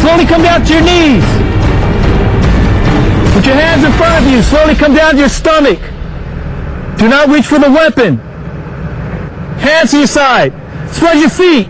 slowly come down to your knees. Put your hands in front of you, slowly come down to your stomach. Do not reach for the weapon. Hands to your side. Spread your feet.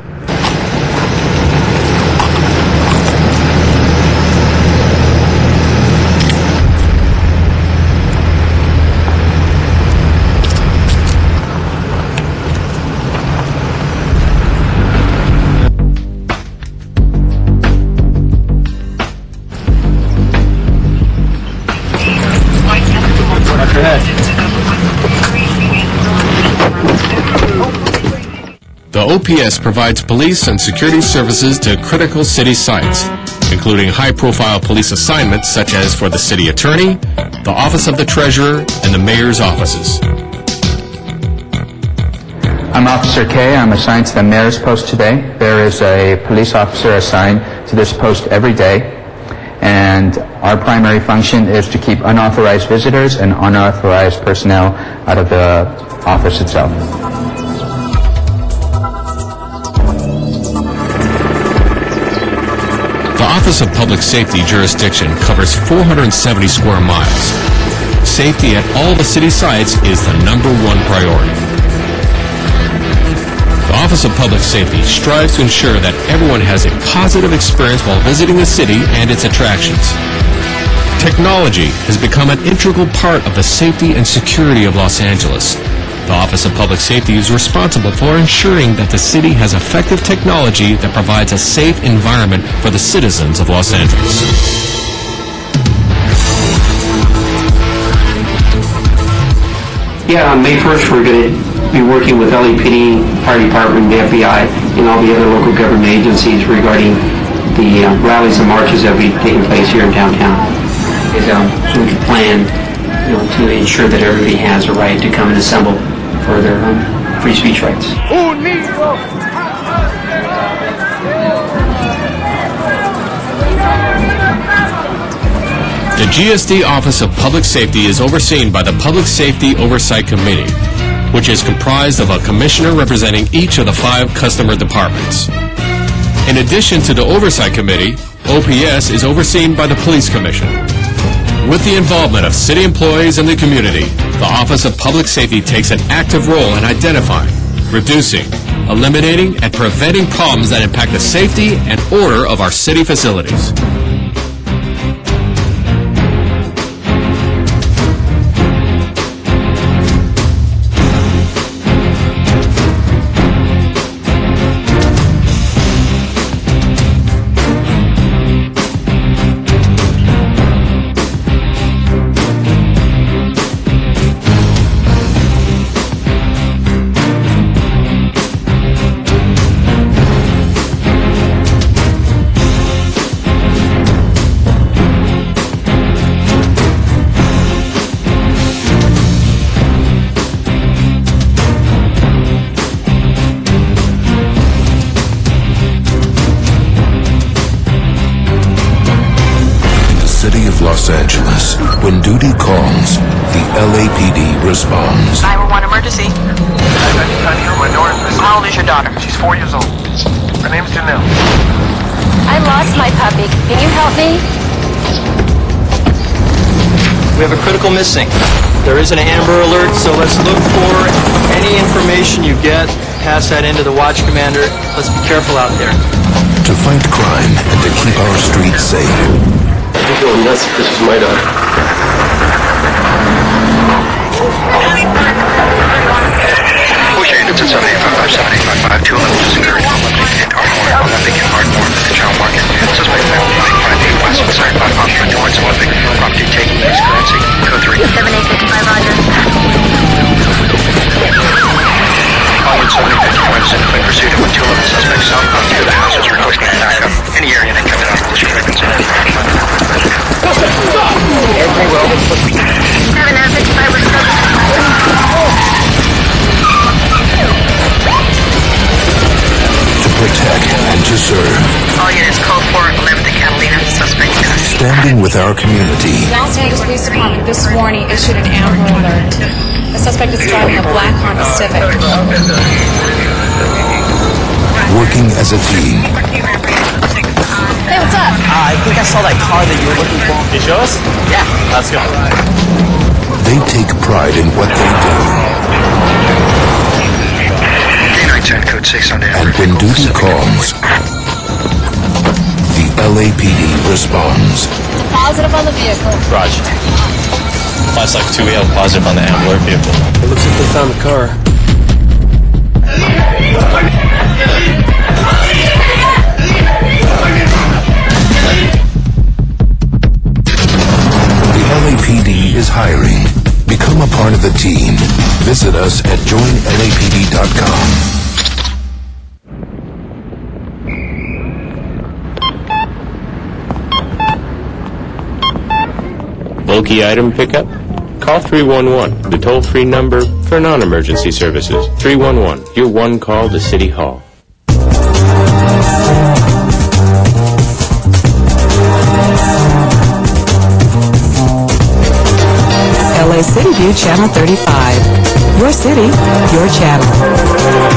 The OPS provides police and security services to critical city sites, including high-profile police assignments such as for the city attorney, the office of the treasurer, and the mayor's offices. I'm Officer K. I'm assigned to the mayor's post today. There is a police officer assigned to this post every day, and our primary function is to keep unauthorized visitors and unauthorized personnel out of the office itself. The Office of Public Safety jurisdiction covers 470 square miles. Safety at all the city sites is the #1 priority. The Office of Public Safety strives to ensure that everyone has a positive experience while visiting the city and its attractions. Technology has become an integral part of the safety and security of Los Angeles. The Office of Public Safety is responsible for ensuring that the city has effective technology that provides a safe environment for the citizens of Los Angeles. Yeah, on May 1st, we're going to be working with LAPD, Fire Department, the FBI, and all the other local government agencies regarding the rallies and marches that will be taking place here in downtown. So we can plan, to ensure that everybody has a right to come and assemble for their free speech rights. The GSD Office of Public Safety is overseen by the Public Safety Oversight Committee, which is comprised of a commissioner representing each of the 5 customer departments. In addition to the Oversight Committee, OPS is overseen by the Police Commission. With the involvement of city employees and the community, the Office of Public Safety takes an active role in identifying, reducing, eliminating, and preventing problems that impact the safety and order of our city facilities. Los Angeles. When duty calls, the LAPD responds. 911 emergency. How old is your daughter? She's 4 years old. Her name's Janelle. I lost my puppy. Can you help me? We have a critical missing. There is an Amber Alert, so let's look for any information you get. Pass that into the watch commander. Let's be careful out there. To fight crime and to keep our streets safe. I'm going nuts if this is my daughter. Okay, it's at 78557 211 is encouraged Olympic and Ardmore, the child market. Suspect found 958 West Missouri 5 miles from towards Olympic. Property taken, use currency. Code 3. 7855, Roger. Onward 7055 is in quick pursuit of 211 suspects southbound through the houses requesting backup. Any area that comes out of this frequency. 7955 was To protect and to serve. All units call for 11th and Catalina. Suspect is Standing with our community. Los Angeles Police Department this morning issued an Amber Alert. The suspect is driving a black Honda Civic. Working as a team. Hey, what's up? saw that car that you were looking for. Can you show us? Yeah. Let's go. They take pride in what they do. K910 code 6 on the And when duty calls, the LAPD responds. Positive on the vehicle. Roger. Last like 2, we have positive on the Amber Alert vehicle. It looks like they found the car. The LAPD is hiring. Become a part of the team. Visit us at joinlapd.com. Bulky item pickup? Call 311, the toll-free number for non-emergency services. 311, your one call to City Hall. LA City View Channel 35. Your city, your channel.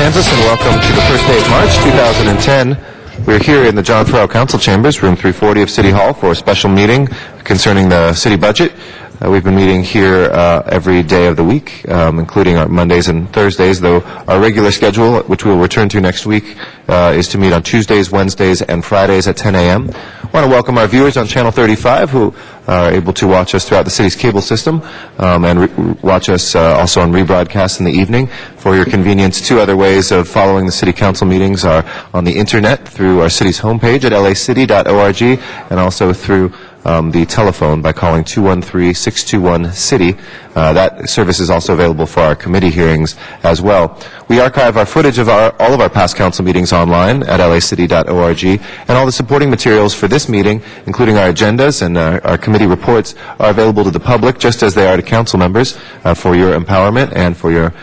Kansas, and welcome to the first day of March 2010. We're here in the John Farrell Council Chambers, room 340 of City Hall, for a special meeting concerning the city budget. We've been meeting here every day of the week, including our Mondays and Thursdays, though our regular schedule, which we'll return to next week, is to meet on Tuesdays, Wednesdays, and Fridays at 10 a.m. I want to welcome our viewers on Channel 35 who are able to watch us throughout the city's cable system and watch us also on rebroadcast in the evening. For your convenience, two other ways of following the city council meetings are on the internet through our city's homepage at lacity.org and also through the telephone by calling 213-621-CITY. That service is also available for our committee hearings as well. We archive our footage of all of our past council meetings online at lacity.org, and all the supporting materials for this meeting, including our agendas and our committee reports, are available to the public just as they are to council members for your empowerment and for your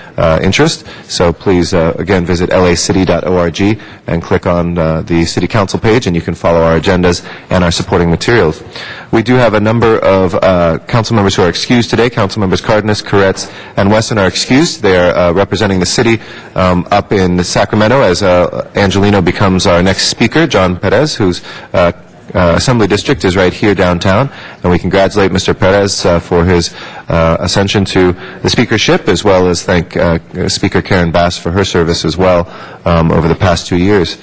interest. So please, again, visit lacity.org and click on the city council page, and you can follow our agendas and our supporting materials. We do have a number of council members who are excused today. Council members Cardenas, Koretz, and Wesson are excused. They are representing the city up in Sacramento as Angelino becomes our next speaker. John Perez, whose assembly district is right here downtown, and we congratulate Mr. Perez for his ascension to the speakership, as well as thank Speaker Karen Bass for her service as well over the past 2 years.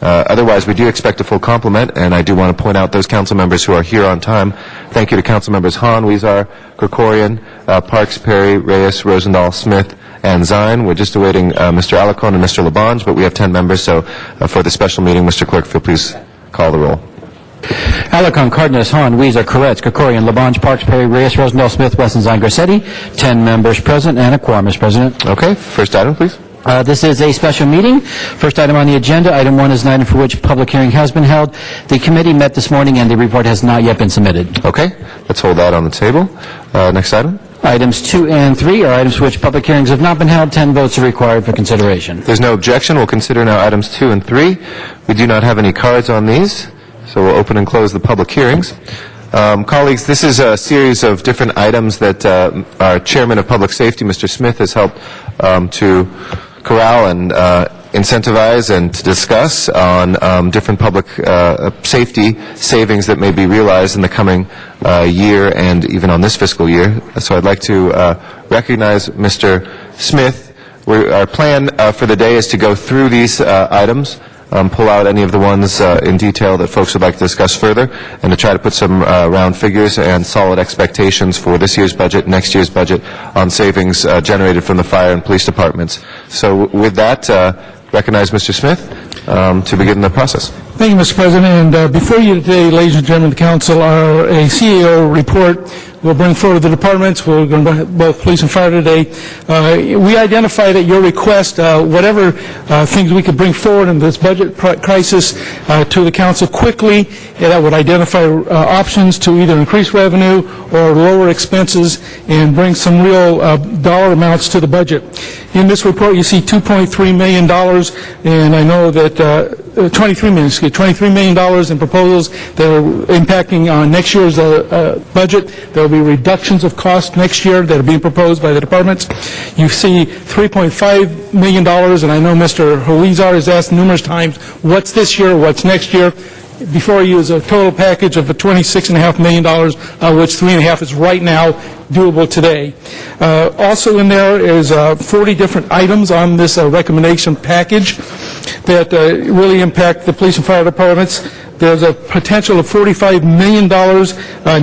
Otherwise, we do expect a full complement, and I do want to point out those council members who are here on time. Thank you to council members Hahn, Weezar, Krikorian, Parks, Perry, Reyes, Rosendahl, Smith, and Zine. We're just awaiting Mr. Alarcon and Mr. Labange, but we have 10 members, so for the special meeting, Mr. Clerk, if you'll please call the roll. Alarcon, Cardenas, Hahn, Weezer, Koretz, Krikorian, Labange, Parks, Perry, Reyes, Rosendahl, Smith, Wesson, Zine, Garcetti. 10 members present and a quorum, Mr. President. Okay, first item, please. This is a special meeting. First item on the agenda, item 1 is an item for which public hearing has been held. The committee met this morning and the report has not yet been submitted. Okay, let's hold that on the table. Next item. Items 2 and 3 are items for which public hearings have not been held. 10 votes are required for consideration. If there's no objection, we'll consider now items 2 and 3. We do not have any cards on these, so we'll open and close the public hearings. Colleagues, this is a series of different items that our Chairman of Public Safety, Mr. Smith, has helped to corral and incentivize and to discuss on different public safety savings that may be realized in the coming year and even on this fiscal year. So I'd like to recognize Mr. Smith. Our plan for the day is to go through these items, pull out any of the ones in detail that folks would like to discuss further, and to try to put some round figures and solid expectations for this year's budget, next year's budget, on savings generated from the fire and police departments. So with that, recognize Mr. Smith to begin the process. Thank you, Mr. President. And before you today, ladies and gentlemen of the council, our CEO report we'll bring forward the departments. We're going to bring both police and fire today. We identified at your request whatever things we could bring forward in this budget crisis to the council quickly that would identify options to either increase revenue or lower expenses and bring some real dollar amounts to the budget. In this report, you see $2.3 million, and I know that $23 million in proposals that are impacting on next year's budget. There will be reductions of cost next year that are being proposed by the departments. You see $3.5 million, and I know Mr. Huizar has asked numerous times, what's this year, what's next year? Before you is a total package of $26.5 million, which $3.5 is right now doable today. Also in there is 40 different items on this recommendation package that really impact the police and fire departments. There's a potential of $45 million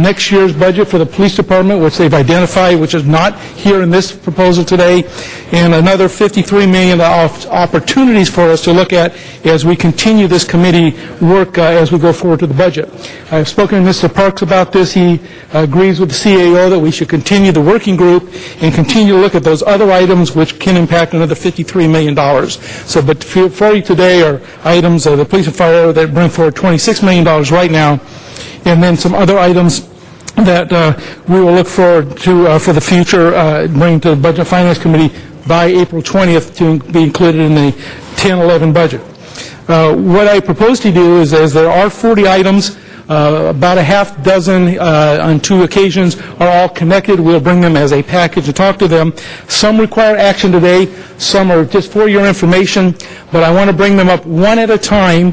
next year's budget for the police department, which they've identified, which is not here in this proposal today, and another $53 million opportunities for us to look at as we continue this committee work as we go forward to the budget. I've spoken to Mr. Parks about this. He agrees with the CAO that we should continue the working group and continue to look at those other items which can impact another $53 million. So, but for you today are items of the police and fire that bring forward $26 million right now, and then some other items that we will look forward to for the future, bring to the Budget and Finance Committee by April 20th to be included in the 10-11 budget. What I propose to do is, as there are 40 items, About a half dozen on 2 occasions are all connected. We'll bring them as a package to talk to them. Some require action today. Some are just for your information, but I want to bring them up one at a time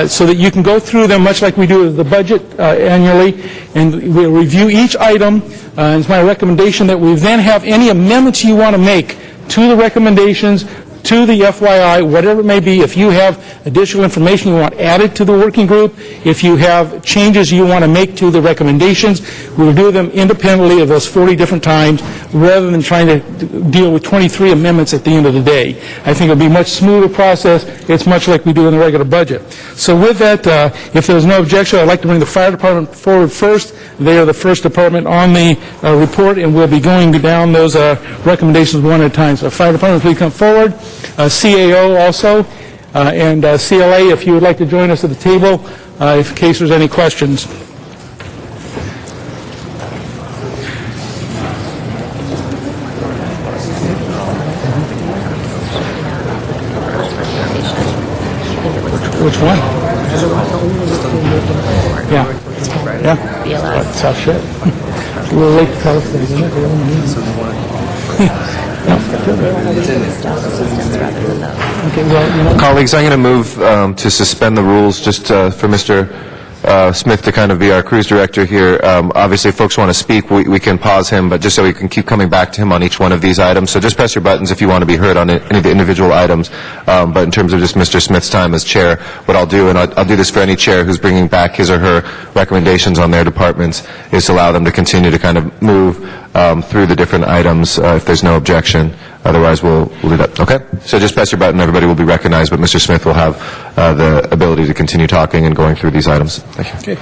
so that you can go through them much like we do with the budget annually, and we'll review each item. It's my recommendation that we then have any amendments you want to make to the recommendations, to the FYI, whatever it may be. If you have additional information you want added to the working group, if you have changes you want to make to the recommendations, we'll do them independently of those 40 different times rather than trying to deal with 23 amendments at the end of the day. I think it'll be a much smoother process. It's much like we do in the regular budget. So with that, if there's no objection, I'd like to bring the fire department forward first. They are the first department on the report, and we'll be going down those recommendations one at a time. So fire department, please come forward. CAO also, and CLA, if you would like to join us at the table, in case there's any questions. Which one? Yeah. Yeah. Tough shit. It's a little late to tell us that, isn't it? Colleagues, I'm going to move to suspend the rules just for Mr. Smith to kind of be our cruise director here. Obviously, if folks want to speak, we can pause him, but just so we can keep coming back to him on each one of these items. So just press your buttons if you want to be heard on any of the individual items. But in terms of just Mr. Smith's time as chair, what I'll do, and I'll do this for any chair who's bringing back his or her recommendations on their departments, is to allow them to continue to kind of move through the different items if there's no objection. Otherwise, we'll do that. Okay? So just press your button. Everybody will be recognized, but Mr. Smith will have the ability to continue talking and going through these items. Thank you. Okay.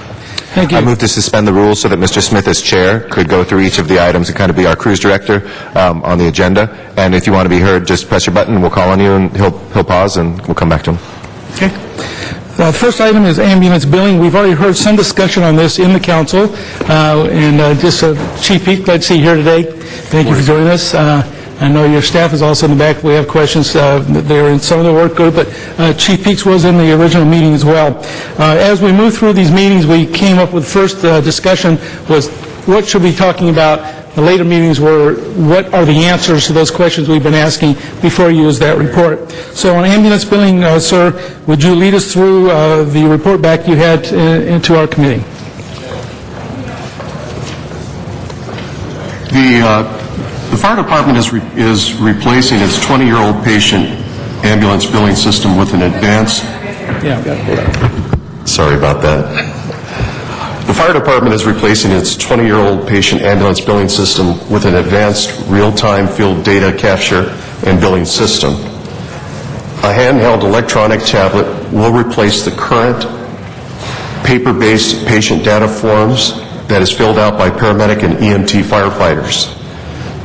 Thank you. I move to suspend the rules so that Mr. Smith, as chair, could go through each of the items and kind of be our cruise director on the agenda. And if you want to be heard, just press your button. We'll call on you, and he'll pause, and we'll come back to him. Okay. The first item is ambulance billing. We've already heard some discussion on this in the council. Chief Peak, glad to see you here today. Thank you for joining us. I know your staff is also in the back. We have questions. They're in some of the work group, but Chief Peaks was in the original meeting as well. As we move through these meetings, we came up with first discussion was what should we be talking about. The later meetings were what are the answers to those questions we've been asking before you use that report. So on ambulance billing, sir, would you lead us through the report back you had into our committee? The fire department is replacing its 20-year-old patient ambulance billing system with an advanced... Yeah, got it. Sorry about that. The fire department is replacing its 20-year-old patient ambulance billing system with an advanced real-time field data capture and billing system. A handheld electronic tablet will replace the current paper-based patient data forms that is filled out by paramedic and EMT firefighters.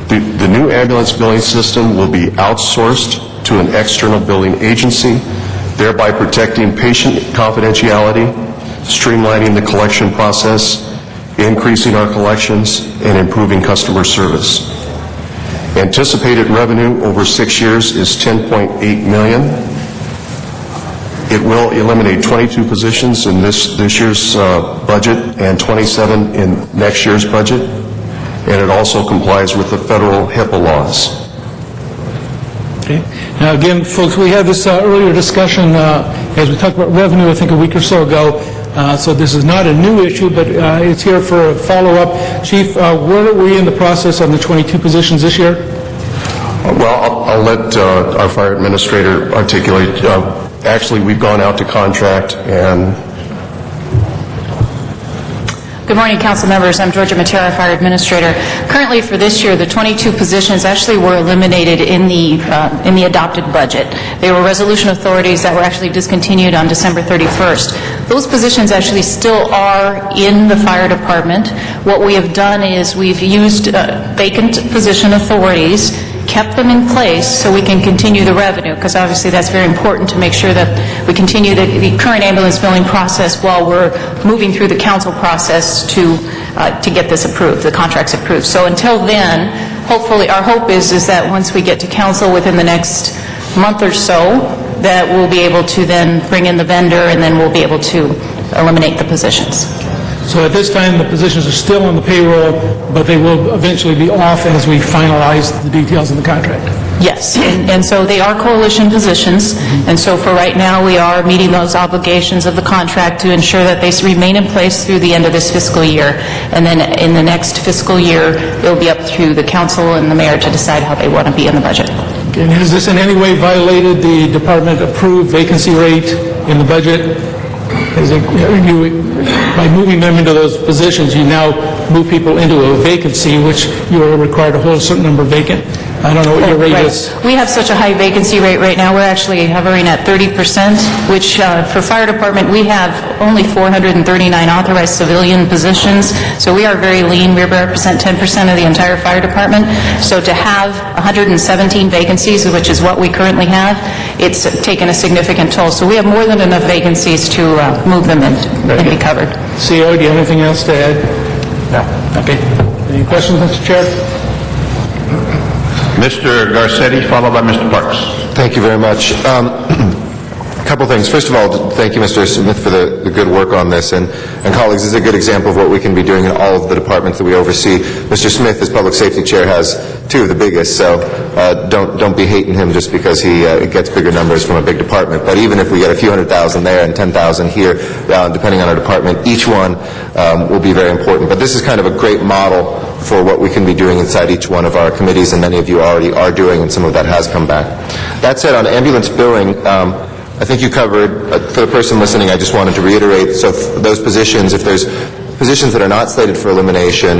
The new ambulance billing system will be outsourced to an external billing agency, thereby protecting patient confidentiality, streamlining the collection process, increasing our collections, and improving customer service. Anticipated revenue over 6 years is $10.8 million. It will eliminate 22 positions in this year's budget and 27 in next year's budget, and it also complies with the federal HIPAA laws. Okay. Now, again, folks, we had this earlier discussion as we talked about revenue, I think a week or so ago. So this is not a new issue, but it's here for a follow-up. Chief, where are we in the process on the 22 positions this year? Well, I'll let our fire administrator articulate. Actually, we've gone out to contract and... Good morning, council members. I'm Georgia Matera, Fire Administrator. Currently, for this year, the 22 positions actually were eliminated in the adopted budget. They were resolution authorities that were actually discontinued on December 31st. Those positions actually still are in the fire department. What we have done is we've used vacant position authorities, kept them in place so we can continue the revenue, because obviously that's very important to make sure that we continue the current ambulance billing process while we're moving through the council process to get this approved, the contracts approved. So until then, hopefully, our hope is that once we get to council within the next month or so, that we'll be able to then bring in the vendor, and then we'll be able to eliminate the positions. So at this time, the positions are still on the payroll, but they will eventually be off as we finalize the details of the contract. Yes, and so they are coalition positions, and so for right now, we are meeting those obligations of the contract to ensure that they remain in place through the end of this fiscal year, and then in the next fiscal year, it'll be up to the council and the mayor to decide how they want to be in the budget. And has this in any way violated the department-approved vacancy rate in the budget? By moving them into those positions, you now move people into a vacancy, which you are required to hold a certain number vacant. I don't know what your rate is. We have such a high vacancy rate right now. We're actually hovering at 30%, which for fire department, we have only 439 authorized civilian positions, so we are very lean. We represent 10% of the entire fire department. So to have 117 vacancies, which is what we currently have, it's taken a significant toll. So we have more than enough vacancies to move them in and be covered. CEO, do you have anything else to add? No. Okay. Any questions, Mr. Chair? Mr. Garcetti, followed by Mr. Parks. Thank you very much. A couple things. First of all, thank you, Mr. Smith, for the good work on this. And colleagues, this is a good example of what we can be doing in all of the departments that we oversee. Mr. Smith, as Public Safety Chair, has two of the biggest, so don't be hating him just because he gets bigger numbers from a big department. But even if we get a few 100,000 there and 10,000 here, depending on our department, each one will be very important. But this is kind of a great model for what we can be doing inside each one of our committees, and many of you already are doing, and some of that has come back. That said, on ambulance billing, I think you covered, for the person listening, I just wanted to reiterate, so those positions, if there's positions that are not slated for elimination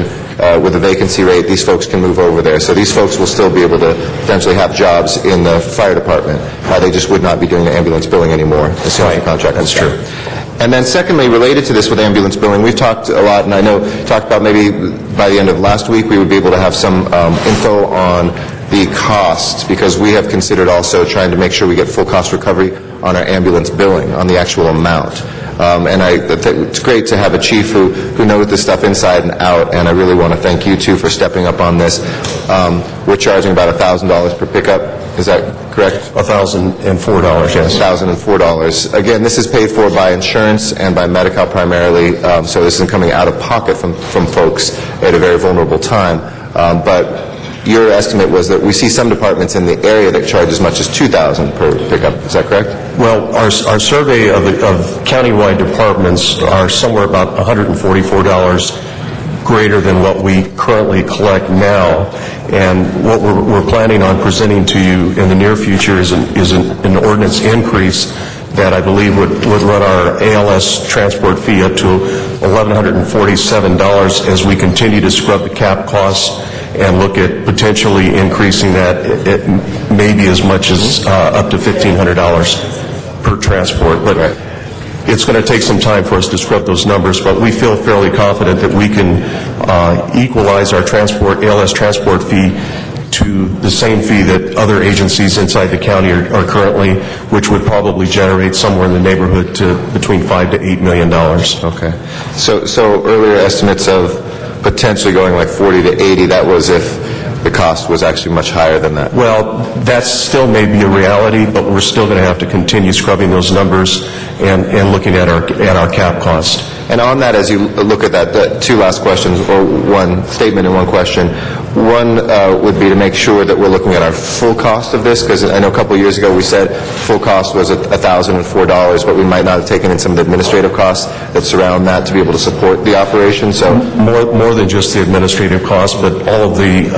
with a vacancy rate, these folks can move over there. So these folks will still be able to potentially have jobs in the fire department. They just would not be doing the ambulance billing anymore as soon as the contract is true. And then secondly, related to this with ambulance billing, we've talked a lot, and I know talked about maybe by the end of last week we would be able to have some info on the cost, because we have considered also trying to make sure we get full cost recovery on our ambulance billing, on the actual amount. And it's great to have a chief who knows this stuff inside and out, and I really want to thank you, too, for stepping up on this. We're charging about $1,000 per pickup. Is that correct? $1,004, yes. $1,004. Again, this is paid for by insurance and by Medi-Cal primarily, so this isn't coming out of pocket from folks at a very vulnerable time. But your estimate was that we see some departments in the area that charge as much as $2,000 per pickup. Is that correct? Well, our survey of countywide departments are somewhere about $144 greater than what we currently collect now. And what we're planning on presenting to you in the near future is an ordinance increase that I believe would run our ALS transport fee up to $1,147 as we continue to scrub the cap costs and look at potentially increasing that it maybe as much as up to $1,500 per transport. But it's going to take some time for us to scrub those numbers, but we feel fairly confident that we can equalize our ALS transport fee to the same fee that other agencies inside the county are currently, which would probably generate somewhere in the neighborhood to between $5 to $8 million. Okay. So earlier estimates of potentially going like 40 to 80, that was if the cost was actually much higher than that. Well, that still may be a reality, but we're still going to have to continue scrubbing those numbers and looking at our cap cost. And on that, as you look at that, two last questions, or one statement and one question. One would be to make sure that we're looking at our full cost of this, because I know a couple of years ago we said full cost was $1,004, but we might not have taken in some of the administrative costs that surround that to be able to support the operation. So more than just the administrative costs, but all of the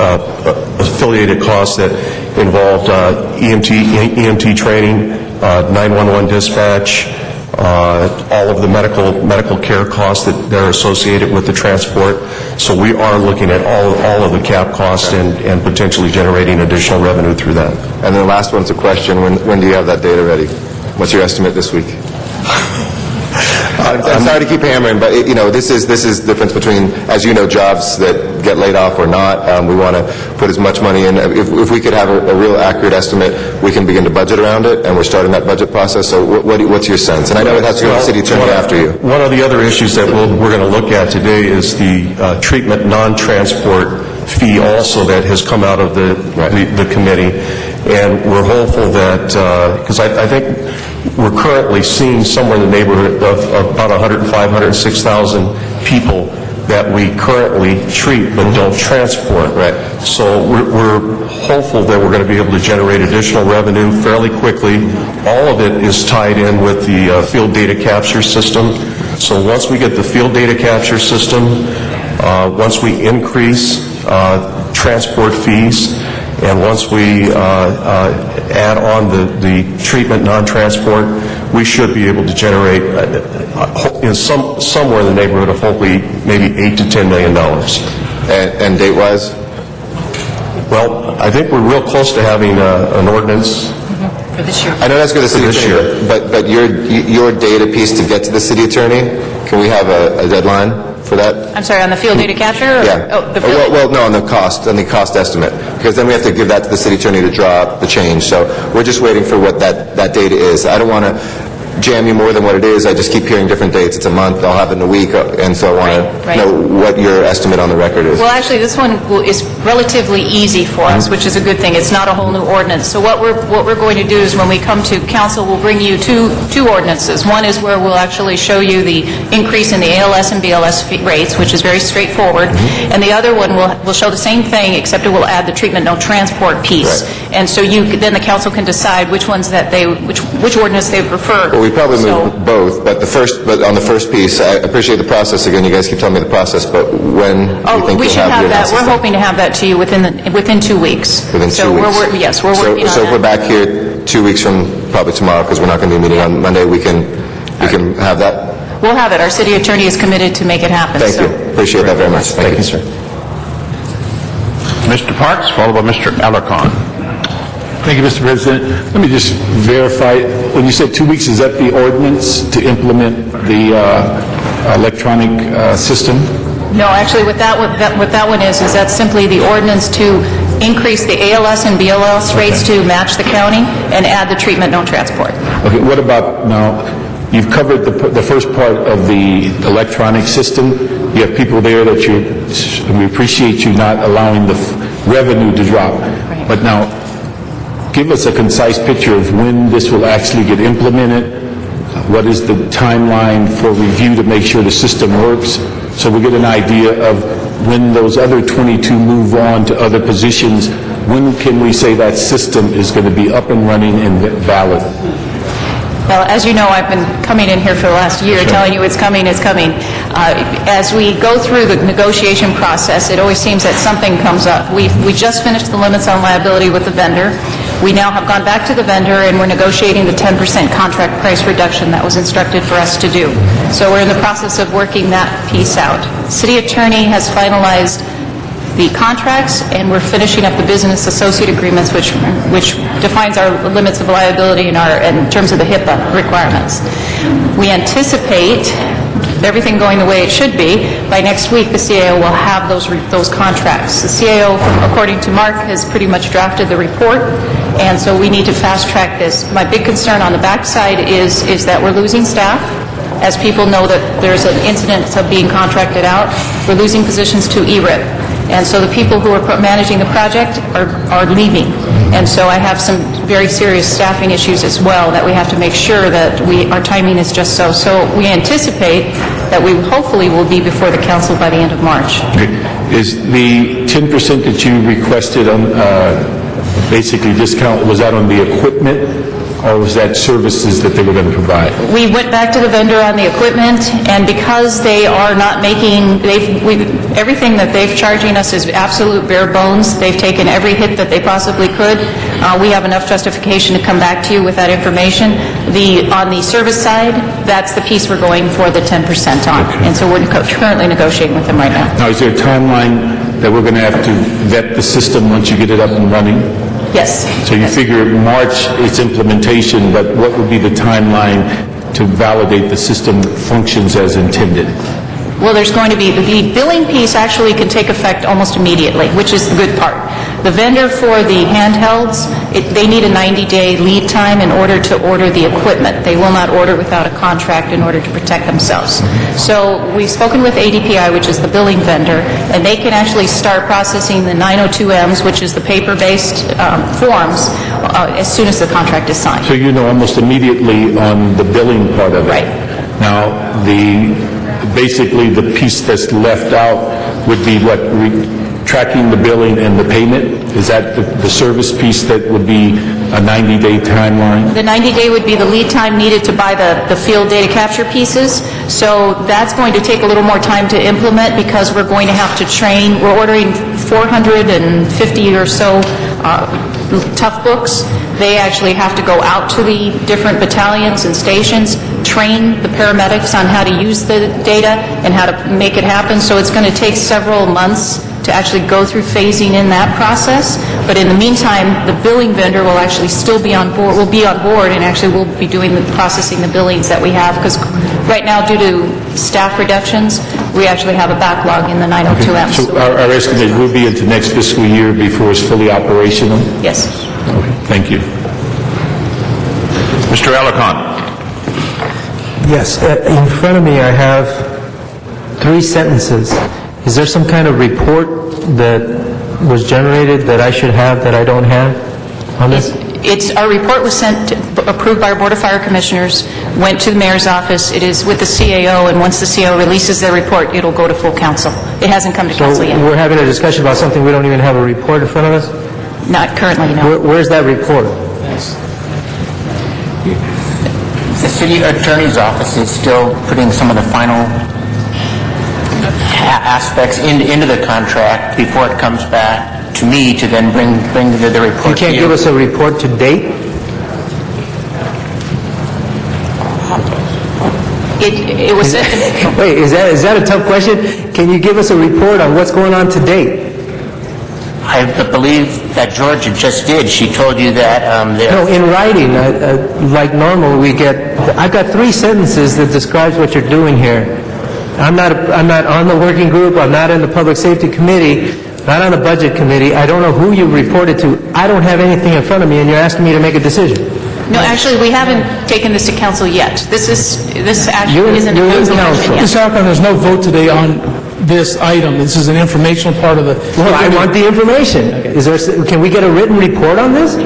affiliated costs that involved EMT training, 911 dispatch, all of the medical care costs that are associated with the transport. So we are looking at all of the cap costs and potentially generating additional revenue through that. And then the last one's a question. When do you have that data ready? What's your estimate this week? I'm sorry to keep hammering, but this is the difference between, as you know, jobs that get laid off or not. We want to put as much money in. If we could have a real accurate estimate, we can begin to budget around it, and we're starting that budget process. So what's your sense? And I know it has to go to the city attorney after you. One of the other issues that we're going to look at today is the treatment non-transport fee also that has come out of the committee. And we're hopeful that, because I think we're currently seeing somewhere in the neighborhood of about 105,000, 106,000 people that we currently treat but don't transport. So we're hopeful that we're going to be able to generate additional revenue fairly quickly. All of it is tied in with the field data capture system. So once we get the field data capture system, once we increase transport fees, and once we add on the treatment non-transport, we should be able to generate somewhere in the neighborhood of hopefully maybe $8 to $10 million. And date-wise? Well, I think we're real close to having an ordinance. For this year. I know that's going to the city attorney, but your data piece to get to the city attorney, can we have a deadline for that? I'm sorry, on the field data capture? Or, yeah. Well, no, on the cost estimate, because then we have to give that to the city attorney to draw the change. So we're just waiting for what that data is. I don't want to jam you more than what it is. I just keep hearing different dates. It's a month. I'll have it in a week, and so I want to know what your estimate on the record is. Well, actually, this one is relatively easy for us, which is a good thing. It's not a whole new ordinance. So what we're going to do is when we come to council, we'll bring you two ordinances. One is where we'll actually show you the increase in the ALS and BLS rates, which is very straightforward. And the other one will show the same thing, except it will add the treatment no transport piece. And so then the council can decide which ones which ordinance they prefer. Well, we probably move both, but on the first piece, I appreciate the process. Again, you guys keep telling me the process, but when do you think we you'll should have your that. analysis We're done? hoping to have that to you within 2 weeks. Within 2 weeks? Yes, we're working on that. So if we're back here 2 weeks from probably tomorrow, because we're not going to be meeting on Monday, we can have that? We'll have it. Our city attorney is committed to make it happen. Thank you. Appreciate that very much. Thank you, sir. Mr. Parks, followed by Mr. Alarcon. Thank you, Mr. President. Let me just verify, when you said 2 weeks, is that the ordinance to implement the electronic system? No, actually, what that one is that's simply the ordinance to increase the ALS and BLS rates to match the county and add the treatment no transport. Okay, what about now? You've covered the first part of the electronic system. You have people there that we appreciate you not allowing the revenue to drop. But now, give us a concise picture of when this will actually get implemented. What is the timeline for review to make sure the system works? So we get an idea of when those other 22 move on to other positions, when can we say that system is going to be up and running and valid? Well, as you know, I've been coming in here for the last year telling you it's coming. As we go through the negotiation process, it always seems that something comes up. We just finished the limits on liability with the vendor. We now have gone back to the vendor and we're negotiating the 10% contract price reduction that was instructed for us to do. So we're in the process of working that piece out. City attorney has finalized the contracts, and we're finishing up the business associate agreements, which defines our limits of liability in terms of the HIPAA requirements. We anticipate everything going the way it should be. By next week, the CAO will have those contracts. The CAO, according to Mark, has pretty much drafted the report, and so we need to fast track this. My big concern on the backside is that we're losing staff. As people know that there's an incident of being contracted out, we're losing positions to ERIP. And so the people who are managing the project are leaving. And so I have some very serious staffing issues as well that we have to make sure that our timing is just so. So we anticipate that we hopefully will be before the council by the end of March. Is the 10% that you requested on basically discount, was that on the equipment? Or was that services that they were going to provide? We went back to the vendor on the equipment, and because they are not making, everything that they've charging us is absolute bare bones. They've taken every hit that they possibly could. We have enough justification to come back to you with that information. On the service side, that's the piece we're going for the 10% on. And so we're currently negotiating with them right now. Now, is there a timeline that we're going to have to vet the system once you get it up and running? Yes. So you figure March it's implementation, but what would be the timeline to validate the system functions as intended? Well, there's going to be, the billing piece actually can take effect almost immediately, which is the good part. The vendor for the handhelds, they need a 90-day lead time in order to order the equipment. They will not order without a contract in order to protect themselves. So we've spoken with ADPI, which is the billing vendor, and they can actually start processing the 902Ms, which is the paper-based forms, as soon as the contract is signed. So you know almost immediately on the billing part of it. Right. Now, basically the piece that's left out would be what, tracking the billing and the payment? Is that the service piece that would be a 90-day timeline? The 90-day would be the lead time needed to buy the field data capture pieces. So that's going to take a little more time to implement because we're going to have to train. We're ordering 450 or so tough books. They actually have to go out to the different battalions and stations, train the paramedics on how to use the data and how to make it happen. So it's going to take several months to actually go through phasing in that process. But in the meantime, the billing vendor will actually still be on board, and actually will be doing processing the billings that we have, because right now, due to staff reductions, we actually have a backlog in the 902M. So our estimate will be into next fiscal year before it's fully operational? Yes. Okay, thank you. Mr. Alarcon. Yes, in front of me I have 3 sentences. Is there some kind of report that was generated that I should have that I don't have on this? Our report was approved by our Board of Fire Commissioners, went to the mayor's office. It is with the CAO, and once the CAO releases their report, it'll go to full council. It hasn't come to council yet. So we're having a discussion about something we don't even have a report in front of us? Not currently, no. Where's that report? The city attorney's office is still putting some of the final aspects into the contract before it comes back to me to then bring the report. You can't give us a report to date? It was sent to... Wait, is that a tough question? Can you give us a report on what's going on to date? I believe that Georgia just did. She told you that No, in writing, like normal, I've got 3 sentences that describes what you're doing here. I'm not on the working group, I'm not in the Public Safety Committee, not on the Budget Committee. I don't know who you reported to. I don't have anything in front of me, and you're asking me to make a decision. No, actually, we haven't taken this to council yet. This actually isn't a council action yet. Ms. Alcorn, there's no vote today on this item. This is an informational part of the... Well, I want the information. Can we get a written report on this?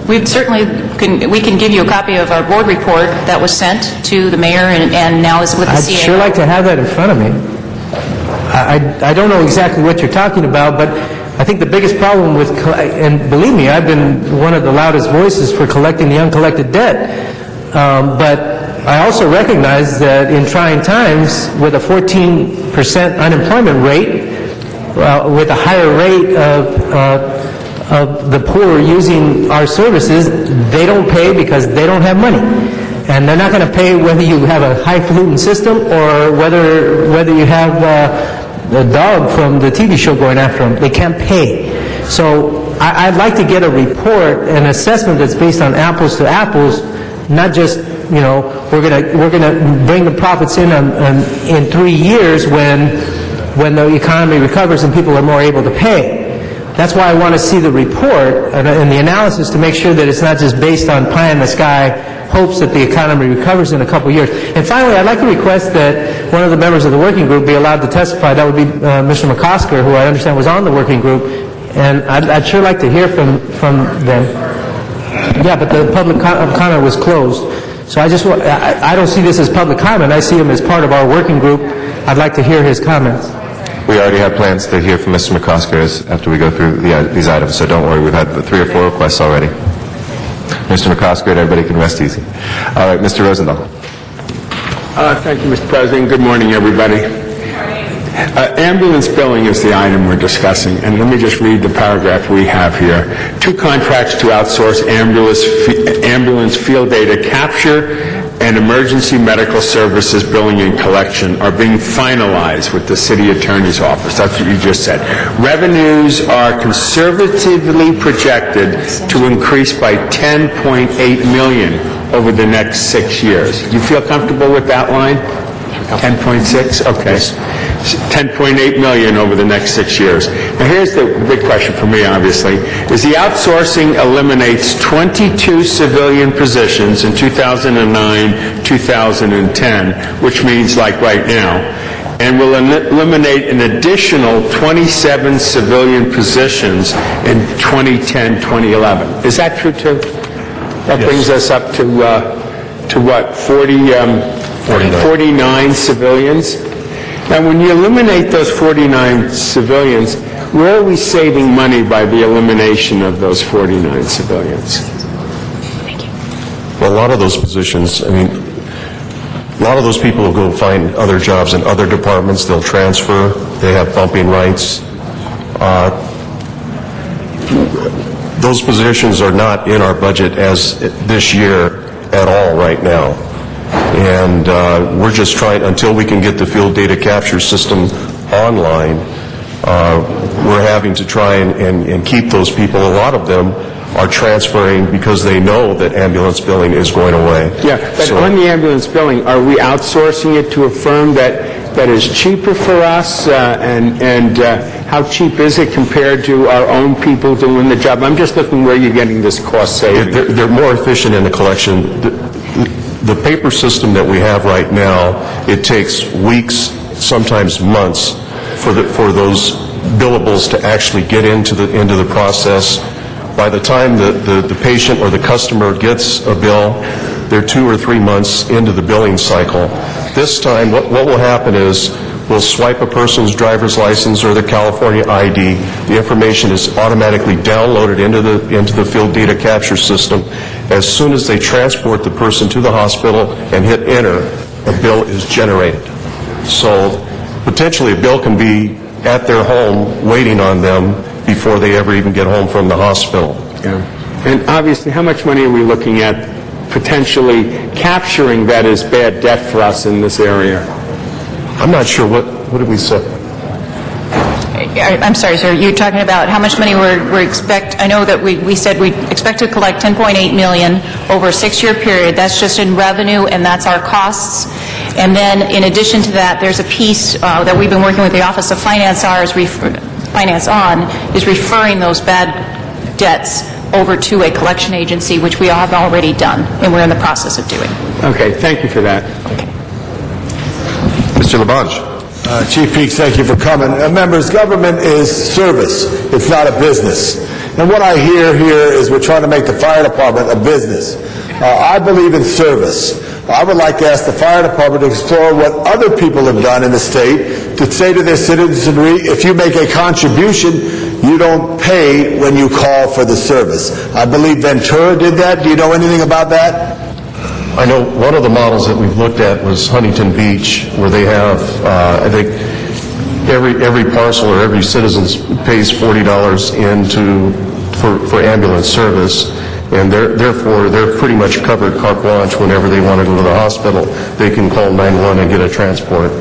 We can give you a copy of our board report that was sent to the mayor and now is with the CAO. I'd sure like to have that in front of me. I don't know exactly what you're talking about, but I think the biggest problem with, and believe me, I've been one of the loudest voices for collecting the uncollected debt, but I also recognize that in trying times, with a 14% unemployment rate, with a higher rate of the poor using our services, they don't pay because they don't have money. And they're not going to pay whether you have a highfalutin system or whether you have the dog from the TV show going after them. They can't pay. So I'd like to get a report, an assessment that's based on apples to apples, not just, we're going to bring the profits in 3 years when the economy recovers and people are more able to pay. That's why I want to see the report and the analysis to make sure that it's not just based on pie in the sky hopes that the economy recovers in a couple years. And finally, I'd like to request that one of the members of the working group be allowed to testify. That would be Mr. McCosker, who I understand was on the working group. And I'd sure like to hear from them. Yeah, but the public comment was closed. So I don't see this as public comment. I see him as part of our working group. I'd like to hear his comments. We already have plans to hear from Mr. McCosker after we go through these items, so don't worry. We've had 3 or 4 requests already. Mr. McCosker, and everybody can rest easy. All right, Mr. Rosendahl. Thank you, Mr. President. Good morning, everybody. Ambulance billing is the item we're discussing, and let me just read the paragraph we have here. 2 contracts to outsource ambulance field data capture and emergency medical services billing and collection are being finalized with the city attorney's office. That's what you just said. Revenues are conservatively projected to increase by $10.8 million over the next 6 years. You feel comfortable with that line? 10.6? Okay. 10.8 million over the next 6 years. Now here's the big question for me, obviously, is the outsourcing eliminates 22 civilian positions in 2009, 2010, which means like right now, and will eliminate an additional 27 civilian positions in 2010, 2011. Is that true too? That brings us up to what, 49 civilians? Now, when you eliminate those 49 civilians, where are we saving money by the elimination of those 49 civilians? Well, a lot of those positions, I mean, a lot of those people will go find other jobs in other departments. They'll transfer. They have bumping rights. Those positions are not in our budget as this year at all right now. And we're just trying, until we can get the field data capture system online, we're having to try and keep those people. A lot of them are transferring because they know that ambulance billing is going away. Yeah, but on the ambulance billing, are we outsourcing it to a firm that is cheaper for us? And how cheap is it compared to our own people doing the job? I'm just looking where you're getting this cost saving. They're more efficient in the collection. The paper system that we have right now, it takes weeks, sometimes months, for those billables to actually get into the process. By the time the patient or the customer gets a bill, they're 2 or 3 months into the billing cycle. This time, what will happen is we'll swipe a person's driver's license or their California ID. The information is automatically downloaded into the field data capture system. As soon as they transport the person to the hospital and hit enter, a bill is generated. So potentially a bill can be at their home waiting on them before they ever even get home from the hospital. Yeah. And obviously, how much money are we looking at potentially capturing that is bad debt for us in this area? I'm not sure. What did we say? I'm sorry, sir. You're talking about how much money we expect. I know that we said we expect to collect $10.8 million over a 6-year period. That's just in revenue, and that's our costs. And then, in addition to that, there's a piece that we've been working with the Office of Finance on, is referring those bad debts over to a collection agency, which we have already done, and we're in the process of doing. Okay, thank you for that. Okay. Mr. Labange. Chief Peaks, thank you for coming. Members, government is service. It's not a business. And what I hear here is we're trying to make the fire department a business. I believe in service. I would like to ask the fire department to explore what other people have done in the state to say to their citizenry, if you make a contribution, you don't pay when you call for the service. I believe Ventura did that. Do you know anything about that? I know one of the models that we've looked at was Huntington Beach, where they have, I think, every parcel or every citizen pays $40 for ambulance service, and therefore they're pretty much covered carte blanche whenever they want to go to the hospital. They can call 911 and get a transport.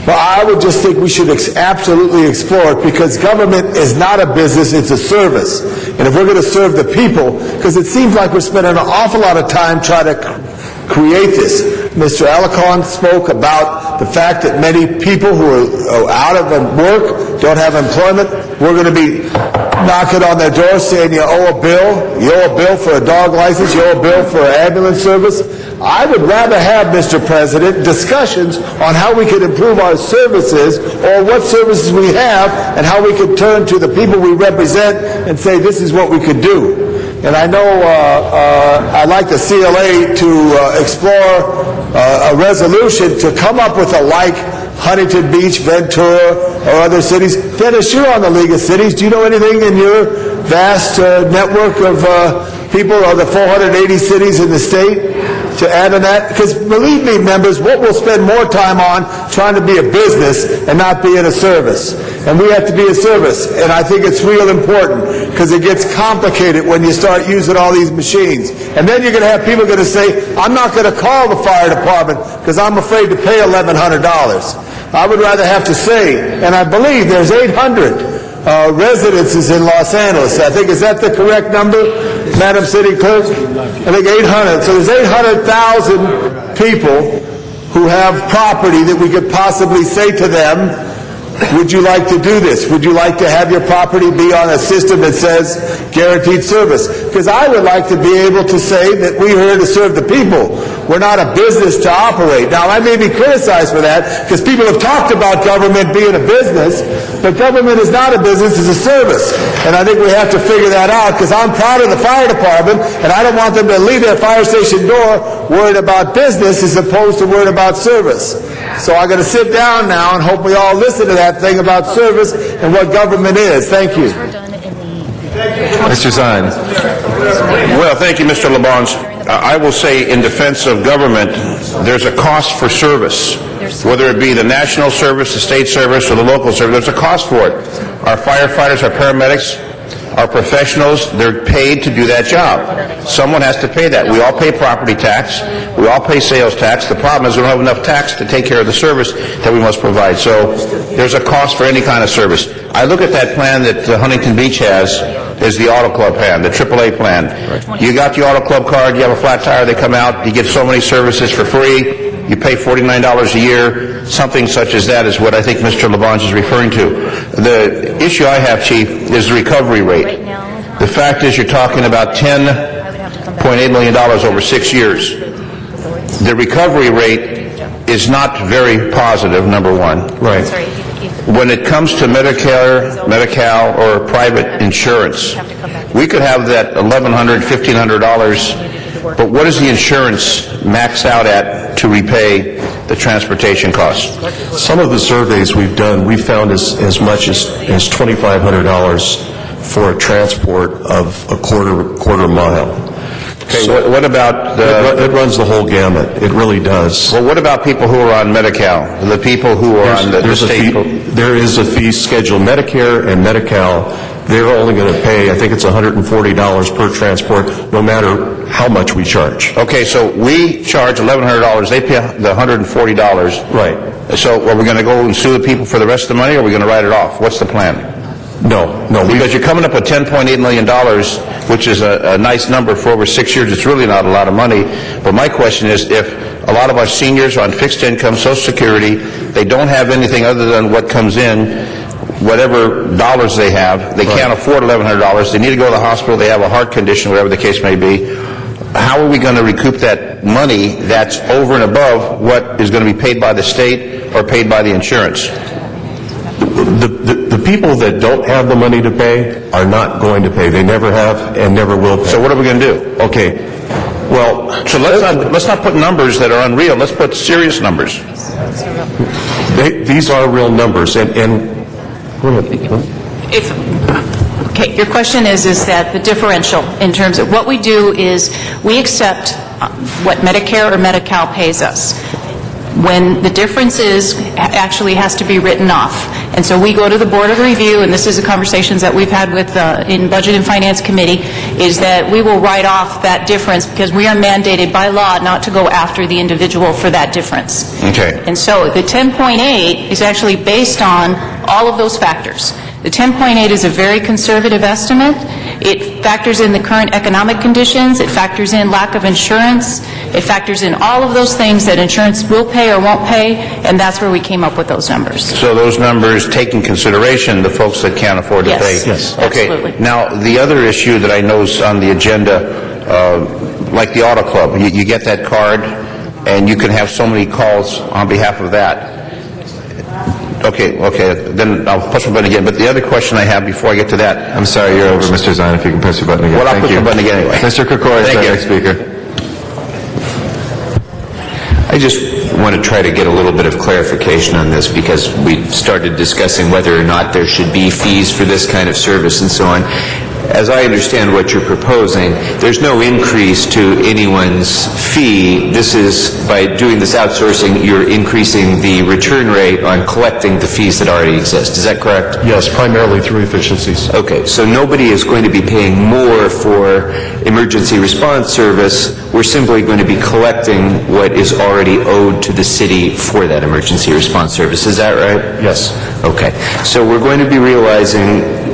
Well, I would just think we should absolutely explore it, because government is not a business, it's a service. And if we're going to serve the people, because it seems like we're spending an awful lot of time trying to create this. Mr. Alarcon spoke about the fact that many people who are out of work, don't have employment, we're going to be knocking on their door saying you owe a bill. You owe a bill for a dog license, you owe a bill for an ambulance service. I would rather have, Mr. President, discussions on how we could improve our services, or what services we have, and how we could turn to the people we represent and say this is what we could do. And I know I'd like the CLA to explore a resolution to come up with a like Huntington Beach, Ventura, or other cities. Dennis, you're on the League of Cities. Do you know anything in your vast network of people, or the 480 cities in the state, to add on that? Because believe me, members, what we'll spend more time on trying to be a business and not be in a service. And we have to be a service. And I think it's real important, because it gets complicated when you start using all these machines. And then you're going to have people going to say, I'm not going to call the fire department because I'm afraid to pay $1,100. I would rather have to say, and I believe there's 800 residences in Los Angeles. I think, is that the correct number, Madam City Clerk? I think 800. So there's 800,000 people who have property that we could possibly say to them, would you like to do this? Would you like to have your property be on a system that says guaranteed service? Because I would like to be able to say that we're here to serve the people. We're not a business to operate. Now, I may be criticized for that because people have talked about government being a business, but government is not a business, it's a service. And I think we have to figure that out because I'm proud of the fire department and I don't want them to leave their fire station door worried about business as opposed to worried about service. So I'm going to sit down now and hope we all listen to that thing about service and what government is. Thank you. Mr. Zine. Well, thank you, Mr. LaBonge. I will say in defense of government, there's a cost for service. Whether it be the national service, the state service, or the local service, there's a cost for it. Our firefighters, our paramedics, our professionals, they're paid to do that job. Someone has to pay that. We all pay property tax. We all pay sales tax. The problem is we don't have enough tax to take care of the service that we must provide. So there's a cost for any kind of service. I look at that plan that Huntington Beach has is the Auto Club plan, the AAA plan. You got the Auto Club card, you have a flat tire, they come out, you get so many services for free, you pay $49 a year, something such as that is what I think Mr. LaBonge is referring to. The issue I have, Chief, is the recovery rate. The fact is you're talking about $10.8 million over 6 years. The recovery rate is not very positive, number one. Right. When it comes to Medicare, Medi-Cal, or private insurance, we could have that $1,100, $1,500, but what does the insurance max out at to repay the transportation costs? Some of the surveys we've done, we found as much as $2,500 for a transport of a quarter mile. Okay, so what about it runs the whole gamut. It really does. Well, what about people who are on Medi-Cal? The people who are on the state? There is a fee schedule. Medicare and Medi-Cal, they're only going to pay, I think it's $140 per transport, no matter how much we charge. Okay, so we charge $1,100. They pay the $140. Right. So are we going to go and sue the people for the rest of the money, or are we going to write it off? What's the plan? No. Because you're coming up with $10.8 million, which is a nice number for over 6 years. It's really not a lot of money. But my question is, if a lot of our seniors are on fixed income, Social Security, they don't have anything other than what comes in, whatever dollars they have, they can't afford $1,100, they need to go to the hospital, they have a heart condition, whatever the case may be, how are we going to recoup that money that's over and above what is going to be paid by the state or paid by the insurance? The people that don't have the money to pay are not going to pay. They never have and never will pay. So what are we going to do? Okay. Well, so let's not put numbers that are unreal. Let's put serious numbers. These are real numbers, and Okay, your question is that the differential in terms of what we do is we accept what Medicare or Medi-Cal pays us. When the difference actually has to be written off. And so we go to the Board of Review, and this is the conversations that we've had with in Budget and Finance Committee, is that we will write off that difference because we are mandated by law not to go after the individual for that difference. Okay. And so the 10.8 is actually based on all of those factors. The 10.8 is a very conservative estimate. It factors in the current economic conditions. It factors in lack of insurance. It factors in all of those things that insurance will pay or won't pay, and that's where we came up with those numbers. So those numbers take in consideration the folks that can't afford to pay? Yes, okay. Absolutely. Now, the other issue that I know is on the agenda, like the Auto Club, you get that card, and you can have so many calls on behalf of that. Okay, then I'll push my button again. But the other question I have before I get to that... I'm sorry, you're over, Mr. Zine, if you can press your button again. Well, I'll push my button again anyway. Mr. Krakouris, the next speaker. I just want to try to get a little bit of clarification on this because we started discussing whether or not there should be fees for this kind of service and so on. As I understand what you're proposing, there's no increase to anyone's fee. This is, by doing this outsourcing, you're increasing the return rate on collecting the fees that already exist. Is that correct? Yes, primarily through efficiencies. Okay, so nobody is going to be paying more for emergency response service. We're simply going to be collecting what is already owed to the city for that emergency response service. Is that right? Yes. Okay, so we're going to be realizing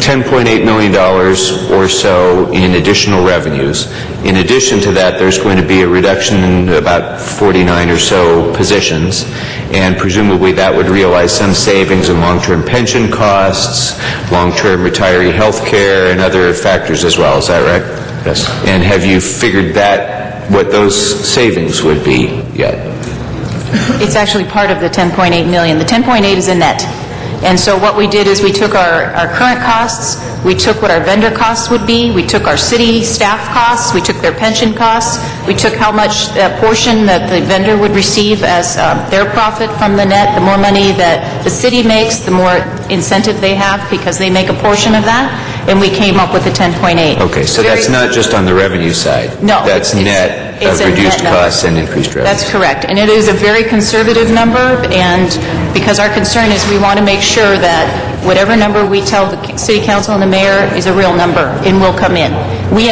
$10.8 million or so in additional revenues. In addition to that, there's going to be a reduction in about 49 or so positions, and presumably that would realize some savings in long-term pension costs, long-term retiree health care, and other factors as well. Is that right? Yes. And have you figured that, what those savings would be yet? It's actually part of the 10.8 million. The 10.8 is a net. And so what we did is we took our current costs, we took what our vendor costs would be, we took our city staff costs, we took their pension costs, we took how much portion that the vendor would receive as their profit from the net. The more money that the city makes, the more incentive they have because they make a portion of that, and we came up with the 10.8. Okay, so that's not just on the revenue side. No. That's net of it's a reduced net number. costs and increased revenue. That's correct. And it is a very conservative number, and because our concern is we want to make sure that whatever number we tell the city council and the mayor is a real number and will come in. We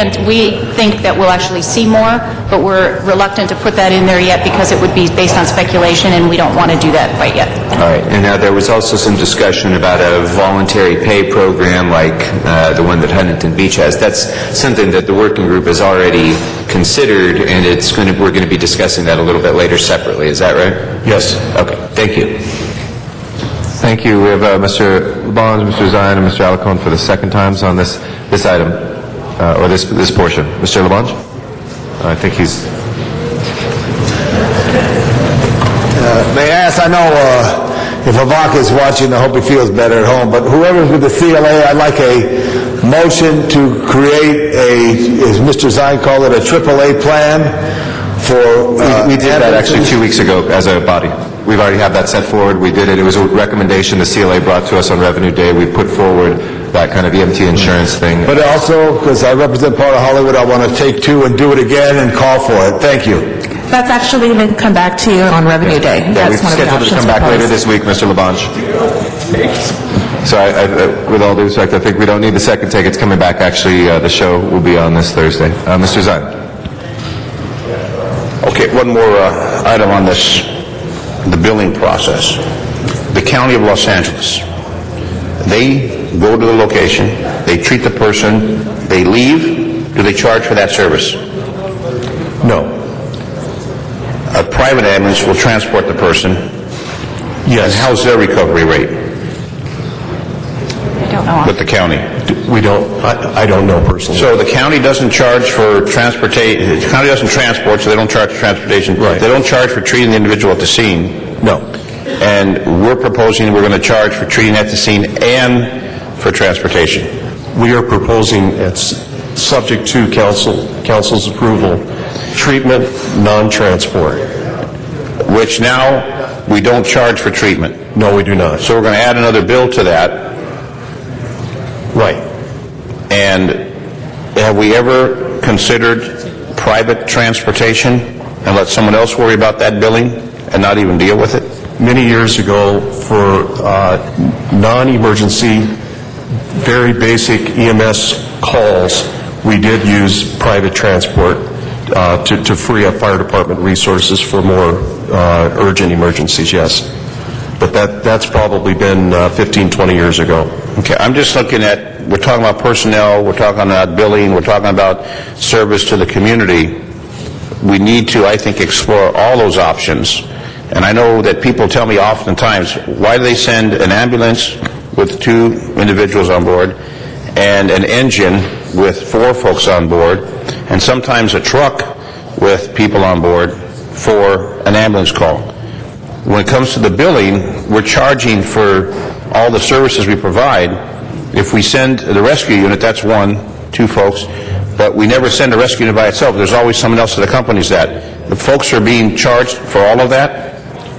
think that we'll actually see more, but we're reluctant to put that in there yet because it would be based on speculation, and we don't want to do that quite yet. All right. And now there was also some discussion about a voluntary pay program like the one that Huntington Beach has. That's something that the working group has already considered, and we're going to be discussing that a little bit later separately. Is that right? Yes. Okay. Thank you. Thank you. We have Mr. Labange, Mr. Zion, and Mr. Alacon for the second times on this item, or this portion. Mr. Labange? I think he's... May I ask, I know if Ivanka is watching, I hope he feels better at home, but whoever's with the CLA, I'd like a motion to create as Mr. Zion called it, a AAA plan for... we did that actually 2 weeks ago as a body. We've already had that set forward. We did it. It was a recommendation the CLA brought to us on Revenue Day. We put forward that kind of EMT insurance thing. But also, because I represent part of Hollywood, I want to take two and do it again and call for it. Thank you. That's actually going to come back to you on Revenue Day. Yeah, That's we've one of the scheduled options to come back later proposed. this week, Mr. Labange. So with all due respect, I think we don't need the second take. It's coming back. Actually, the show will be on this Thursday. Mr. Zion. Okay, one more item on this, the billing process. The County of Los Angeles, they go to the location, they treat the person, they leave. Do they charge for that service? No. A private ambulance will transport the person. Yes. And how's their recovery rate I don't know. with the county? We don't, I don't know personally. So the county doesn't charge for transportation, the county doesn't transport, so they don't charge for transportation. Right. They don't charge for treating the individual at the scene. No. And we're proposing we're going to charge for treating at the scene and for transportation. We are proposing, it's subject to council's approval, treatment, non-transport. Which now we don't charge for treatment. No, we do not. So we're going to add another bill to that. Right. And have we ever considered private transportation and let someone else worry about that billing and not even deal with it? Many years ago, for non-emergency, very basic EMS calls, we did use private transport to free up fire department resources for more urgent emergencies, yes. But that's probably been 15, 20 years ago. Okay, I'm just looking at, we're talking about personnel, we're talking about billing, we're talking about service to the community. We need to, I think, explore all those options. And I know that people tell me oftentimes, why do they send an ambulance with 2 individuals on board and an engine with 4 folks on board, and sometimes a truck with people on board for an ambulance call? When it comes to the billing, we're charging for all the services we provide. If we send the rescue unit, that's 1, 2 folks, but we never send a rescue unit by itself. There's always someone else that accompanies that. The folks are being charged for all of that?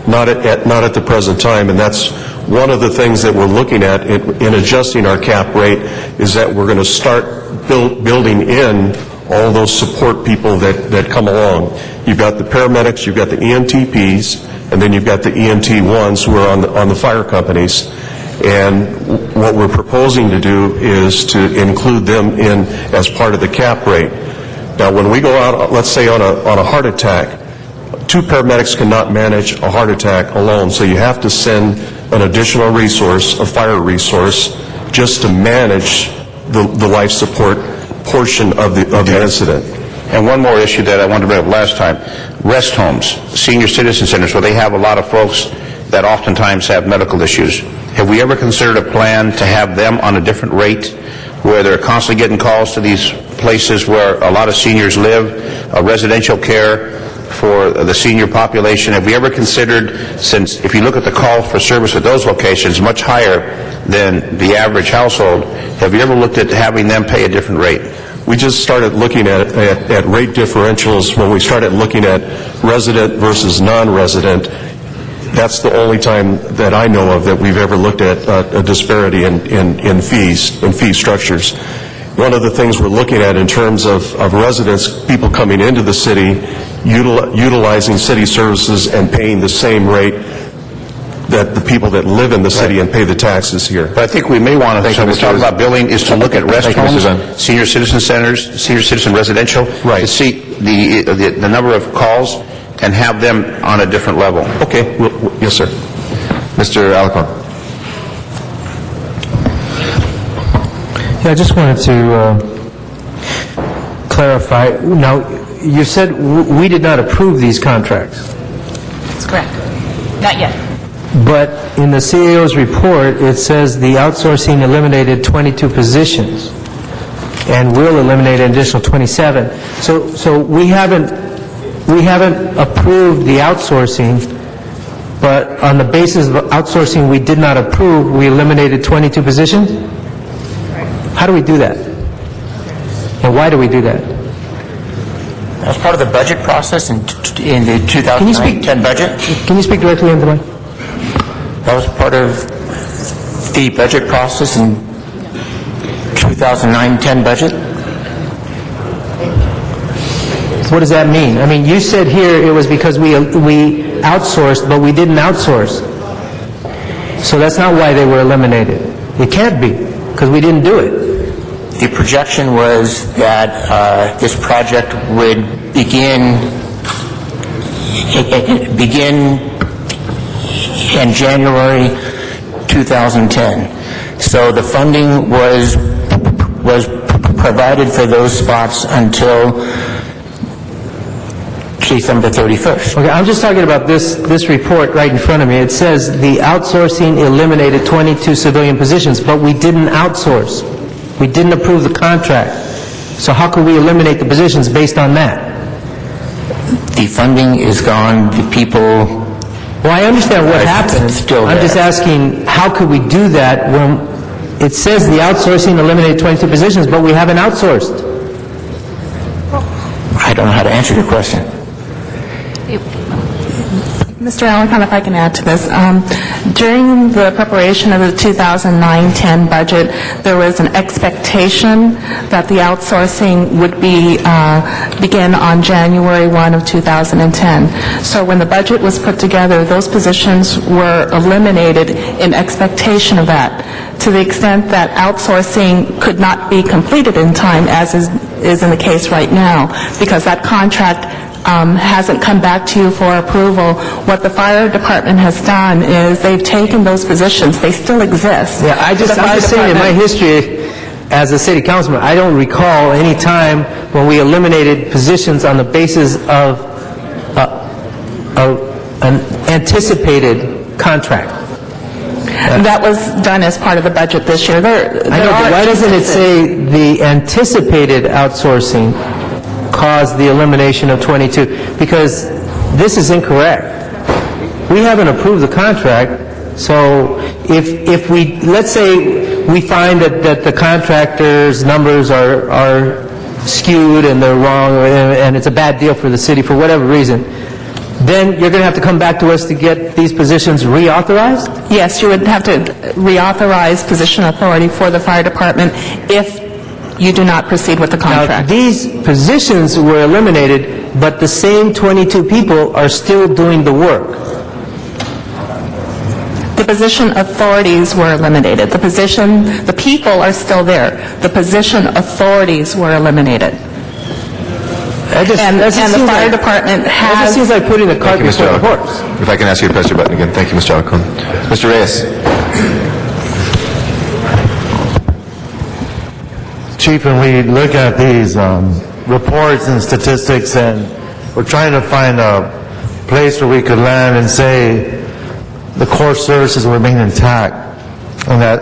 Not at the present time, and that's one of the things that we're looking at in adjusting our cap rate, is that we're going to start building in all those support people that come along. You've got the paramedics, you've got the EMTPs, and then you've got the EMT1s who are on the fire companies. And what we're proposing to do is to include them in as part of the cap rate. Now, when we go out, let's say on a heart attack, 2 paramedics cannot manage a heart attack alone, so you have to send an additional resource, a fire resource, just to manage the life support portion of the incident. And one more issue that I wanted to bring up last time, rest homes, senior citizen centers, where they have a lot of folks that oftentimes have medical issues. Have we ever considered a plan to have them on a different rate, where they're constantly getting calls to these places where a lot of seniors live, residential care for the senior population? Have we ever considered, since if you look at the call for service at those locations, much higher than the average household, have you ever looked at having them pay a different rate? We just started looking at rate differentials when we started looking at resident versus non-resident. That's the only time that I know of that we've ever looked at a disparity in fees, in fee structures. One of the things we're looking at in terms of residents, people coming into the city, utilizing city services and paying the same rate that the people that live in the city and pay the taxes here. But I think we may want to, so we're talking about billing, is to look at rest homes, senior citizen centers, senior citizen residential, to see the number of calls and have them on a different level. Okay. Yes, sir. Mr. Alacon. Yeah, I just wanted to clarify. Now, you said we did not approve these contracts. That's correct. Not yet. But in the CAO's report, it says the outsourcing eliminated 22 positions and will eliminate an additional 27. So we haven't approved the outsourcing, but on the basis of outsourcing we did not approve, we eliminated 22 positions? How do we do that? And why do we do that? That was part of the budget process in the 2009-10 budget. Can you speak directly into the mic? That was part of the budget process in 2009-10 budget. What does that mean? I mean, you said here it was because we outsourced, but we didn't outsource. So that's not why they were eliminated. It can't be, because we didn't do it. The projection was that this project would begin in January 2010. So the funding was provided for those spots until December 31st. Okay, I'm just talking about this report right in front of me. It says the outsourcing eliminated 22 civilian positions, but we didn't outsource. We didn't approve the contract. So how could we eliminate the positions based on that? The funding is gone. The people... Well, I understand what happened. I'm just asking, how could we do that when it says the outsourcing eliminated 22 positions, but we haven't outsourced? I don't know how to answer your question. Mr. Alacon, if I can add to this. During the preparation of the 2009-10 budget, there was an expectation that the outsourcing would begin on January 1 of 2010. So when the budget was put together, those positions were eliminated in expectation of that. To the extent that outsourcing could not be completed in time, as is in the case right now, because that contract hasn't come back to you for approval. What the fire department has done is they've taken those positions. They still exist. Yeah, I'm just saying in my history as a city councilman, I don't recall any time when we eliminated positions on the basis of an anticipated contract. That was done as part of the budget this year. I know, but why doesn't it say the anticipated outsourcing caused the elimination of 22? Because this is incorrect. We haven't approved the contract, so if we, let's say we find that the contractor's numbers are skewed and they're wrong and it's a bad deal for the city for whatever reason, then you're going to have to come back to us to get these positions reauthorized? Yes, you would have to reauthorize position authority for the fire department if you do not proceed with the contract. Now, these positions were eliminated, but the same 22 people are still doing the work. The position authorities were eliminated. The people are still there. The position authorities were eliminated. And the fire department has... It just seems like putting the cart before the horse. If I can ask you to press your button again. Thank you, Mr. Alacon. Mr. Reyes. Chief, when we look at these reports and statistics, and we're trying to find a place where we could land and say the core services will remain intact, and that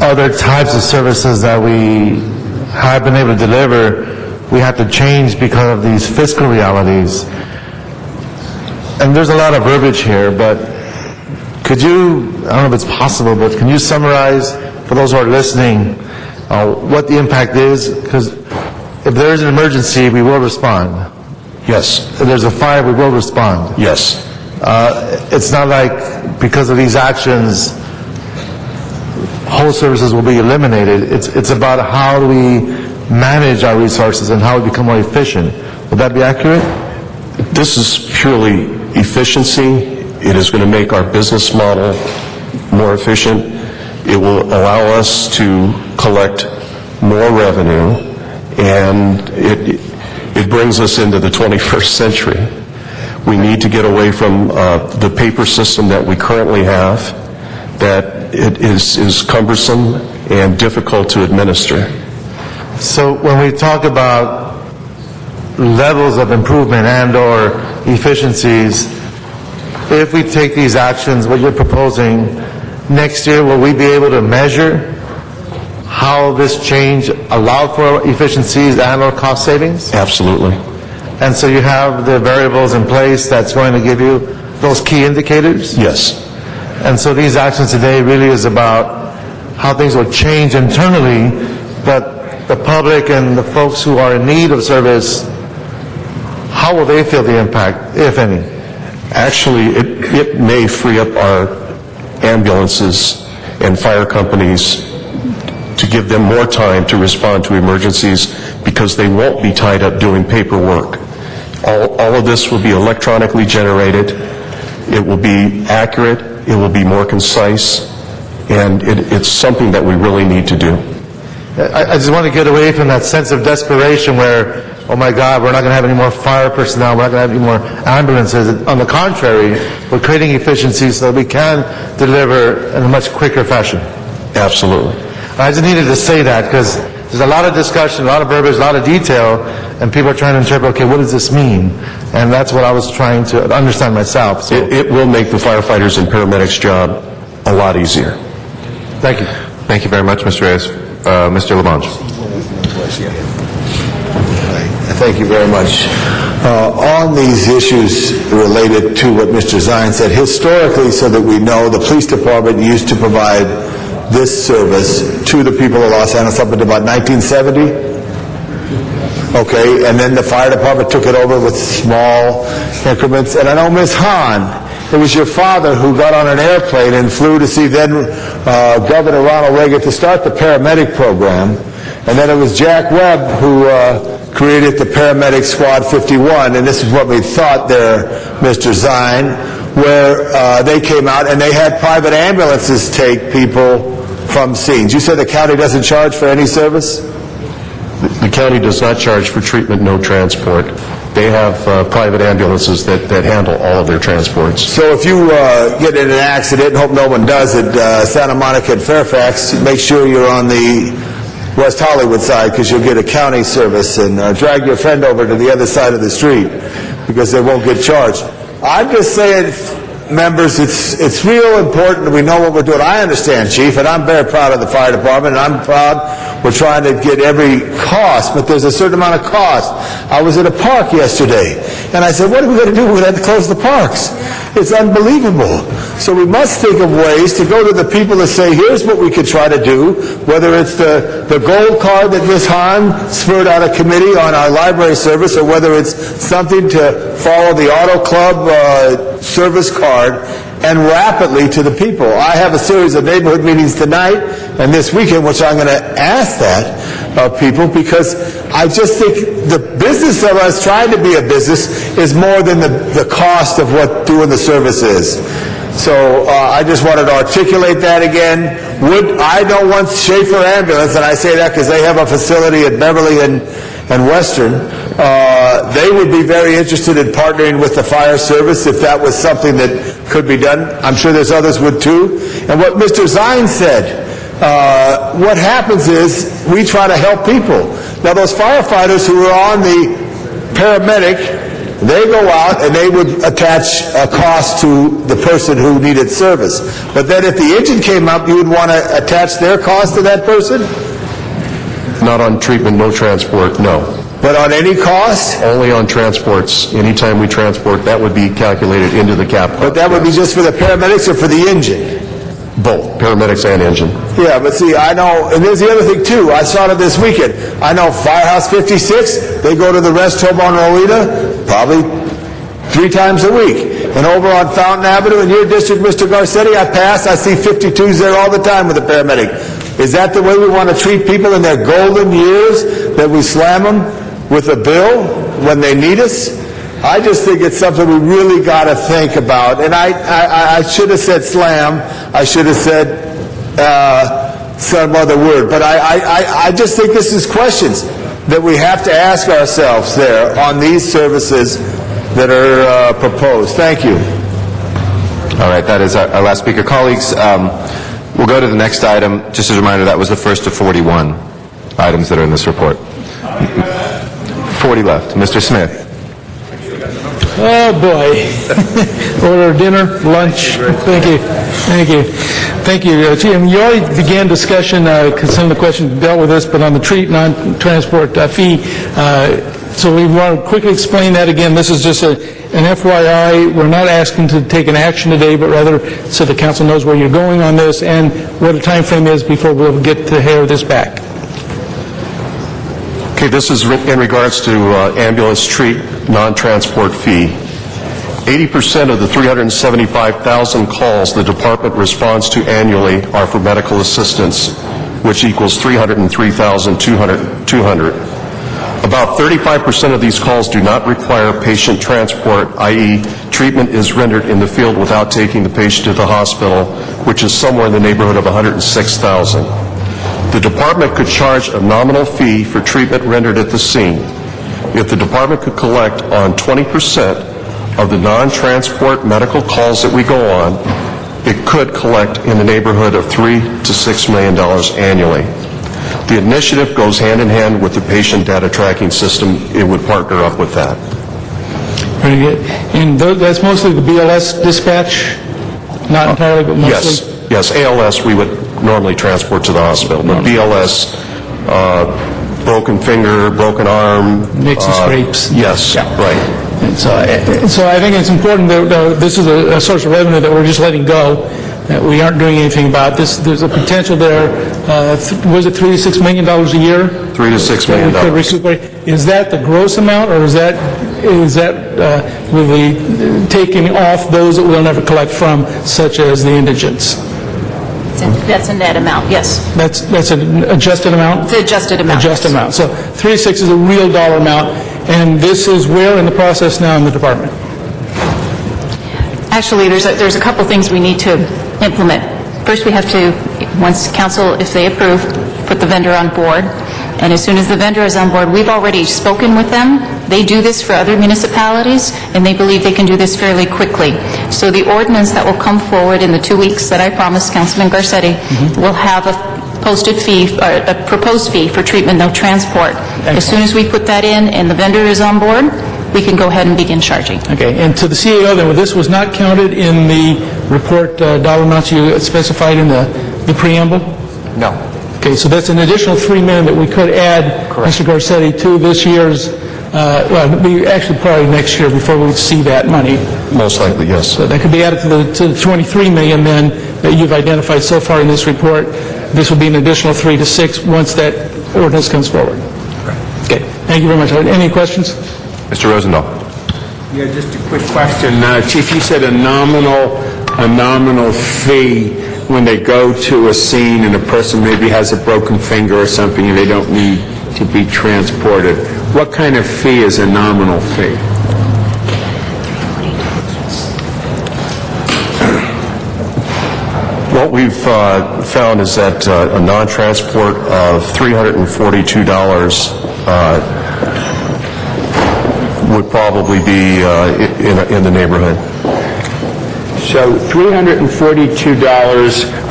other types of services that we have been able to deliver, we have to change because of these fiscal realities. And there's a lot of verbiage here, but could you, I don't know if it's possible, but can you summarize for those who are listening what the impact is? Because if there is an emergency, we will respond. Yes. If there's a fire, we will respond. Yes. It's not like because of these actions, whole services will be eliminated. It's about how do we manage our resources and how we become more efficient. Would that be accurate? This is purely efficiency. It is going to make our business model more efficient. It will allow us to collect more revenue, and it brings us into the 21st century. We need to get away from the paper system that we currently have, that it is cumbersome and difficult to administer. So when we talk about levels of improvement and or efficiencies, if we take these actions, what you're proposing, next year will we be able to measure how this change allowed for efficiencies and or cost savings? Absolutely. And so you have the variables in place that's going to give you those key indicators? Yes. And so these actions today really is about how things will change internally, but the public and the folks who are in need of service, how will they feel the impact, if any? Actually, it may free up our ambulances and fire companies to give them more time to respond to emergencies because they won't be tied up doing paperwork. All of this will be electronically generated. It will be accurate. It will be more concise. And it's something that we really need to do. I just want to get away from that sense of desperation where, oh my God, we're not going to have any more fire personnel, we're not going to have any more ambulances. On the contrary, we're creating efficiencies so that we can deliver in a much quicker fashion. Absolutely. I just needed to say that because there's a lot of discussion, a lot of verbiage, a lot of detail, and people are trying to interpret, okay, what does this mean? And that's what I was trying to understand myself. So. It will make the firefighters and paramedics' job a lot easier. Thank you. Thank you very much, Mr. Reyes. Mr. Labange. Thank you very much. On these issues related to what Mr. Zine said, historically, so that we know, the police department used to provide this service to the people of Los Angeles up until about 1970. Okay, and then the fire department took it over with small increments. And I know, Ms. Hahn, it was your father who got on an airplane and flew to see then Governor Ronald Reagan to start the paramedic program. And then it was Jack Webb who created the Paramedic Squad 51. And this is what we thought there, Mr. Zine, where they came out and they had private ambulances take people from scenes. You said the county doesn't charge for any service? The county does not charge for treatment, no transport. They have private ambulances that handle all of their transports. So if you get in an accident, and hope no one does it, Santa Monica and Fairfax, make sure you're on the West Hollywood side because you'll get a county service, and drag your friend over to the other side of the street because they won't get charged. I'm just saying, members, it's real important that we know what we're doing. I understand, Chief, and I'm very proud of the fire department, and I'm proud we're trying to get every cost, but there's a certain amount of cost. I was at a park yesterday, and I said, what are we going to do? We're going to have to close the parks. It's unbelievable. So we must think of ways to go to the people to say, here's what we could try to do, whether it's the gold card that Ms. Hahn spurred out a committee on our library service, or whether it's something to follow the Auto Club service card, and rapidly to the people. I have a series of neighborhood meetings tonight and this weekend, which I'm going to ask that of people, because I just think the business of us trying to be a business is more than the cost of what doing the service is. So I just wanted to articulate that again. I know one Schaefer Ambulance, and I say that because they have a facility at Beverly and Western. They would be very interested in partnering with the fire service if that was something that could be done. I'm sure there's others would too. And what Mr. Zine said, what happens is we try to help people. Now, those firefighters who are on the paramedic, they go out and they would attach a cost to the person who needed service. But then if the engine came up, you would want to attach their cost to that person? Not on treatment, no transport, no. But on any cost? Only on transports. Anytime we transport, that would be calculated into the cap. But that would be just for the paramedics or for the engine? Both, paramedics and engine. Yeah, but see, I know, and there's the other thing too, I saw it this weekend. I know Firehouse 56, they go to the rest home on Rowena probably 3 times a week. And over on Fountain Avenue in your district, Mr. Garcetti, I pass, I see 52s there all the time with a paramedic. Is that the way we want to treat people in their golden years, that we slam them with a bill when they need us? I just think it's something we really got to think about. And I should have said slam. I should have said some other word. But I just think this is questions that we have to ask ourselves there on these services that are proposed. Thank you. All right, that is our last speaker. Colleagues, we'll go to the next item. Just as a reminder, that was the first of 41 items that are in this report. 40 left. Mr. Smith. Oh, boy. Order dinner, lunch. Thank you. Thank you. Thank you. Jim, you already began discussion, because some of the questions dealt with this, but on the treat non-transport fee. So we want to quickly explain that again. This is just an FYI. We're not asking to take an action today, but rather so the council knows where you're going on this and what the time frame is before we'll get to hair this back. Okay, this is in regards to ambulance treat non-transport fee. 80% of the 375,000 calls the department responds to annually are for medical assistance, which equals 303,200. About 35% of these calls do not require patient transport, i.e., treatment is rendered in the field without taking the patient to the hospital, which is somewhere in the neighborhood of 106,000. The department could charge a nominal fee for treatment rendered at the scene. If the department could collect on 20% of the non-transport medical calls that we go on, it could collect in the neighborhood of $3 to $6 million annually. The initiative goes hand in hand with the patient data tracking system. It would partner up with that. Very good. And that's mostly the BLS dispatch? Not entirely, but mostly? Yes. ALS we would normally transport to the hospital, but BLS, broken finger, broken arm. Nicks and scrapes. Yes, right. And so I think it's important that this is a source of revenue that we're just letting go, that we aren't doing anything about. There's a potential there. Was it $3 to $6 million a year? $3 to $6 million. Is that the gross amount, or is that really taking off those that we'll never collect from, such as the indigents? That's a net amount, yes. That's an adjusted amount? It's an adjusted amount. Adjusted amount. So 3 to 6 is a real dollar amount, and this is where in the process now in the department? Actually, there's a couple things we need to implement. First, we have to, once council, if they approve, put the vendor on board. And as soon as the vendor is on board, we've already spoken with them. They do this for other municipalities, and they believe they can do this fairly quickly. So the ordinance that will come forward in the 2 weeks that I promised Councilman Garcetti will have a posted fee, or a proposed fee for treatment, no transport. As soon as we put that in and the vendor is on board, we can go ahead and begin charging. Okay, and to the CAO then, this was not counted in the report dollar amounts you specified in the preamble? No. Okay, so that's an additional $3 million that we could add, Mr. Garcetti, to this year's, actually probably next year before we see that money. Most likely, yes. So that could be added to the $23 million then that you've identified so far in this report. This will be an additional 3 to 6 once that ordinance comes forward. Okay, thank you very much. Any questions? Mr. Rosendahl. Yeah, just a quick question. Chief, you said a nominal fee when they go to a scene and a person maybe has a broken finger or something and they don't need to be transported. What kind of fee is a nominal fee? What we've found is that a non-transport of $342 would probably be in the neighborhood. So $342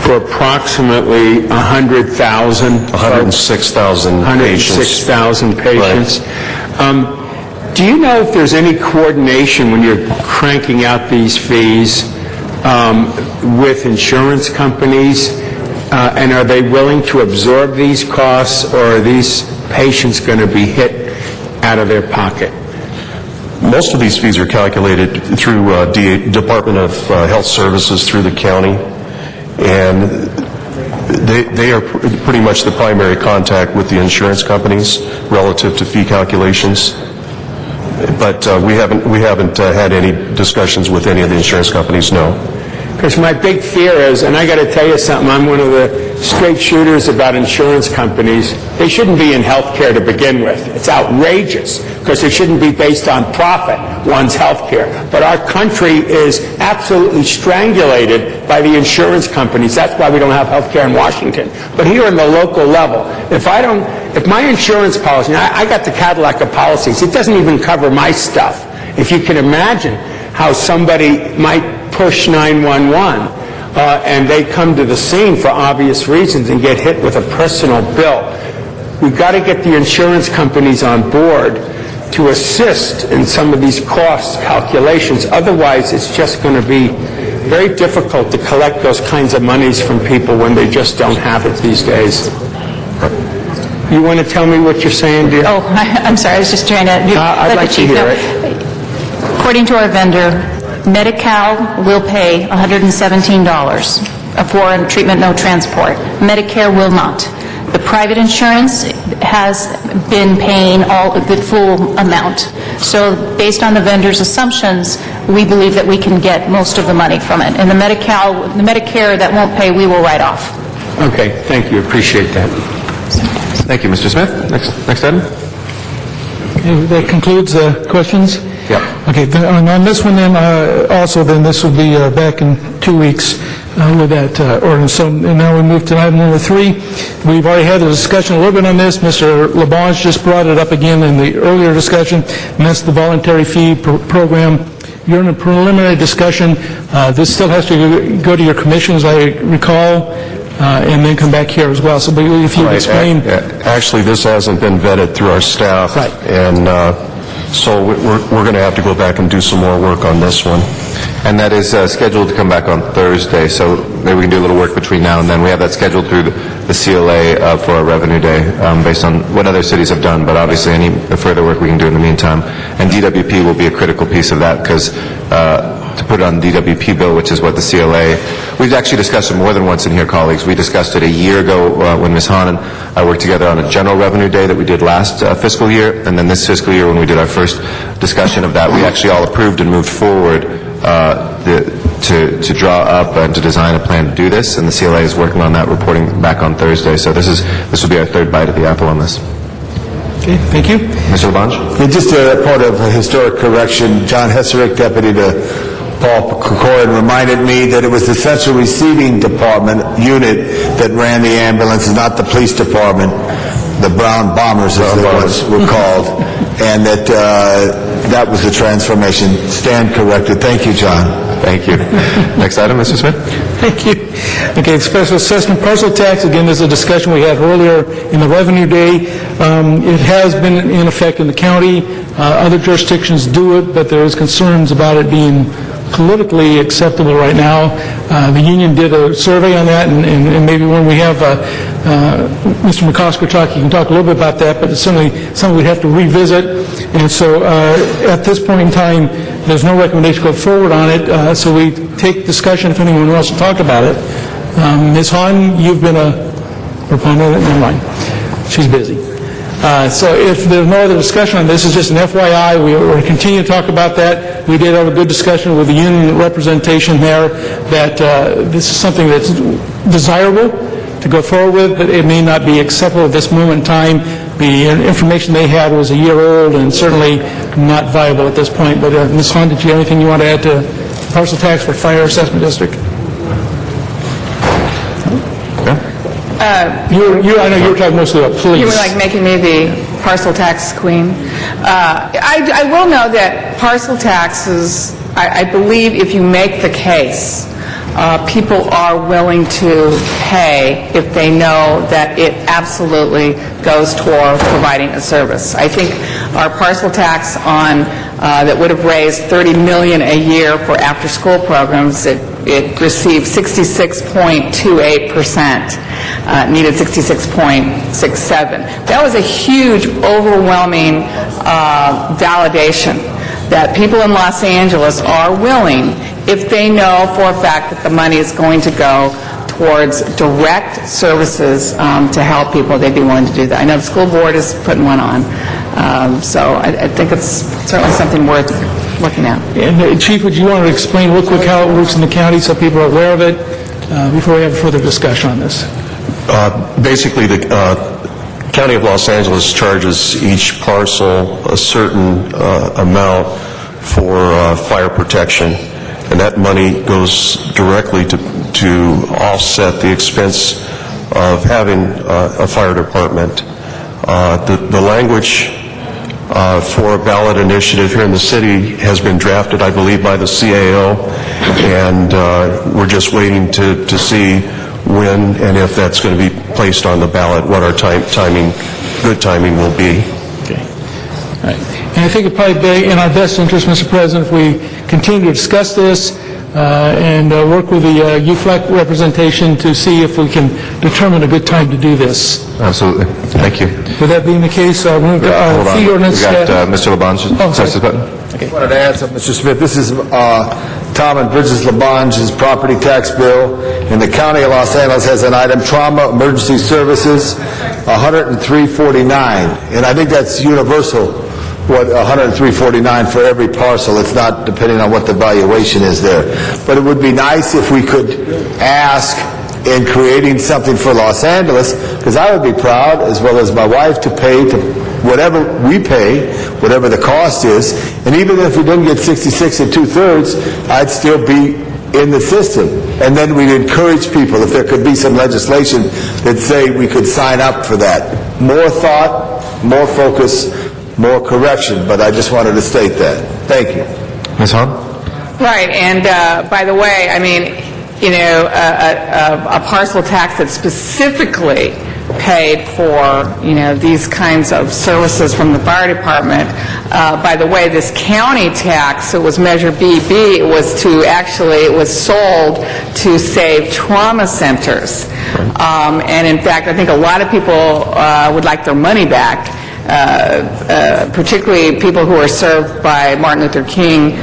for approximately 100,000 106,000 patients. 106,000 patients. Do you know if there's any coordination when you're cranking out these fees with insurance companies? And are they willing to absorb these costs, or are these patients going to be hit out of their pocket? Most of these fees are calculated through Department of Health Services through the county, and they are pretty much the primary contact with the insurance companies relative to fee calculations. But we haven't had any discussions with any of the insurance companies, no. Because my big fear is, and I got to tell you something, I'm one of the straight shooters about insurance companies. They shouldn't be in health care to begin with. It's outrageous, because it shouldn't be based on profit, one's health care. But our country is absolutely strangulated by the insurance companies. That's why we don't have health care in Washington. But here in the local level, if my insurance policy, and I got the Cadillac of policies, it doesn't even cover my stuff. If you can imagine how somebody might push 911 and they come to the scene for obvious reasons and get hit with a personal bill. We've got to get the insurance companies on board to assist in some of these cost calculations. Otherwise, it's just going to be very difficult to collect those kinds of monies from people when they just don't have it these days. You want to tell me what you're saying, dear? Oh, I'm sorry. I was just trying to I'd like to hear it. According to our vendor, Medi-Cal will pay $117 for treatment, no transport. Medicare will not. The private insurance has been paying the full amount. So based on the vendor's assumptions, we believe that we can get most of the money from it. And the Medicare that won't pay, we will write off. Okay, thank you. Appreciate that. Thank you, Mr. Smith. Next item. Okay, that concludes questions? Yep. Okay, on this one then, this will be back in 2 weeks with that ordinance. So and now we move to item number 3. We've already had a discussion a little bit on this. Mr. Labange just brought it up again in the earlier discussion, and that's the voluntary fee program. You're in a preliminary discussion. This still has to go to your commission, as I recall, and then come back here as well. So if you explain... Actually, this hasn't been vetted through our staff, right. And so we're going to have to go back and do some more work on this one. And that is scheduled to come back on Thursday, so maybe we can do a little work between now and then. We have that scheduled through the CLA for our revenue day based on what other cities have done, but obviously any further work we can do in the meantime. And DWP will be a critical piece of that, because to put it on the DWP bill, which is what the CLA, we've actually discussed it more than once in here, colleagues. We discussed it a year ago when Ms. Hahn and I worked together on a general revenue day that we did last fiscal year, and then this fiscal year when we did our first discussion of that, we actually all approved and moved forward to draw up and to design a plan to do this, and the CLA is working on that, reporting back on Thursday. So this will be our third bite at the apple on this. Okay, thank you. Mr. Labange? Just a part of a historic correction. John Hesserick, deputy to Paul Corcoran, reminded me that it was the Central Receiving Department unit that ran the ambulances, not the police department. The Brown Bombers, as they once were called, and that was the transformation. Stand corrected. Thank you, John. Thank you. Next item, Mr. Smith. Thank you. Okay, special assessment parcel tax. Again, there's a discussion we had earlier in the revenue day. It has been in effect in the county. Other jurisdictions do it, but there is concerns about it being politically acceptable right now. The union did a survey on that, and maybe when we have Mr. McCosker talk, you can talk a little bit about that, but it's certainly something we'd have to revisit. And so at this point in time, there's no recommendation to go forward on it, so we take discussion if anyone wants to talk about it. Ms. Hahn, you've been a proponent. Never mind. She's busy. So if there's no other discussion on this, it's just an FYI. We're going to continue to talk about that. We did have a good discussion with the union representation there that this is something that's desirable to go forward with, but it may not be acceptable at this moment in time. The information they had was a year old and certainly not viable at this point. But Ms. Hahn, did you have anything you want to add to parcel tax for Fire Assessment District? I know you were talking mostly about police. You were like making me the parcel tax queen. I will know that parcel taxes, I believe if you make the case people are willing to pay if they know that it absolutely goes toward providing a service. I think our parcel tax on that would have raised $30 million a year for after-school programs, it received 66.28%. Needed 66.67. That was a huge, overwhelming validation that people in Los Angeles are willing, if they know for a fact that the money is going to go towards direct services to help people, they'd be willing to do that. I know the school board is putting one on, so I think it's certainly something worth looking at. And Chief, would you want to explain real quick how it works in the county so people are aware of it before we have further discussion on this? Basically, the County of Los Angeles charges each parcel a certain amount for fire protection, and that money goes directly to offset the expense of having a fire department. The language for a ballot initiative here in the city has been drafted, I believe, by the CAO, and we're just waiting to see when and if that's going to be placed on the ballot, what our good timing will be. Okay. All right. And I think it'd probably be in our best interest, Mr. President, if we continue to discuss this and work with the UFLEC representation to see if we can determine a good time to do this. Absolutely. Thank you. With that being the case, we'll move to fee ordinance. We got Mr. LaBonge. Press his button. I wanted to add something, Mr. Smith. This is Tom and Bridges LaBonge's property tax bill, and the County of Los Angeles has an item, Trauma Emergency Services, $103.49, and I think that's universal, what, $103.49 for every parcel. It's not depending on what the valuation is there. But it would be nice if we could ask in creating something for Los Angeles, because I would be proud, as well as my wife, to pay to whatever we pay, whatever the cost is, and even if we didn't get 66 2/3, I'd still be in the system. And then we'd encourage people, if there could be some legislation that say we could sign up for that. More thought, more focus, more correction, but I just wanted to state that. Thank you. Ms. Hahn? Right, and by the way, I mean, you know, a parcel tax that specifically paid for, you know, these kinds of services from the fire department. By the way, this county tax, it was Measure BB, it was sold to save trauma centers. And in fact, I think a lot of people would like their money back. Particularly people who are served by Martin Luther King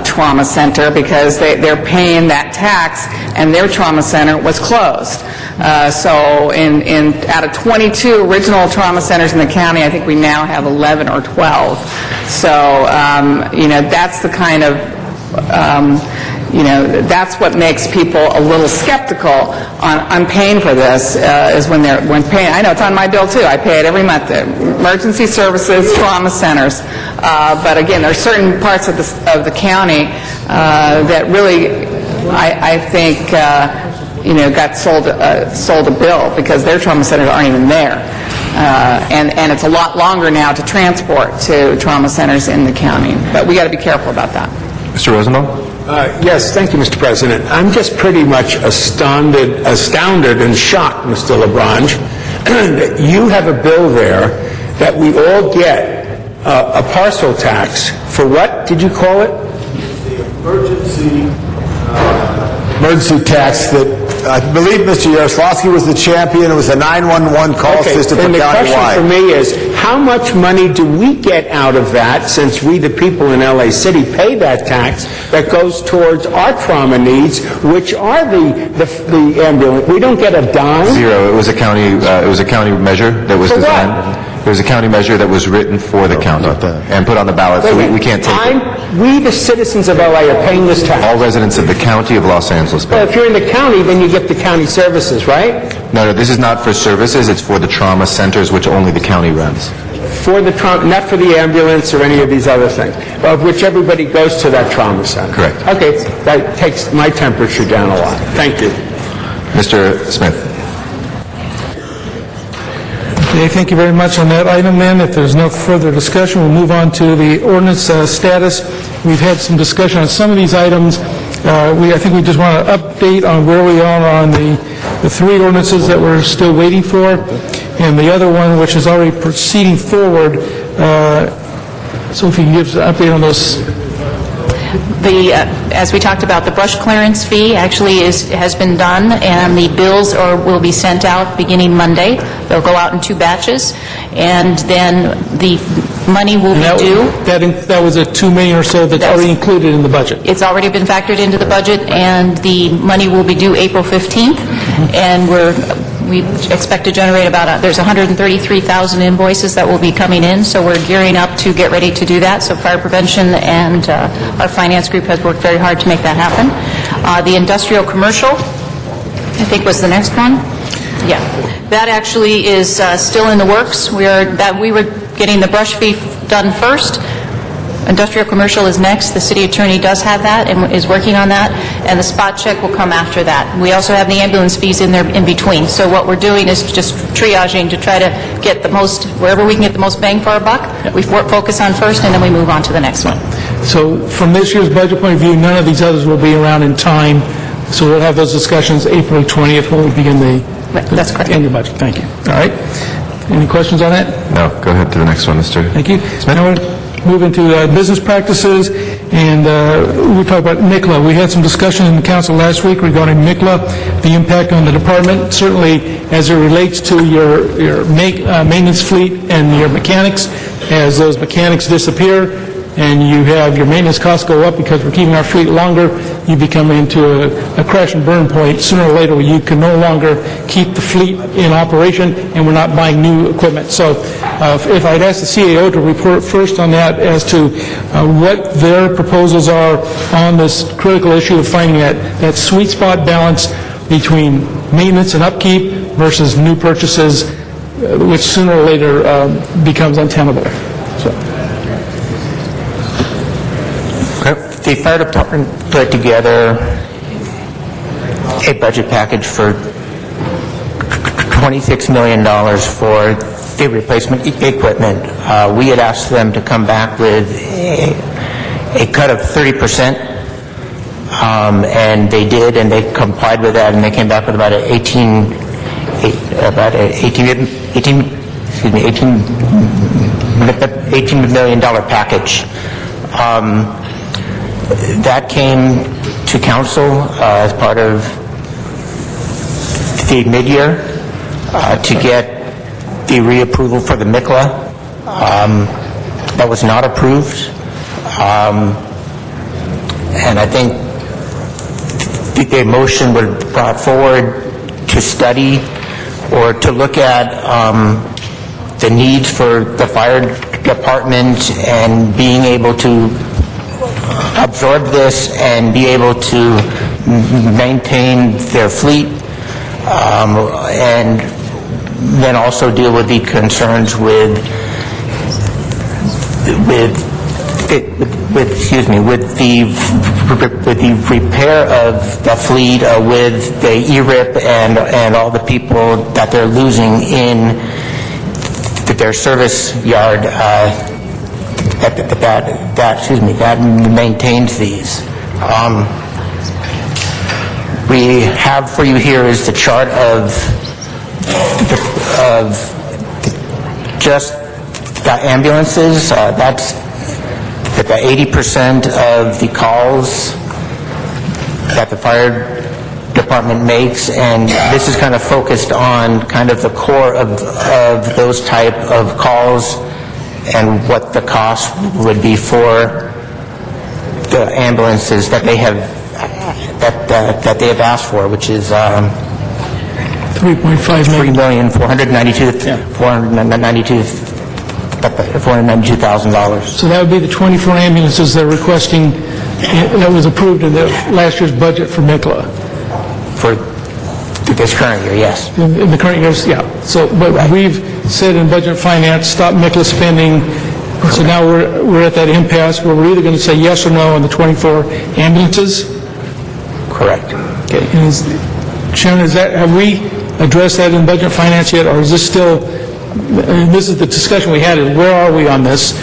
Trauma Center, because they're paying that tax and their trauma center was closed. So out of 22 original trauma centers in the county, I think we now have 11 or 12. So, you know, that's the kind of you know, that's what makes people a little skeptical on paying for this, is when paying. I know it's on my bill too. I pay it every month. Emergency services, trauma centers. But again, there are certain parts of the county that really, I think, you know, got sold a bill because their trauma centers aren't even there. And it's a lot longer now to transport to trauma centers in the county. But we got to be careful about that. Mr. Rosenbaum? Yes, thank you, Mr. President. I'm just pretty much astounded and shocked, Mr. LaBonge, that you have a bill there that we all get a parcel tax for what did you call it? The emergency tax that I believe Mr. Yaroslavsky was the champion. It was a 911 call system for countywide. And the question for me is, how much money do we get out of that, since we, the people in L.A. City, pay that tax that goes towards our trauma needs, which are the ambulance? We don't get a dime. Zero. It was a county measure that was designed. It was a county measure that was written for the county and put on the ballot, so we can't take it. We, the citizens of L.A., are paying this tax. All residents of the county of Los Angeles pay. Well, if you're in the county, then you get the county services, right? No, this is not for services. It's for the trauma centers, which only the county runs. For the trauma, not for the ambulance or any of these other things, of which everybody goes to that trauma center. Correct. Okay, that takes my temperature down a lot. Thank you. Mr. Smith. Okay, thank you very much on that item then. If there's no further discussion, we'll move on to the ordinance status. We've had some discussion on some of these items. I think we just want to update on where we are on the three ordinances that we're still waiting for, and the other one, which is already proceeding forward. So if you can give us an update on those. As we talked about, the brush clearance fee actually has been done, and the bills will be sent out beginning Monday. They'll go out in 2 batches, and then the money will be due. That was a $2 million or so that's already included in the budget. It's already been factored into the budget, and the money will be due April 15th, and we expect to generate there's 133,000 invoices that will be coming in, so we're gearing up to get ready to do that. So fire prevention and our finance group has worked very hard to make that happen. The industrial commercial, I think, was the next one. Yeah, that actually is still in the works. We were getting the brush fee done first. Industrial commercial is next. The city attorney does have that and is working on that, and the spot check will come after that. We also have the ambulance fees in there in between. So what we're doing is just triaging to try to get the most, wherever we can get the most bang for our buck, we focus on first, and then we move on to the next one. So from this year's budget point of view, none of these others will be around in time, so we'll have those discussions April 20th when we begin That's correct. End of budget. Thank you. All right. Any questions on that? No, go ahead to the next one, Mr. Thank you. Now we'll move into business practices, and we talked about NICLA. We had some discussion in the council last week regarding NICLA, the impact on the department, certainly as it relates to your maintenance fleet and your mechanics. As those mechanics disappear and you have your maintenance costs go up because we're keeping our fleet longer, you become into a crash and burn point. Sooner or later, you can no longer keep the fleet in operation, and we're not buying new equipment. So if I'd ask the CAO to report first on that as to what their proposals are on this critical issue of finding that sweet spot balance between maintenance and upkeep versus new purchases, which sooner or later becomes untenable. So. The fire department put together a budget package for $26 million for the replacement equipment. We had asked them to come back with a cut of 30%, and they did, and they complied with that, and they came back with about an $18 million package. That came to council as part of the mid-year to get the reapproval for the MICLA. That was not approved. And I think the motion was brought forward to study or to look at the needs for the fire department and being able to absorb this and be able to maintain their fleet, and then also deal with the concerns with the repair of the fleet, with the ERIP and all the people that they're losing in their service yard. That maintains these. We have for you here is the chart of just the ambulances. That's the 80% of the calls that the fire department makes, and this is kind of focused on kind of the core of those type of calls and what the cost would be for the ambulances that they have asked for, which is $492,000. So that would be the 24 ambulances they're requesting that was approved in the last year's budget for MICLA. For this current year, yes. In the current year, yeah. So, but we've said in budget finance, stop MICLA spending. So now we're at that impasse where we're either going to say yes or no on the 24 ambulances. Correct. Okay. And Sharon, have we addressed that in budget finance yet, or is this still? And this is the discussion we had: is where are we on this?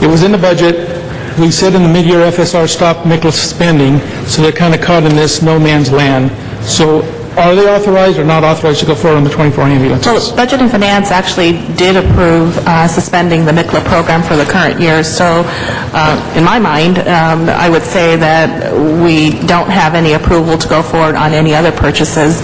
It was in the budget. we said in the mid-year FSR stopped MICLA spending, so they're kind of caught in this no man's land. So are they authorized or not authorized to go forward on the 24 ambulances? So Budget and Finance actually did approve suspending the MICLA program for the current year. So in my mind, I would say that we don't have any approval to go forward on any other purchases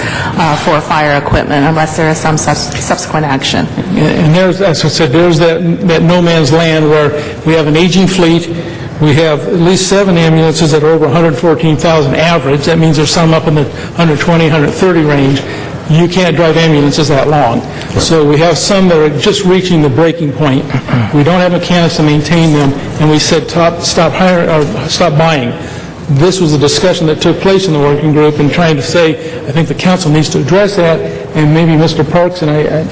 for fire equipment unless there is some subsequent action. And there's, as I said, there's that no man's land where we have an aging fleet. We have at least 7 ambulances that are over 114,000 average. That means there's some up in the 120, 130 range. You can't drive ambulances that long. So we have some that are just reaching the breaking point. We don't have mechanics to maintain them, and we said stop buying. This was a discussion that took place in the working group and trying to say, I think the council needs to address that, and maybe Mr. Parks and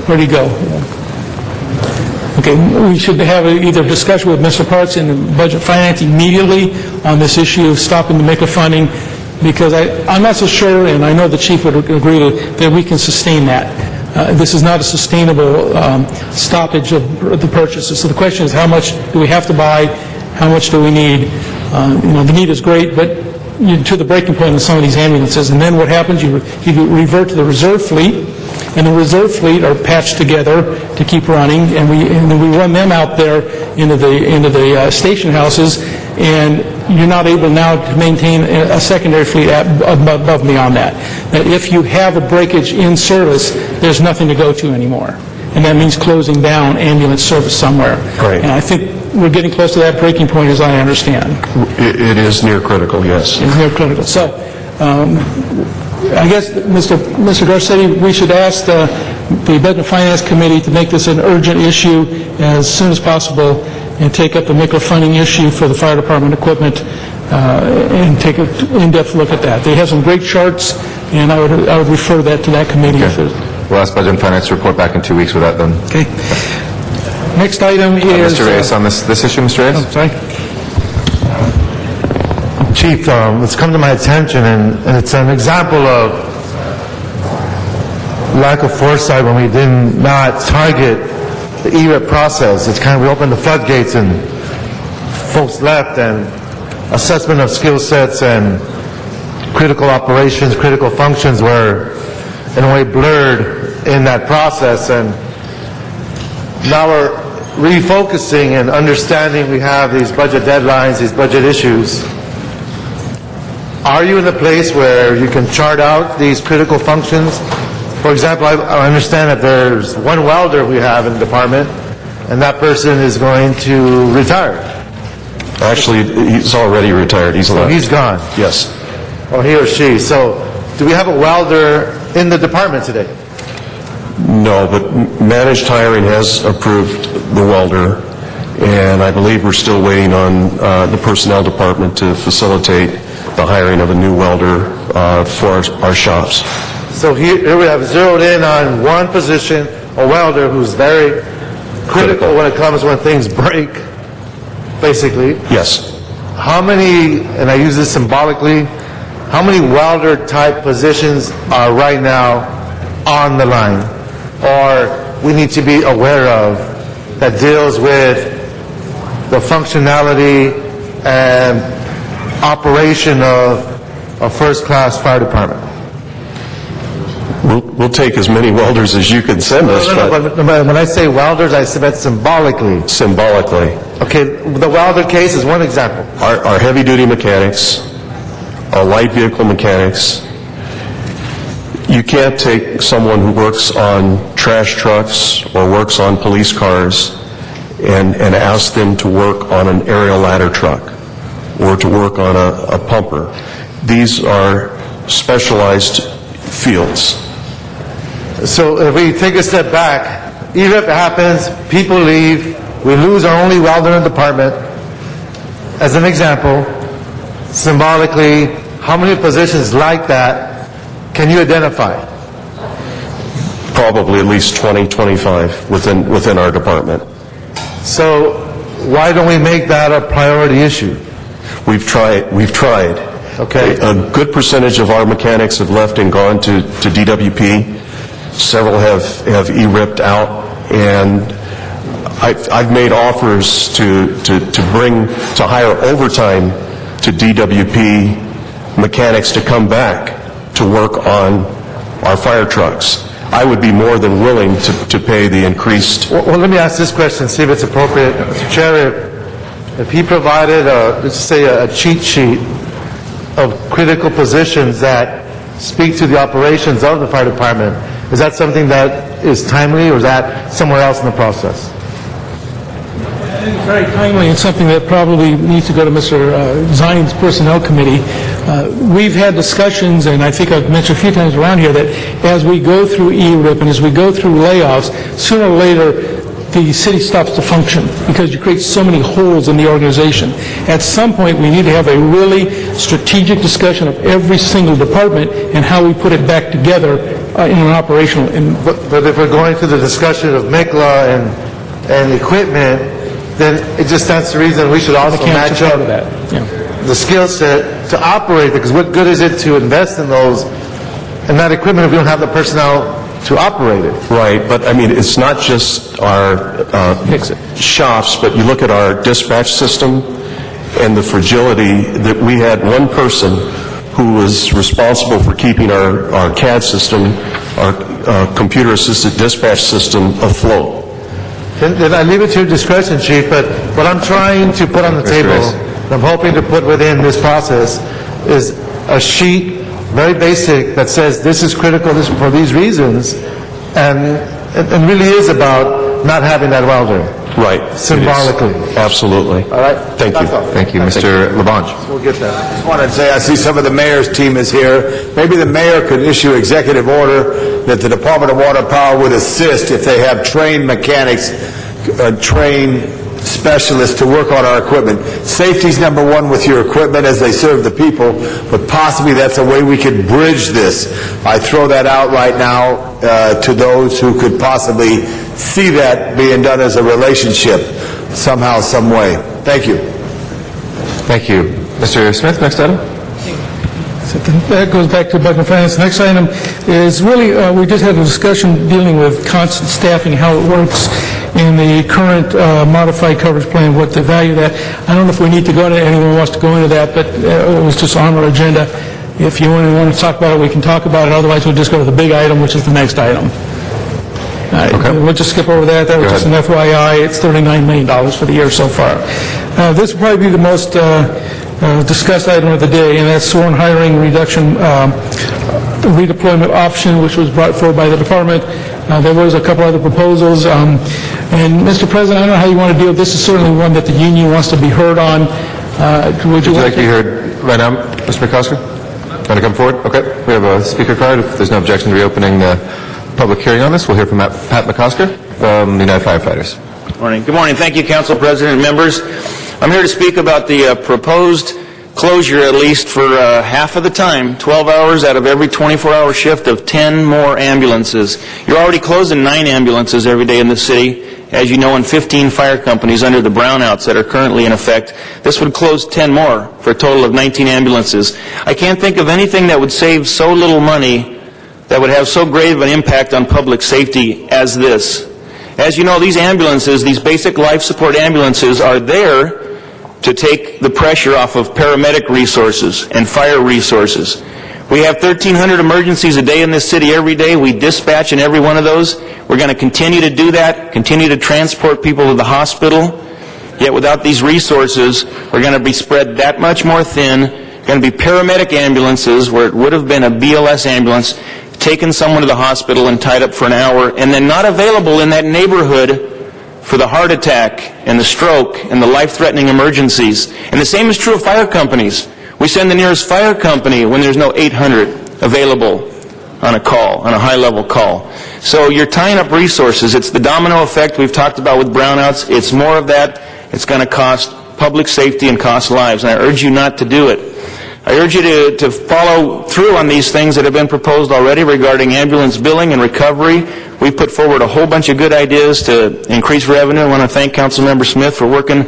where'd he go? Okay, we should have either discussion with Mr. Parks and the Budget Finance immediately on this issue of stopping the MICLA funding, because I'm not so sure, and I know the chief would agree that we can sustain that. This is not a sustainable stoppage of the purchases. So the question is, how much do we have to buy? How much do we need? The need is great, but you're to the breaking point in some of these ambulances, and then what happens? You revert to the reserve fleet, and the reserve fleet are patched together to keep running, and then we run them out there into the station houses, and you're not able now to maintain a secondary fleet above and beyond that. That if you have a breakage in service, there's nothing to go to anymore, and that means closing down ambulance service somewhere. Right. And I think we're getting close to that breaking point, as I understand. It is near critical, yes. It's near critical. So, I guess, Mr. Garcetti, we should ask the Budget and Finance Committee to make this an urgent issue as soon as possible and take up the MICLA funding issue for the fire department equipment and take an in-depth look at that. They have some great charts, and I would refer that to that committee. Okay. We'll ask Budget and Finance to report back in 2 weeks with that then. Okay. Next item is... Mr. Reyes, on this issue, Mr. Reyes? I'm sorry. Chief, it's come to my attention, and it's an example of lack of foresight when we did not target the ERIP process. It's kind of, we opened the floodgates and folks left, and assessment of skill sets and critical operations, critical functions were in a way blurred in that process, and now we're refocusing and understanding we have these budget deadlines, these budget issues. Are you in a place where you can chart out these critical functions? For example, I understand that there's one welder we have in the department, and that person is going to retire. Actually, he's already retired. He's left. He's gone. Yes. Or he or she. So, do we have a welder in the department today? No, but managed hiring has approved the welder, and I believe we're still waiting on the personnel department to facilitate the hiring of a new welder for our shops. So here we have zeroed in on one position, a welder who's very critical when it comes when things break, basically. Yes. How many, and I use this symbolically, how many welder type positions are right now on the line, or we need to be aware of, that deals with the functionality and operation of a first-class fire department? We'll take as many welders as you can send us. But when I say welders, I meant symbolically. Symbolically. Okay, the welder case is one example. Our heavy-duty mechanics, our light vehicle mechanics. You can't take someone who works on trash trucks or works on police cars and ask them to work on an aerial ladder truck or to work on a pumper. These are specialized fields. So if we take a step back, ERIP happens, people leave, we lose our only welder in the department. As an example, symbolically, how many positions like that can you identify? Probably at least 20, 25 within our department. So why don't we make that a priority issue? We've tried. Okay. A good percentage of our mechanics have left and gone to DWP. Several have E-ripped out, and I've made offers to hire overtime to DWP mechanics to come back to work on our fire trucks. I would be more than willing to pay the increased... Well, let me ask this question, see if it's appropriate. Mr. Chair, if he provided, let's say, a cheat sheet of critical positions that speak to the operations of the fire department, is that something that is timely, or is that somewhere else in the process? It's very timely and something that probably needs to go to Mr. Zion's Personnel Committee. We've had discussions, and I think I've mentioned a few times around here, that as we go through ERIP and as we go through layoffs, sooner or later the city stops to function because you create so many holes in the organization. At some point, we need to have a really strategic discussion of every single department and how we put it back together in an operational... But if we're going through the discussion of MICLA and equipment, then it just stands to reason we should also match up the skill set to operate it, because what good is it to invest in those and that equipment if we don't have the personnel to operate it? Right, but I mean, it's not just our shops, but you look at our dispatch system and the fragility that we had one person who was responsible for keeping our CAD system, our computer-assisted dispatch system afloat. Then I leave it to your discretion, Chief, but what I'm trying to put on the table, I'm hoping to put within this process, is a sheet, very basic, that says this is critical for these reasons, and really is about not having that welder. Right. Symbolically. Absolutely. All right? Thank you. Thank you, Mr. Labange. We'll get that. I just wanted to say, I see some of the mayor's team is here. Maybe the mayor could issue executive order that the Department of Water Power would assist if they have trained mechanics, trained specialists to work on our equipment. Safety's number one with your equipment as they serve the people, but possibly that's a way we could bridge this. I throw that out right now to those who could possibly see that being done as a relationship somehow, some way. Thank you. Thank you. Mr. Smith, next item. That goes back to Budget and Finance. Next item is really, we just had a discussion dealing with constant staffing, how it works in the current modified coverage plan, what the value of that. I don't know if we need to go into, anyone wants to go into that, but it was just on our agenda. If you want to talk about it, we can talk about it. Otherwise, we'll just go to the big item, which is the next item. Okay. We'll just skip over that. That was just an FYI. It's $39 million for the year so far. This will probably be the most discussed item of the day, and that's sworn hiring reduction redeployment option, which was brought forward by the department. There was a couple other proposals. And Mr. President, I don't know how you want to deal with this. This is certainly one that the union wants to be heard on. Would you like to be heard right now, Mr. McCosker? Want to come forward? Okay. We have a speaker card. If there's no objection to reopening the public hearing on this, we'll hear from Pat McCosker from the United Firefighters. Morning. Good morning. Thank you, Council President and members. I'm here to speak about the proposed closure, at least for half of the time, 12 hours out of every 24-hour shift, of 10 more ambulances. You're already closing 9 ambulances every day in the city, as you know, in 15 fire companies under the brownouts that are currently in effect. This would close 10 more for a total of 19 ambulances. I can't think of anything that would save so little money that would have so great of an impact on public safety as this. As you know, these ambulances, these basic life support ambulances, are there to take the pressure off of paramedic resources and fire resources. We have 1,300 emergencies a day in this city every day. We dispatch in every one of those. We're going to continue to do that, continue to transport people to the hospital. Yet without these resources, we're going to be spread that much more thin. Going to be paramedic ambulances where it would have been a BLS ambulance, taking someone to the hospital and tied up for an hour, and then not available in that neighborhood for the heart attack and the stroke and the life-threatening emergencies. And the same is true of fire companies. We send the nearest fire company when there's no 800 available on a call, on a high-level call. So you're tying up resources. It's the domino effect we've talked about with brownouts. It's more of that. It's going to cost public safety and cost lives, and I urge you not to do it. I urge you to follow through on these things that have been proposed already regarding ambulance billing and recovery. We've put forward a whole bunch of good ideas to increase revenue. I want to thank Councilmember Smith for working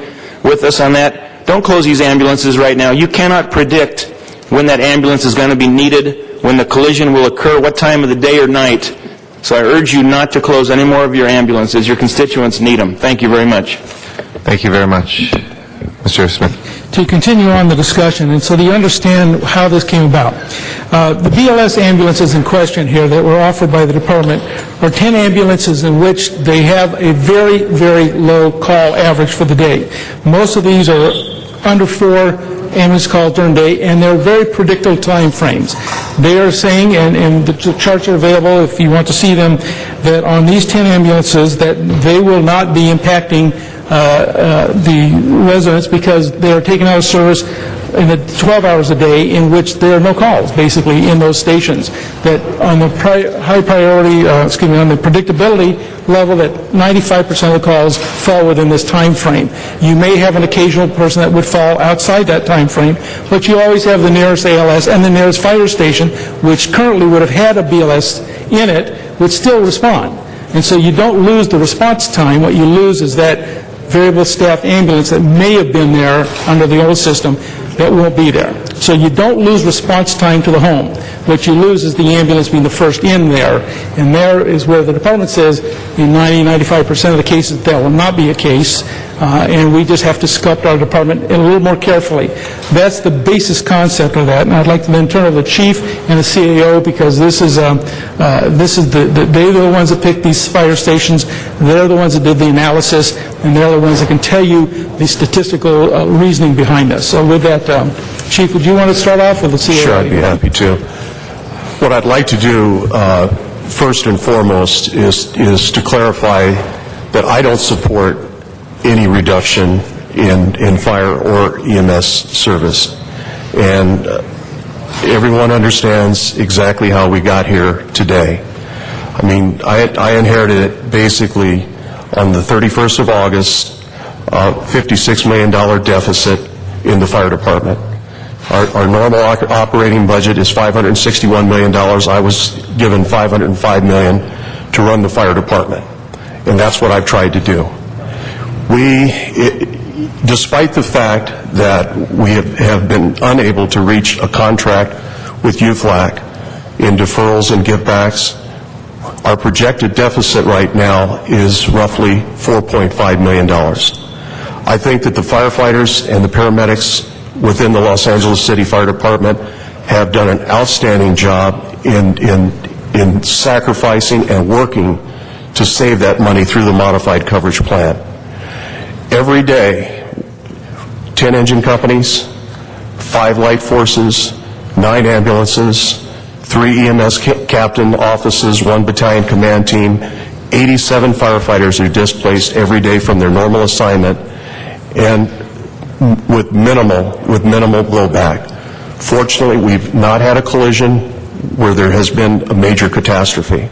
with us on that. Don't close these ambulances right now. You cannot predict when that ambulance is going to be needed, when the collision will occur, what time of the day or night. So I urge you not to close any more of your ambulances. Your constituents need them. Thank you very much. Thank you very much. Mr. Smith. To continue on the discussion, and so that you understand how this came about. The BLS ambulances in question here that were offered by the department are 10 ambulances in which they have a very, very low call average for the day. Most of these are under 4 ambulance calls during the day, and they're very predictable time frames. They are saying, and the charts are available if you want to see them, that on these 10 ambulances that they will not be impacting the residents because they are taken out of service in the 12 hours a day in which there are no calls, basically, in those stations. That on the high priority, on the predictability level, that 95% of the calls fall within this time frame. You may have an occasional person that would fall outside that time frame, but you always have the nearest ALS and the nearest fire station, which currently would have had a BLS in it, would still respond. And so you don't lose the response time. What you lose is that variable staff ambulance that may have been there under the old system that won't be there. So you don't lose response time to the home. What you lose is the ambulance being the first in there, and there is where the department says in 90-95% of the cases that will not be a case, and we just have to sculpt our department a little more carefully. That's the basis concept of that, and I'd like to then turn over to the chief and the CAO because they're the ones that picked these fire stations, they're the ones that did the analysis, and they're the ones that can tell you the statistical reasoning behind this. So with that, Chief, would you want to start off with the CAO? Sure, I'd be happy to. What I'd like to do, first and foremost, is to clarify that I don't support any reduction in fire or EMS service. And everyone understands exactly how we got here today. I mean, I inherited it basically on the 31st of August, $56 million deficit in the fire department. Our normal operating budget is $561 million. I was given $505 million to run the fire department, and that's what I've tried to do. Despite the fact that we have been unable to reach a contract with UFLAC in deferrals and givebacks, our projected deficit right now is roughly $4.5 million. I think that the firefighters and the paramedics within the Los Angeles City Fire Department have done an outstanding job in sacrificing and working to save that money through the modified coverage plan. Every day, 10 engine companies, 5 light forces, 9 ambulances, 3 EMS captain offices, 1 battalion command team, 87 firefighters are displaced every day from their normal assignment, and with minimal blowback. Fortunately, we've not had a collision where there has been a major catastrophe.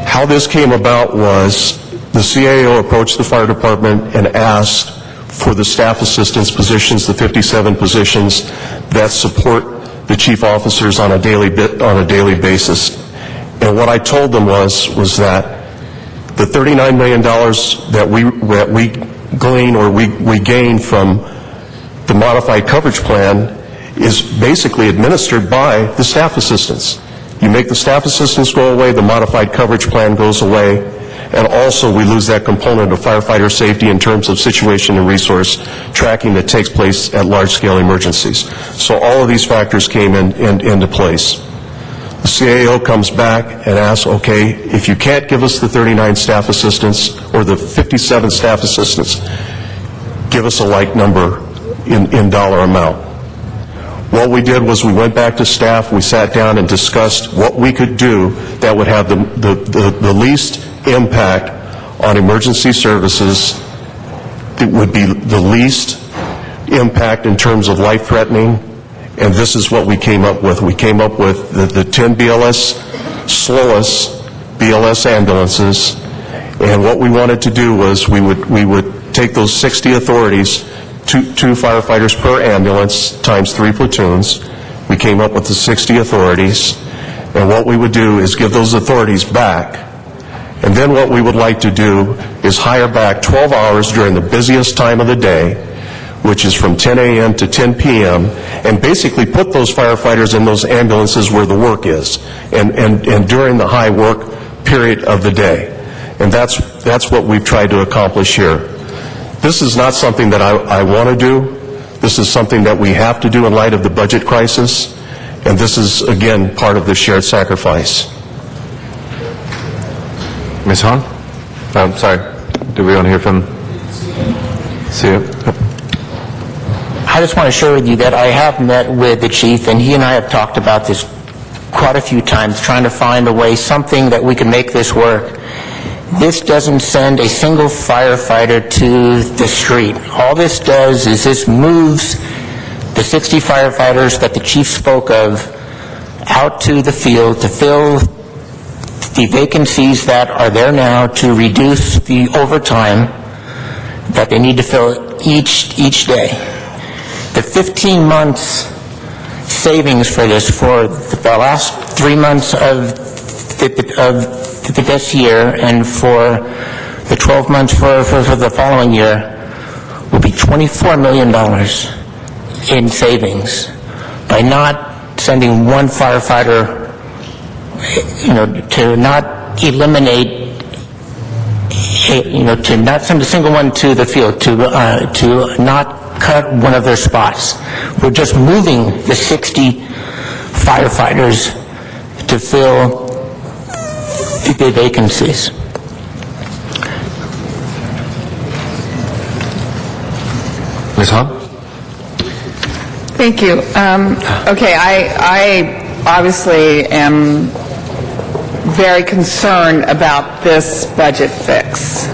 How this came about was the CAO approached the fire department and asked for the staff assistance positions, the 57 positions that support the chief officers on a daily basis. And what I told them was that the $39 million that we glean or we gain from the modified coverage plan is basically administered by the staff assistants. You make the staff assistants go away, the modified coverage plan goes away, and also we lose that component of firefighter safety in terms of situation and resource tracking that takes place at large-scale emergencies. So all of these factors came into place. The CAO comes back and asks, okay, if you can't give us the 39 staff assistants or the 57 staff assistants, give us a like number in dollar amount. What we did was we went back to staff, we sat down and discussed what we could do that would have the least impact on emergency services, that would be the least impact in terms of life-threatening, and this is what we came up with. We came up with the 10 BLS slowest BLS ambulances, and what we wanted to do was we would take those 60 authorities, two firefighters per ambulance times 3 platoons. We came up with the 60 authorities, and what we would do is give those authorities back. And then what we would like to do is hire back 12 hours during the busiest time of the day which is from 10 a.m. to 10 p.m., and basically put those firefighters in those ambulances where the work is, and during the high work period of the day. And that's what we've tried to accomplish here. This is not something that I want to do. This is something that we have to do in light of the budget crisis, and this is, again, part of the shared sacrifice. Ms. Hahn? I'm sorry. Do we want to hear from Sue? I just want to share with you that I have met with the chief, and he and I have talked about this quite a few times, trying to find a way, something that we can make this work. This doesn't send a single firefighter to the street. All this does is this moves the 60 firefighters that the chief spoke of out to the field to fill the vacancies that are there now, to reduce the overtime that they need to fill each day. The 15 months savings for this, for the last 3 months of this year and for the 12 months for the following year, will be $24 million in savings by not sending one firefighter, to not eliminate, to not send a single one to the field, to not cut one of their spots. We're just moving the 60 firefighters to fill the vacancies. Ms. Hahn? Thank you. Okay, I obviously am very concerned about this budget fix.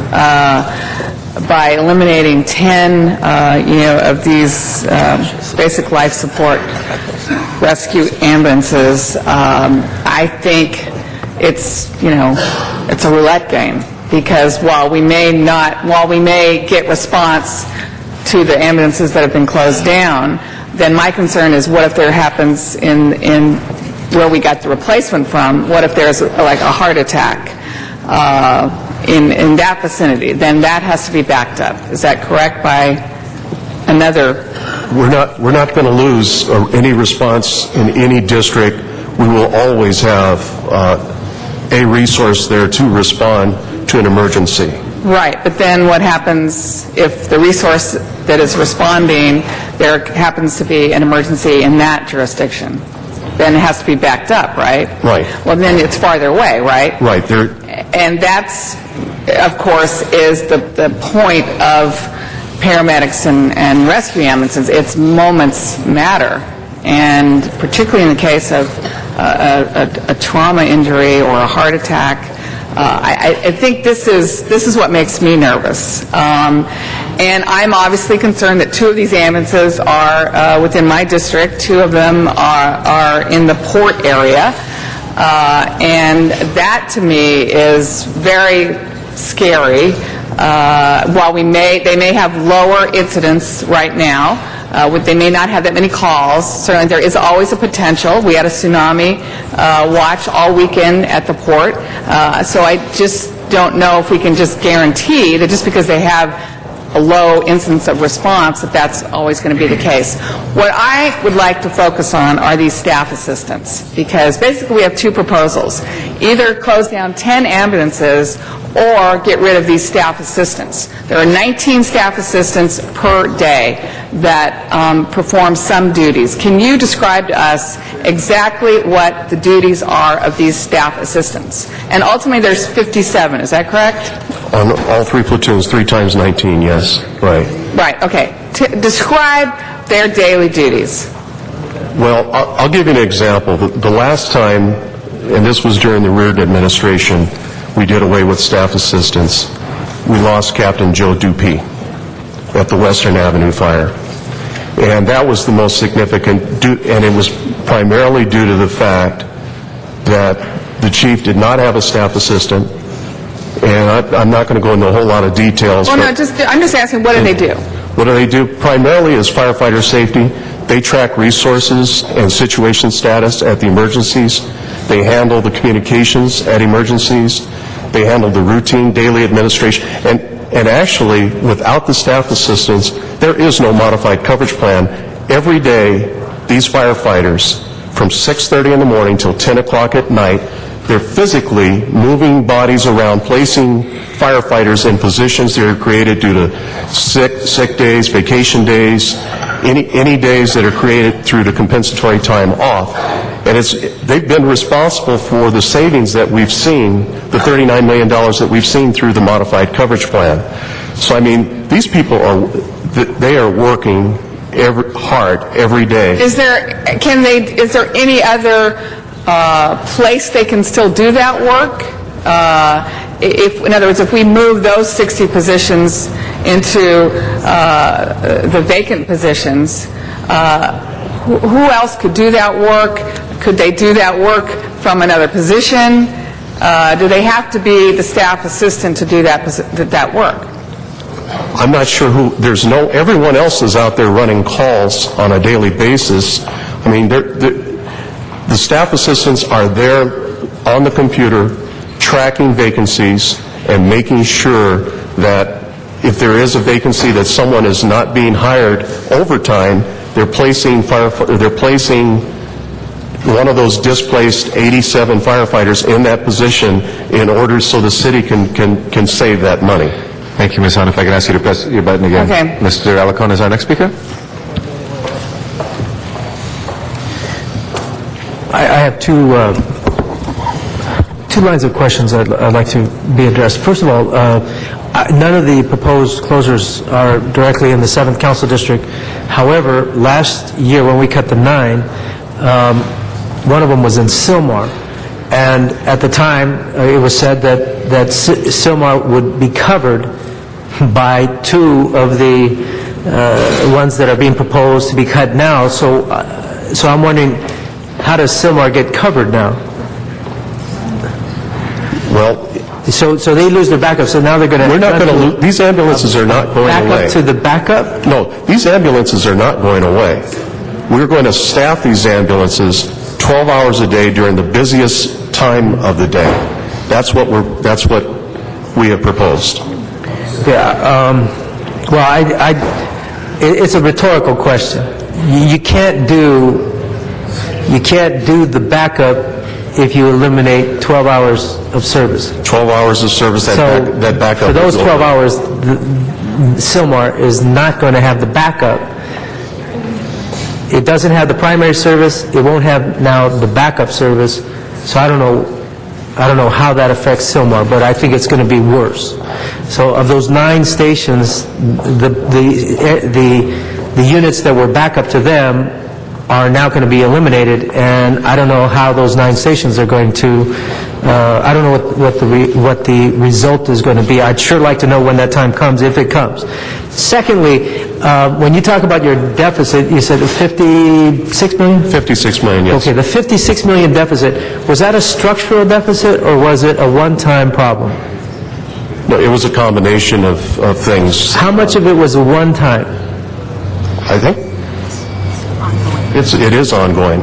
By eliminating 10, of these basic life support rescue ambulances, I think it's a roulette game, because while we may get response to the ambulances that have been closed down, then my concern is, what if there happens in where we got the replacement from, what if there's like a heart attack in that vicinity? Then that has to be backed up. Is that correct? By another? We're not going to lose any response in any district. We will always have a resource there to respond to an emergency. Right, but then what happens if the resource that is responding, there happens to be an emergency in that jurisdiction? Then it has to be backed up, right? Right. Well, then it's farther away, right? Right. And that's, of course, is the point of paramedics and rescue ambulances. It's moments matter. And particularly in the case of a trauma injury or a heart attack, I think this is what makes me nervous. And I'm obviously concerned that 2 of these ambulances are within my district. 2 of them are in the port area. And that, to me, is very scary. While they may have lower incidents right now, they may not have that many calls. Certainly, there is always a potential. We had a tsunami watch all weekend at the port. So I just don't know if we can just guarantee that just because they have a low incidence of response, that's always going to be the case. What I would like to focus on are these staff assistants, because basically we have 2 proposals. Either close down 10 ambulances or get rid of these staff assistants. There are 19 staff assistants per day that perform some duties. Can you describe to us exactly what the duties are of these staff assistants? And ultimately there's 57, is that correct? On all 3 platoons, 3 times 19, yes. Right. Right, okay. Describe their daily duties. Well, I'll give you an example. The last time, and this was during the Reardon administration, we did away with staff assistants. We lost Captain Joe Dupee at the Western Avenue fire. And that was the most significant, and it was primarily due to the fact that the chief did not have a staff assistant. And I'm not going to go into a whole lot of details. Well, no, I'm just asking, what do they do? What do? Primarily is firefighter safety. They track resources and situation status at the emergencies. They handle the communications at emergencies. They handle the routine daily administration. And actually, without the staff assistance, there is no modified coverage plan. Every day, these firefighters, from 6:30 in the morning till 10 o'clock at night, they're physically moving bodies around, placing firefighters in positions that are created due to sick days, vacation days, any days that are created through the compensatory time off. And they've been responsible for the savings that we've seen, the $39 million that we've seen through the modified coverage plan. So, I mean, these people they are working hard every day. Is there any other place they can still do that work? In other words, if we move those 60 positions into the vacant positions, who else could do that work? Could they do that work from another position? Do they have to be the staff assistant to do that work? I'm not sure everyone else is out there running calls on a daily basis. I mean, the staff assistants are there on the computer tracking vacancies and making sure that if there is a vacancy that someone is not being hired overtime, they're placing one of those displaced 87 firefighters in that position in order so the city can save that money. Thank you, Ms. Hahn. If I can ask you to press your button again. Okay. Mr. Alarcon is our next speaker. I have two lines of questions I'd like to be addressed. First of all, none of the proposed closures are directly in the 7th Council District. However, last year when we cut the 9, one of them was in Sylmar. And at the time, it was said that Sylmar would be covered by 2 of the ones that are being proposed to be cut now. So I'm wondering, how does Sylmar get covered now? Well, so they lose their backup. So now they're going to. We're not going to lose. These ambulances are not going away. Backup to the backup? No, these ambulances are not going away. We're going to staff these ambulances 12 hours a day during the busiest time of the day. That's what we have proposed. Yeah. Well, it's a rhetorical question. You can't do the backup if you eliminate 12 hours of service. 12 hours of service, that backup. For those 12 hours, Sylmar is not going to have the backup. It doesn't have the primary service. It won't have now the backup service. So I don't know how that affects Sylmar, but I think it's going to be worse. So of those 9 stations, the units that were backup to them are now going to be eliminated, and I don't know how those 9 stations are going to. I don't know what the result is going to be. I'd sure like to know when that time comes, if it comes. Secondly, when you talk about your deficit, you said 56 million? 56 million, yes. Okay, the 56 million deficit, was that a structural deficit or was it a one-time problem? No, it was a combination of things. How much of it was a one-time? I think it is ongoing.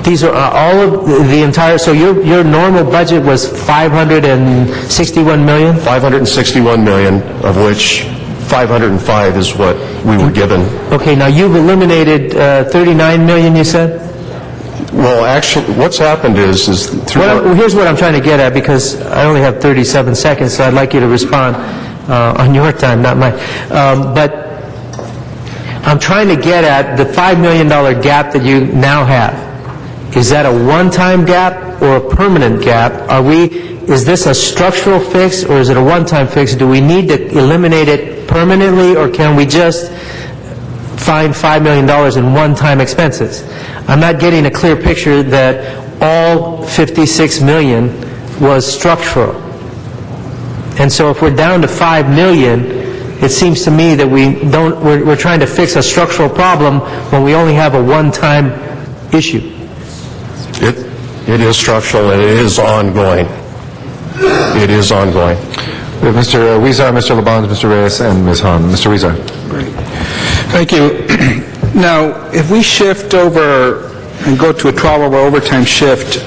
These are all of the entire, so your normal budget was 561 million? 561 million, of which 505 is what we were given. Okay, now you've eliminated 39 million, you said? Well, actually, what's happened is Well, here's what I'm trying to get at, because I only have 37 seconds, so I'd like you to respond on your time, not mine. But I'm trying to get at the $5 million gap that you now have. Is that a one-time gap or a permanent gap? Is this a structural fix or is it a one-time fix? Do we need to eliminate it permanently, or can we just find $5 million in one-time expenses? I'm not getting a clear picture that all 56 million was structural. And so if we're down to 5 million, it seems to me that we're trying to fix a structural problem when we only have a one-time issue. It is structural and it is ongoing. It is ongoing. We have Mr. Huizar, Mr. Labange, Mr. Reyes, and Ms. Hahn. Mr. Huizar. Thank you. Now, if we shift over and go to a 12-hour overtime shift,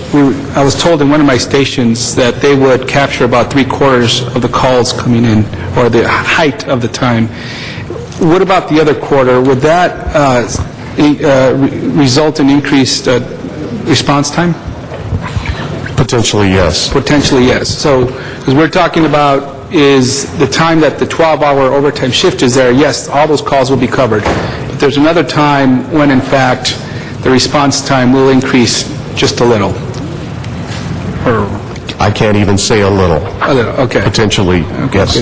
I was told in one of my stations that they would capture about three-quarters of the calls coming in, or the height of the time. What about the other quarter? Would that result in increased response time? Potentially, yes. Potentially, yes. So, because we're talking about is the time that the 12-hour overtime shift is there, yes, all those calls will be covered. But there's another time when, in fact, the response time will increase just a little. Or I can't even say a little. a little, okay. Potentially, yes.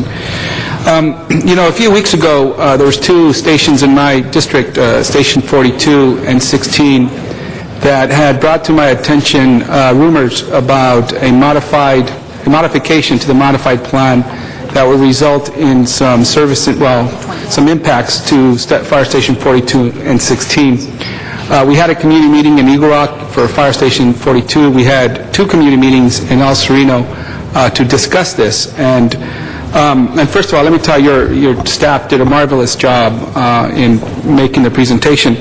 You know, a few weeks ago, there was two stations in my district, Station 42 and 16, that had brought to my attention rumors about a modification to the modified plan that would result in some some impacts to Fire Station 42 and 16. We had a community meeting in Eagle Rock for Fire Station 42. We had two community meetings in El Sereno to discuss this. And first of all, let me tell you, your staff did a marvelous job in making the presentation.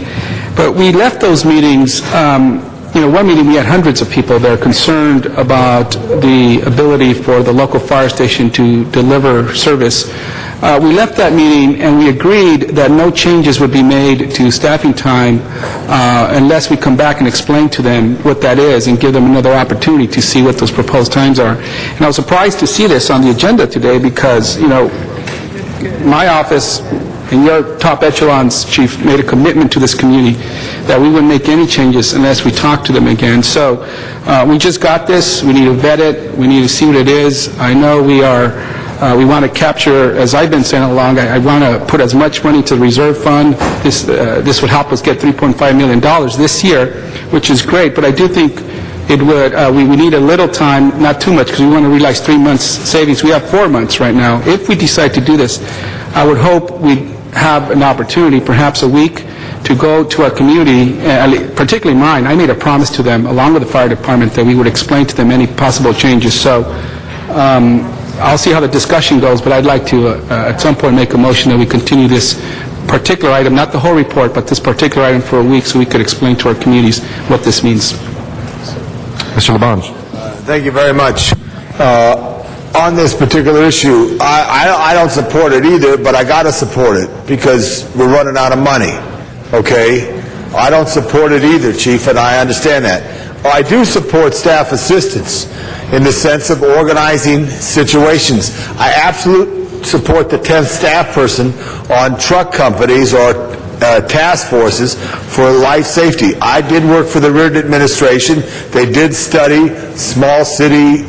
But we left those meetings, one meeting we had hundreds of people there concerned about the ability for the local fire station to deliver service. We left that meeting and we agreed that no changes would be made to staffing time unless we come back and explain to them what that is and give them another opportunity to see what those proposed times are. And I was surprised to see this on the agenda today because, my office and your top echelons, Chief, made a commitment to this community that we wouldn't make any changes unless we talk to them again. So we just got this. We need to vet it. We need to see what it is. I know we want to capture, as I've been saying all along, I want to put as much money to the reserve fund. This would help us get $3.5 million this year, which is great, but I do think it would, we need a little time, not too much, because we want to realize 3 months savings. We have 4 months right now. If we decide to do this, I would hope we'd have an opportunity, perhaps a week, to go to our community, particularly mine. I made a promise to them, along with the fire department, that we would explain to them any possible changes. So I'll see how the discussion goes, but I'd like to, at some point, make a motion that we continue this particular item, not the whole report, but this particular item for a week so we could explain to our communities what this means. Mr. Labange. Thank you very much. On this particular issue, I don't support it either, but I got to support it because we're running out of money, okay? I don't support it either, Chief, and I understand that. I do support staff assistance in the sense of organizing situations. I absolutely support the 10th staff person on truck companies or task forces for life safety. I did work for the Reardon administration. They did study small city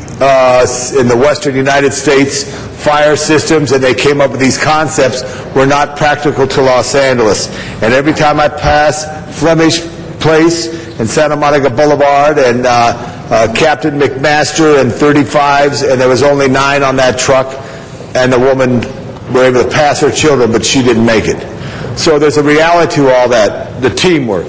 in the western United States fire systems, and they came up with these concepts were not practical to Los Angeles. And every time I pass Flemish Place and Santa Monica Boulevard and Captain McMaster and 35s, and there was only 9 on that truck, and the woman were able to pass her children, but she didn't make it. So there's a reality to all that, the teamwork.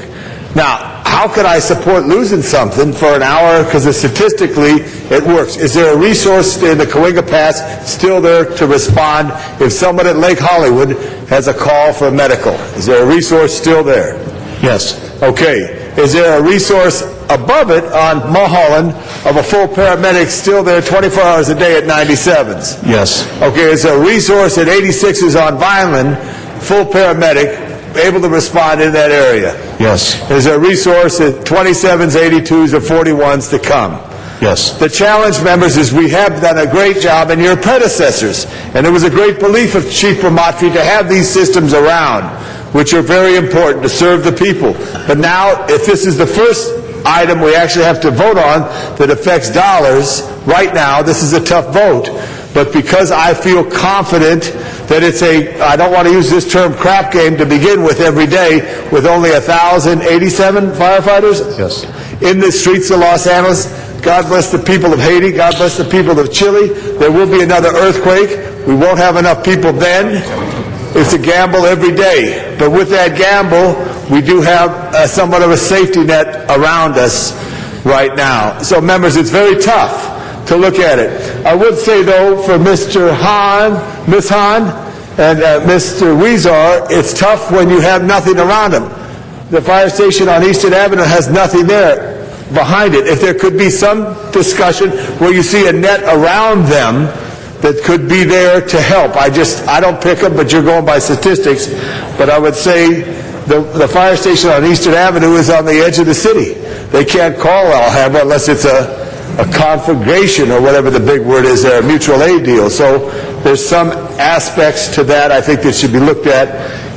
Now, how could I support losing something for an hour? Because statistically, it works. Is there a resource in the Cahuenga Pass still there to respond if someone at Lake Hollywood has a call for a medical? Is there a resource still there? Yes. Okay. Is there a resource above it on Mulholland of a full paramedic still there 24 hours a day at 97s? Yes. Okay. Is there a resource at 86s on Vineland, full paramedic, able to respond in that area? Yes. Is there a resource at 27s, 82s, or 41s to come? Yes. The challenge, members, is we have done a great job in your predecessors, and it was a great belief of Chief Promatri to have these systems around, which are very important to serve the people. But now, if this is the first item we actually have to vote on that affects dollars, right now, this is a tough vote. But because I feel confident that it's I don't want to use this term crap game to begin with every day, with only 1,087 firefighters in the streets of Los Angeles. God bless the people of Haiti. God bless the people of Chile. There will be another earthquake. We won't have enough people then. It's a gamble every day. But with that gamble, we do have somewhat of a safety net around us right now. So, members, it's very tough to look at it. I would say, though, for Mr. Hahn, Ms. Hahn, and Mr. Weezar, it's tough when you have nothing around them. the fire station on Eastern Avenue has nothing there behind it. If there could be some discussion where you see a net around them that could be there to help. I don't pick them, but you're going by statistics. But I would say the fire station on Eastern Avenue is on the edge of the city. They can't call Alhambra unless it's a configuration or whatever the big word is there, a mutual aid deal. So there's some aspects to that I think that should be looked at.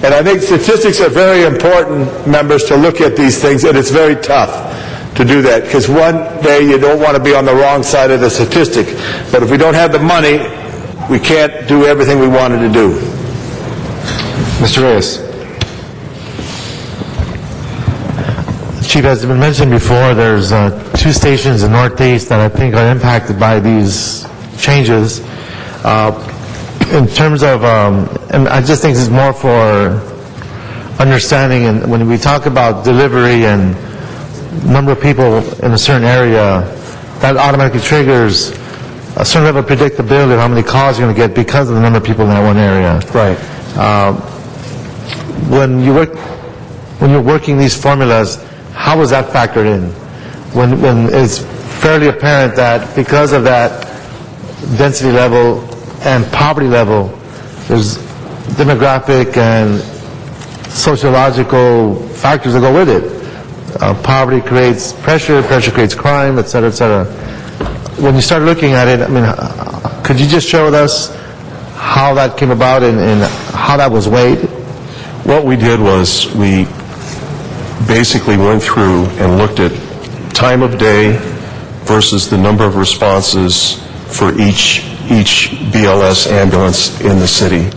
And I think statistics are very important, members, to look at these things, and it's very tough to do that, because one day you don't want to be on the wrong side of the statistic. But if we don't have the money, we can't do everything we wanted to do. Mr. Reyes. Chief, as has been mentioned before, there's 2 stations in Northeast that I think are impacted by these changes. In terms of, and I just think this is more for understanding, and when we talk about delivery and number of people in a certain area, that automatically triggers a certain level of predictability of how many calls you're going to get because of the number of people in that one area. Right. When you're working these formulas, how was that factored in? When it's fairly apparent that because of that density level and poverty level, there's demographic and sociological factors that go with it. Poverty creates pressure, pressure creates crime, et cetera, et cetera. When you start looking at it, I mean, could you just share with us how that came about and how that was weighed? What we did was we basically went through and looked at time of day versus the number of responses for each BLS ambulance in the city.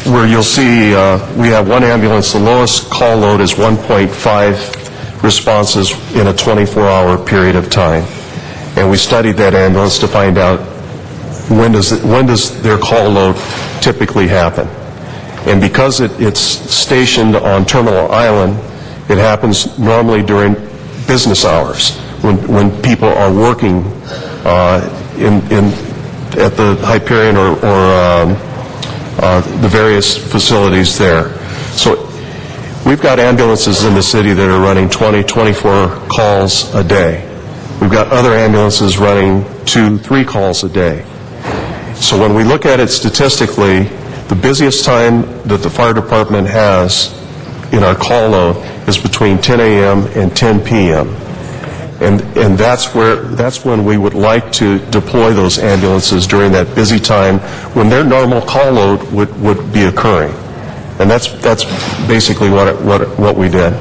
Where you'll see we have one ambulance, the lowest call load is 1.5 responses in a 24-hour period of time. And we studied that ambulance to find out when does their call load typically happen. And because it's stationed on Terminal Island, it happens normally during business hours when people are working at the Hyperion or the various facilities there. So we've got ambulances in the city that are running 20, 24 calls a day. We've got other ambulances running 2, 3 calls a day. So when we look at it statistically, the busiest time that the fire department has in our call load is between 10 a.m. and 10 p.m. And that's when we would like to deploy those ambulances during that busy time when their normal call load would be occurring. And that's basically what we did.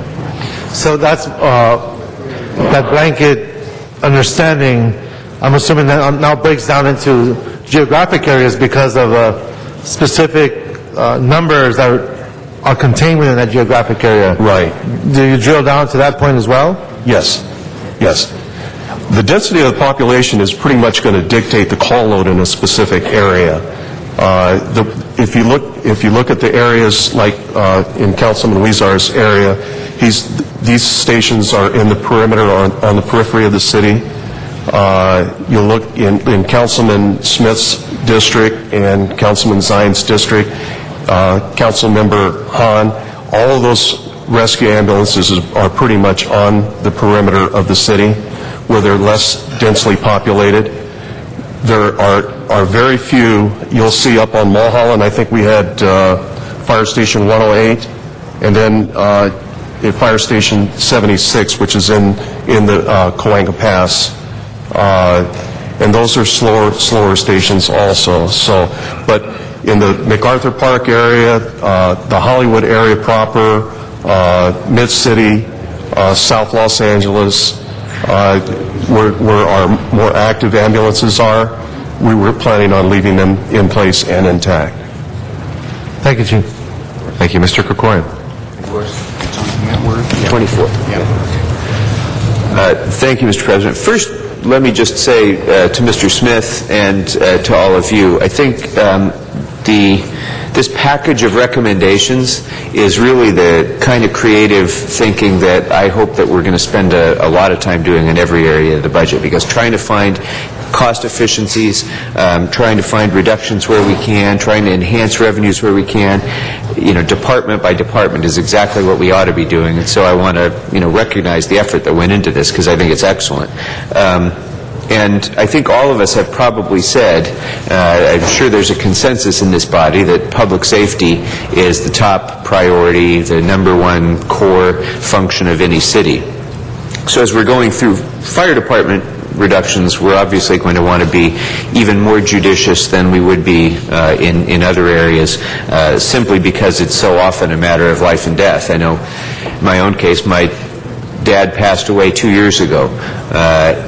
So that's that blanket understanding, I'm assuming that now breaks down into geographic areas because of specific numbers that are contained within that geographic area. Right. Do you drill down to that point as well? Yes. Yes. The density of the population is pretty much going to dictate the call load in a specific area. If you look at the areas like in Councilman Weezar's area, these stations are in the perimeter on the periphery of the city. You'll look in Councilman Smith's district and Councilman Zion's district, Councilmember Hahn, all of those rescue ambulances are pretty much on the perimeter of the city where they're less densely populated. There are very few you'll see up on Mulholland. I think we had Fire Station 108 and then at Fire Station 76, which is in the Coanga Pass. And those are slower stations also. So, but in the MacArthur Park area, the Hollywood area proper, Mid-City, South Los Angeles, where our more active ambulances are, we were planning on leaving them in place and intact. Thank you, Chief. Thank you, Mr. Krikorian. 24. Thank you, Mr. President. First, let me just say to Mr. Smith and to all of you, I think this package of recommendations is really the kind of creative thinking that I hope that we're going to spend a lot of time doing in every area of the budget, because trying to find cost efficiencies, trying to find reductions where we can, trying to enhance revenues where we can. Department by department is exactly what we ought to be doing, and so I want to, recognize the effort that went into this because I think it's excellent. And I think all of us have probably said, I'm sure there's a consensus in this body that public safety is the top priority, the number one core function of any city. So as we're going through fire department reductions, we're obviously going to want to be even more judicious than we would be in other areas, simply because it's so often a matter of life and death. I know in my own case, my dad passed away 2 years ago.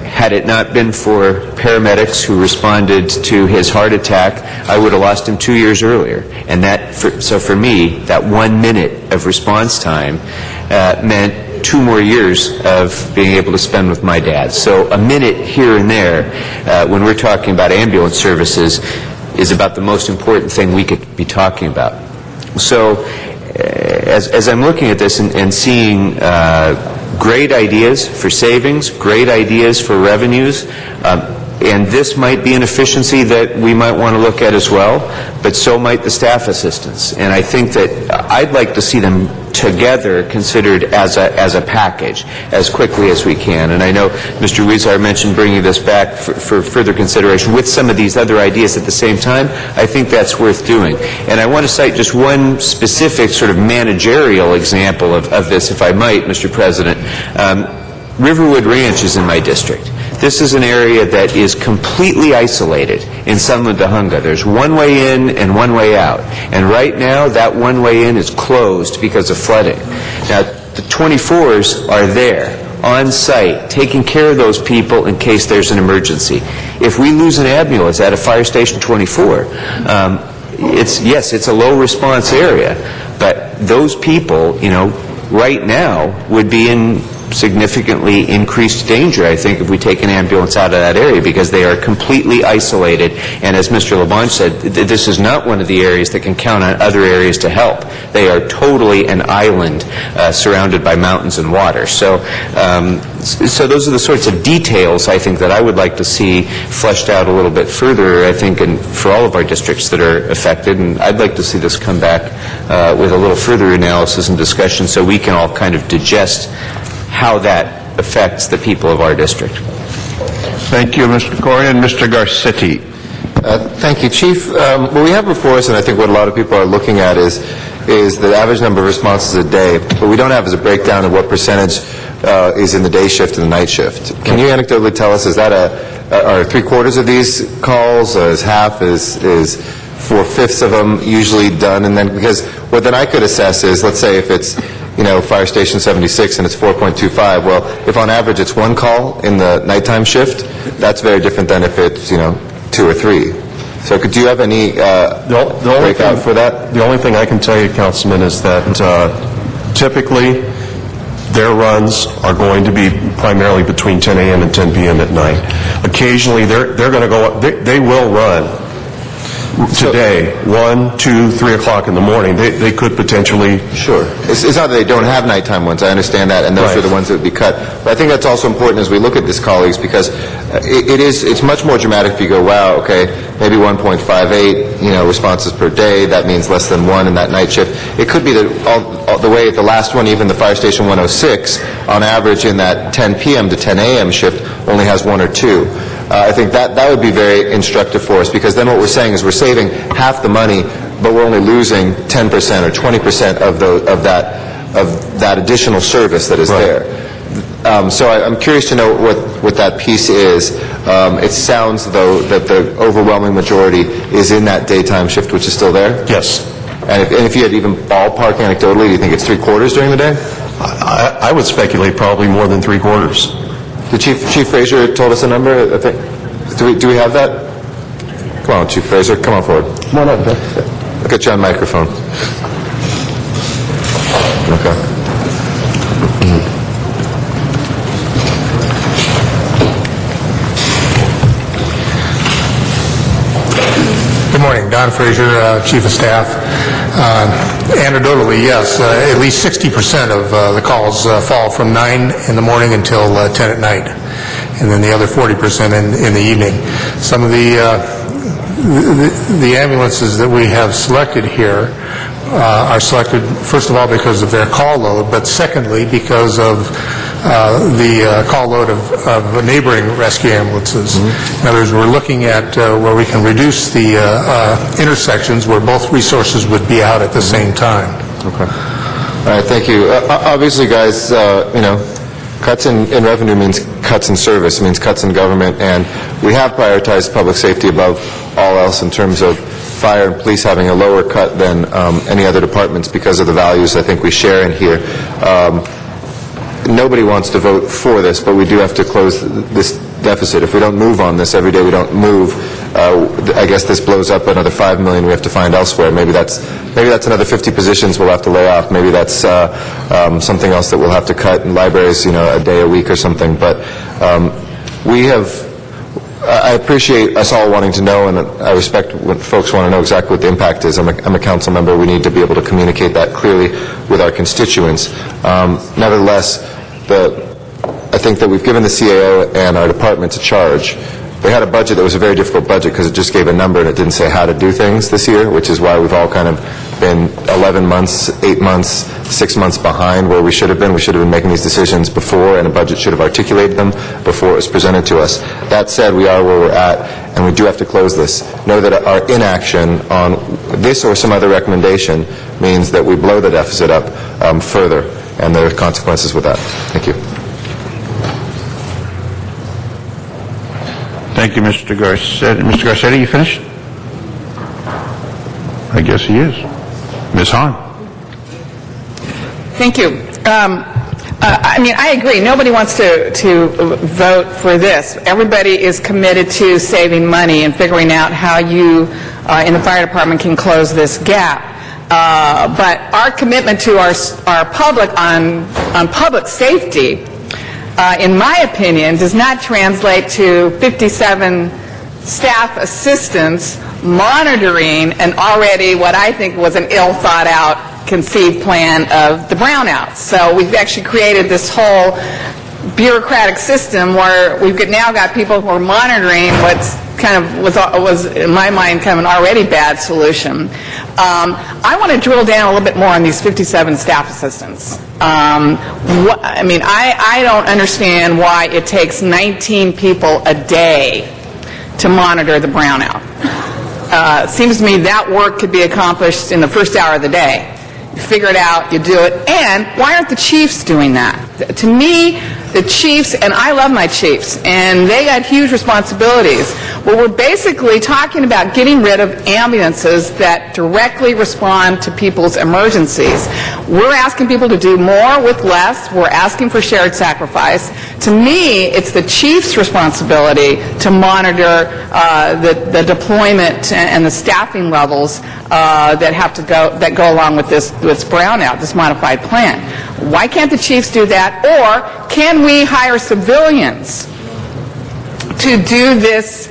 Had it not been for paramedics who responded to his heart attack, I would have lost him 2 years earlier. And so for me, that 1 minute of response time meant 2 more years of being able to spend with my dad. So a minute here and there, when we're talking about ambulance services, is about the most important thing we could be talking about. So as I'm looking at this and seeing great ideas for savings, great ideas for revenues, and this might be an efficiency that we might want to look at as well, but so might the staff assistants. And I think that I'd like to see them together considered as a package as quickly as we can. And I know Mr. Huizar mentioned bringing this back for further consideration with some of these other ideas at the same time. I think that's worth doing. And I want to cite just one specific sort of managerial example of this, if I might, Mr. President. Riverwood Ranch is in my district. This is an area that is completely isolated in Sunland Tujunga. There's one way in and one way out. And right now, that one way in is closed because of flooding. Now, the 24s are there, on site, taking care of those people in case there's an emergency. If we lose an ambulance at a fire station 24, it's a low response area, but those people, right now would be in significantly increased danger, I think, if we take an ambulance out of that area, because they are completely isolated. And as Mr. LaBonge said, this is not one of the areas that can count on other areas to help. They are totally an island surrounded by mountains and water. So those are the sorts of details, I think, that I would like to see fleshed out a little bit further, I think, for all of our districts that are affected. And I'd like to see this come back with a little further analysis and discussion so we can all kind of digest how that affects the people of our district. Thank you, Mr. Corrigan. Mr. Garcetti. Thank you, Chief. What we have before us, and I think what a lot of people are looking at, is the average number of responses a day. What we don't have is a breakdown of what percentage is in the day shift and the night shift. Can you anecdotally tell us, is that are 3/4 of these calls, is half, is 4/5 of them usually done? And then, because what then I could assess is, let's say if it's Fire Station 76 and it's 4.25, well, if on average it's 1 call in the nighttime shift, that's very different than if it's, 2 or 3. So do you have any breakout for that? The only thing I can tell you, Councilman, is that typically their runs are going to be primarily between 10 a.m. and 10 p.m. at night. Occasionally, they're going to go up, they will run today, 1, 2, 3 o'clock in the morning. They could potentially... Sure. It's not that they don't have nighttime ones. I understand that, and those are the ones that would be cut. But I think that's also important as we look at this, colleagues, because it's much more dramatic if you go, wow, okay, maybe 1.58, responses per day. That means less than 1 in that night shift. It could be that all the way at the last one, even the Fire Station 106, on average in that 10 p.m. to 10 a.m. shift, only has 1 or 2. I think that would be very instructive for us, because then what we're saying is we're saving half the money, but we're only losing 10% or 20% of that additional service that is there. So I'm curious to know what that piece is. It sounds, though, that the overwhelming majority is in that daytime shift, which is still there? Yes. And if you had even ballpark anecdotally, do you think it's 3/4 during the day? I would speculate probably more than 3/4. Chief Frazier told us a number, I think. Do we have that? Come on, Chief Frazier, come on forward. Come on up. I'll get you on microphone. Okay. Good morning. Don Frazier, Chief of Staff. Anecdotally, yes, at least 60% of the calls fall from 9 in the morning until 10 at night. and then the other 40% in the evening. Some of the ambulances that we have selected here are selected, first of all, because of their call load, but secondly, because of the call load of neighboring rescue ambulances. In other words, we're looking at where we can reduce the intersections where both resources would be out at the same time. Okay. All right, thank you. Obviously, guys, cuts in revenue means cuts in service, means cuts in government, and we have prioritized public safety above all else in terms of fire and police having a lower cut than any other departments because of the values I think we share in here. Nobody wants to vote for this, but we do have to close this deficit. If we don't move on this every day, we don't move. I guess this blows up another $5 million we have to find elsewhere. Maybe that's another 50 positions we'll have to lay off. Maybe that's something else that we'll have to cut in libraries, a day a week or something. But I appreciate us all wanting to know, and I respect when folks want to know exactly what the impact is. I'm a council member. We need to be able to communicate that clearly with our constituents. Nevertheless, I think that we've given the CAO and our departments a charge. They had a budget that was a very difficult budget because it just gave a number and it didn't say how to do things this year, which is why we've all kind of been 11 months, 8 months, 6 months behind where we should have been. We should have been making these decisions before, and a budget should have articulated them before it was presented to us. That said, we are where we're at, and we do have to close this. Know that our inaction on this or some other recommendation means that we blow the deficit up further, and there are consequences with that. Thank you. Thank you, Mr. Garcetti. Mr. Garcetti, you finished? I guess he is. Ms. Hahn. Thank you. I agree. Nobody wants to vote for this. Everybody is committed to saving money and figuring out how you in the fire department can close this gap. But our commitment to our public on public safety, in my opinion, does not translate to 57 staff assistants monitoring an already, what I think was an ill-thought-out, conceived plan of the brownouts. So we've actually created this whole bureaucratic system where we've now got people who are monitoring what's kind of was in my mind kind of an already bad solution. I want to drill down a little bit more on these 57 staff assistants. I don't understand why it takes 19 people a day to monitor the brownout. It seems to me that work could be accomplished in the first hour of the day. You figure it out, you do it, and why aren't the chiefs doing that? To me, the chiefs, and I love my chiefs, and they got huge responsibilities. Well, we're basically talking about getting rid of ambulances that directly respond to people's emergencies. We're asking people to do more with less. We're asking for shared sacrifice. To me, it's the chief's responsibility to monitor the deployment and the staffing levels that go along with this brownout, this modified plan. Why can't the chiefs do that? Or can we hire civilians to do this,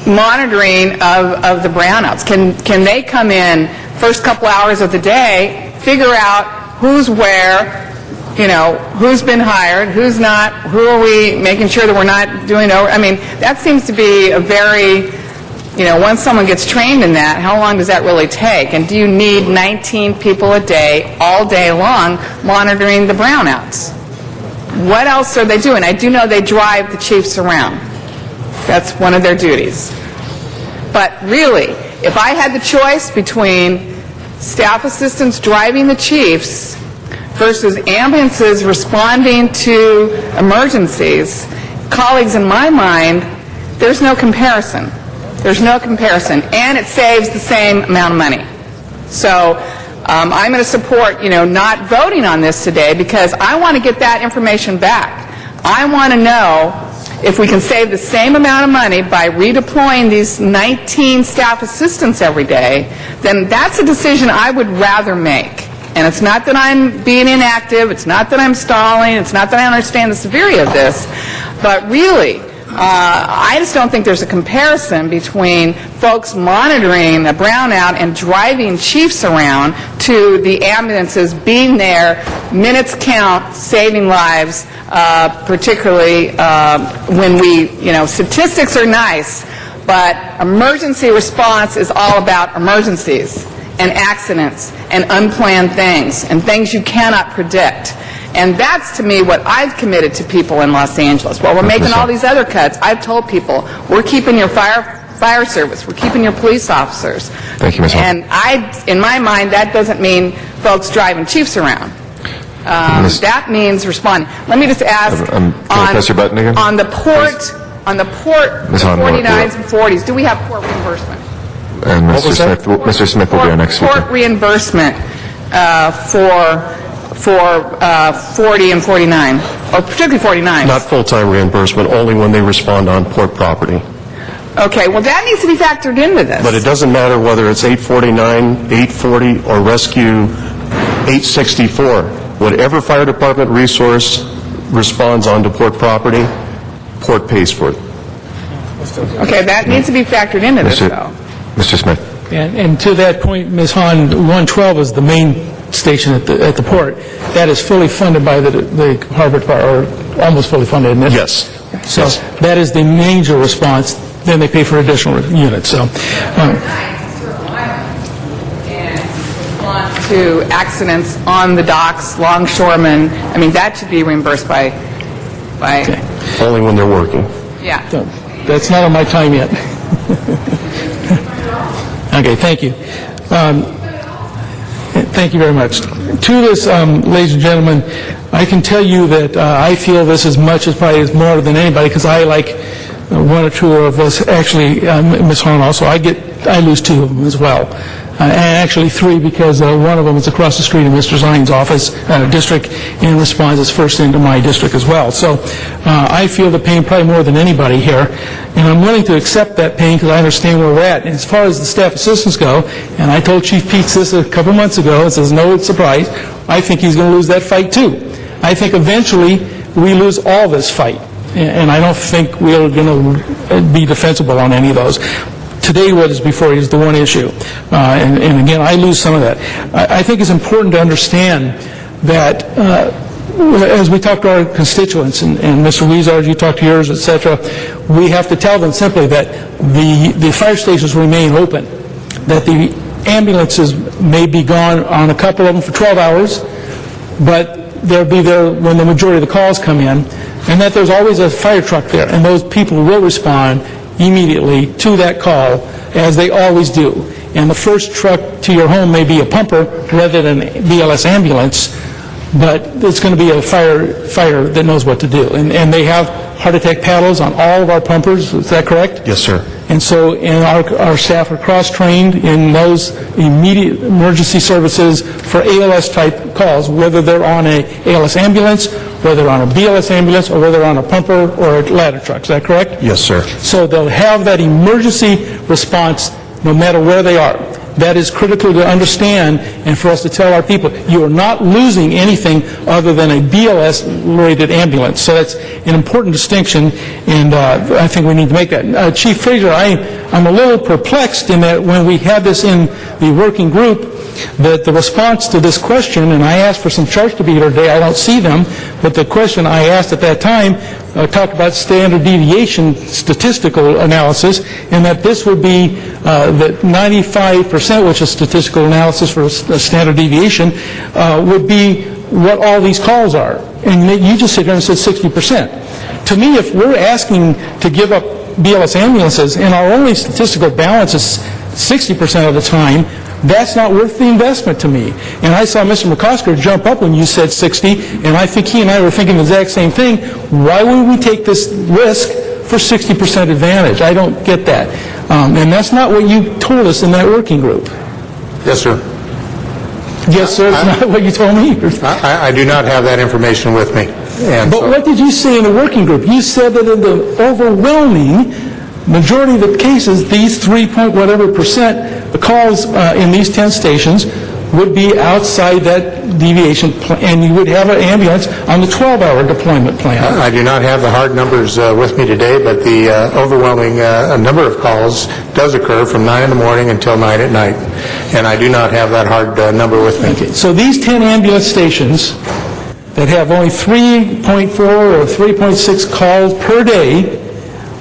monitoring of the brownouts? Can they come in first couple hours of the day, figure out who's where, who's been hired, who's not, who are we making sure that we're not doing over? That seems to be a very, once someone gets trained in that, how long does that really take? And do you need 19 people a day, all day long, monitoring the brownouts? What else are they doing? I do know they drive the chiefs around. That's one of their duties. But really, if I had the choice between staff assistants driving the chiefs versus ambulances responding to emergencies, colleagues, in my mind, there's no comparison. There's no comparison, and it saves the same amount of money. So I'm going to support, not voting on this today because I want to get that information back. I want to know if we can save the same amount of money by redeploying these 19 staff assistants every day, then that's a decision I would rather make. And it's not that I'm being inactive, it's not that I'm stalling, it's not that I understand the severity of this, but really, I just don't think there's a comparison between folks monitoring a brownout and driving chiefs around to the ambulances being there, minutes count, saving lives, particularly when statistics are nice, but emergency response is all about emergencies and accidents and unplanned things and things you cannot predict. And that's, to me, what I've committed to people in Los Angeles. While we're making all these other cuts, I've told people, we're keeping your fire service, we're keeping your police officers. Thank you, Ms. Hall. And in my mind, that doesn't mean folks driving chiefs around. That means responding. Let me just ask, can I press your button again? on the port, the 49s and 40s, do we have port reimbursement? And Mr. Smith will be our next speaker. Port reimbursement for 40 and 49, or particularly 49. Not full-time reimbursement, only when they respond on port property. Okay, well, that needs to be factored into this. But it doesn't matter whether it's 849, 840, or Rescue 864. Whatever fire department resource responds onto port property, port pays for it. Okay, that needs to be factored into this, though. Mr. Smith. And to that point, Ms. Hahn, 112 is the main station at the port. That is fully funded by the Harbor Department, or almost fully funded, isn't it? Yes. So that is the major response. Then they pay for additional units. So. To accidents on the docks, longshoremen, I mean, that should be reimbursed by Only when they're working. Yeah. So, that's not on my time yet. Okay, thank you. Thank you very much. To this, ladies and gentlemen, I can tell you that I feel this as much as probably as more than anybody, because I, like one or two of us, actually, Ms. Hahn also, I lose two of them as well. And actually three, because one of them is across the street in Mr. Zion's office, district, and responds as first into my district as well. So I feel the pain probably more than anybody here, and I'm willing to accept that pain because I understand where we're at. And as far as the staff assistants go, and I told Chief Peets this a couple months ago, and says no surprise, I think he's going to lose that fight too. I think eventually we lose all this fight, and I don't think we're going to be defensible on any of those. Today, what is before you is the one issue. And again, I lose some of that. I think it's important to understand that as we talk to our constituents, and Mr. Weezard, you talk to yours, et cetera, we have to tell them simply that the fire stations remain open, that the ambulances may be gone on a couple of them for 12 hours, but they'll be there when the majority of the calls come in, and that there's always a fire truck there, and those people will respond immediately to that call, as they always do. And the first truck to your home may be a pumper rather than a BLS ambulance, but it's going to be a fire that knows what to do. And they have heart attack paddles on all of our pumpers, is that correct? Yes, sir. And so our staff are cross-trained in those immediate emergency services for ALS-type calls, whether they're on a ALS ambulance, whether they're on a BLS ambulance, or whether they're on a pumper or a ladder truck. Is that correct? Yes, sir. So they'll have that emergency response no matter where they are. That is critical to understand and for us to tell our people, you are not losing anything other than a BLS-rated ambulance. So that's an important distinction, and I think we need to make that. Chief Frazier, I'm a little perplexed in that when we had this in the working group, that the response to this question, and I asked for some charts to be here today, I don't see them, but the question I asked at that time talked about standard deviation statistical analysis, and that this would be that 95%, which is statistical analysis for standard deviation, would be what all these calls are. And you just sit there and said 60%. To me, if we're asking to give up BLS ambulances and our only statistical balance is 60% of the time, that's not worth the investment to me. And I saw Mr. McCosker jump up when you said 60, and I think he and I were thinking the exact same thing. Why would we take this risk for 60% advantage? I don't get that. And that's not what you told us in that working group. Yes, sir. Yes, sir, it's not what you told me. I do not have that information with me. But what did you say in the working group? You said that in the overwhelming majority of the cases, these 3 point whatever percent, the calls in these 10 stations would be outside that deviation, and you would have an ambulance on the 12-hour deployment plan. I do not have the hard numbers with me today, but the overwhelming number of calls does occur from 9 in the morning until 9 at night, and I do not have that hard number with me. Okay, so these 10 ambulance stations that have only 3.4 or 3.6 calls per day,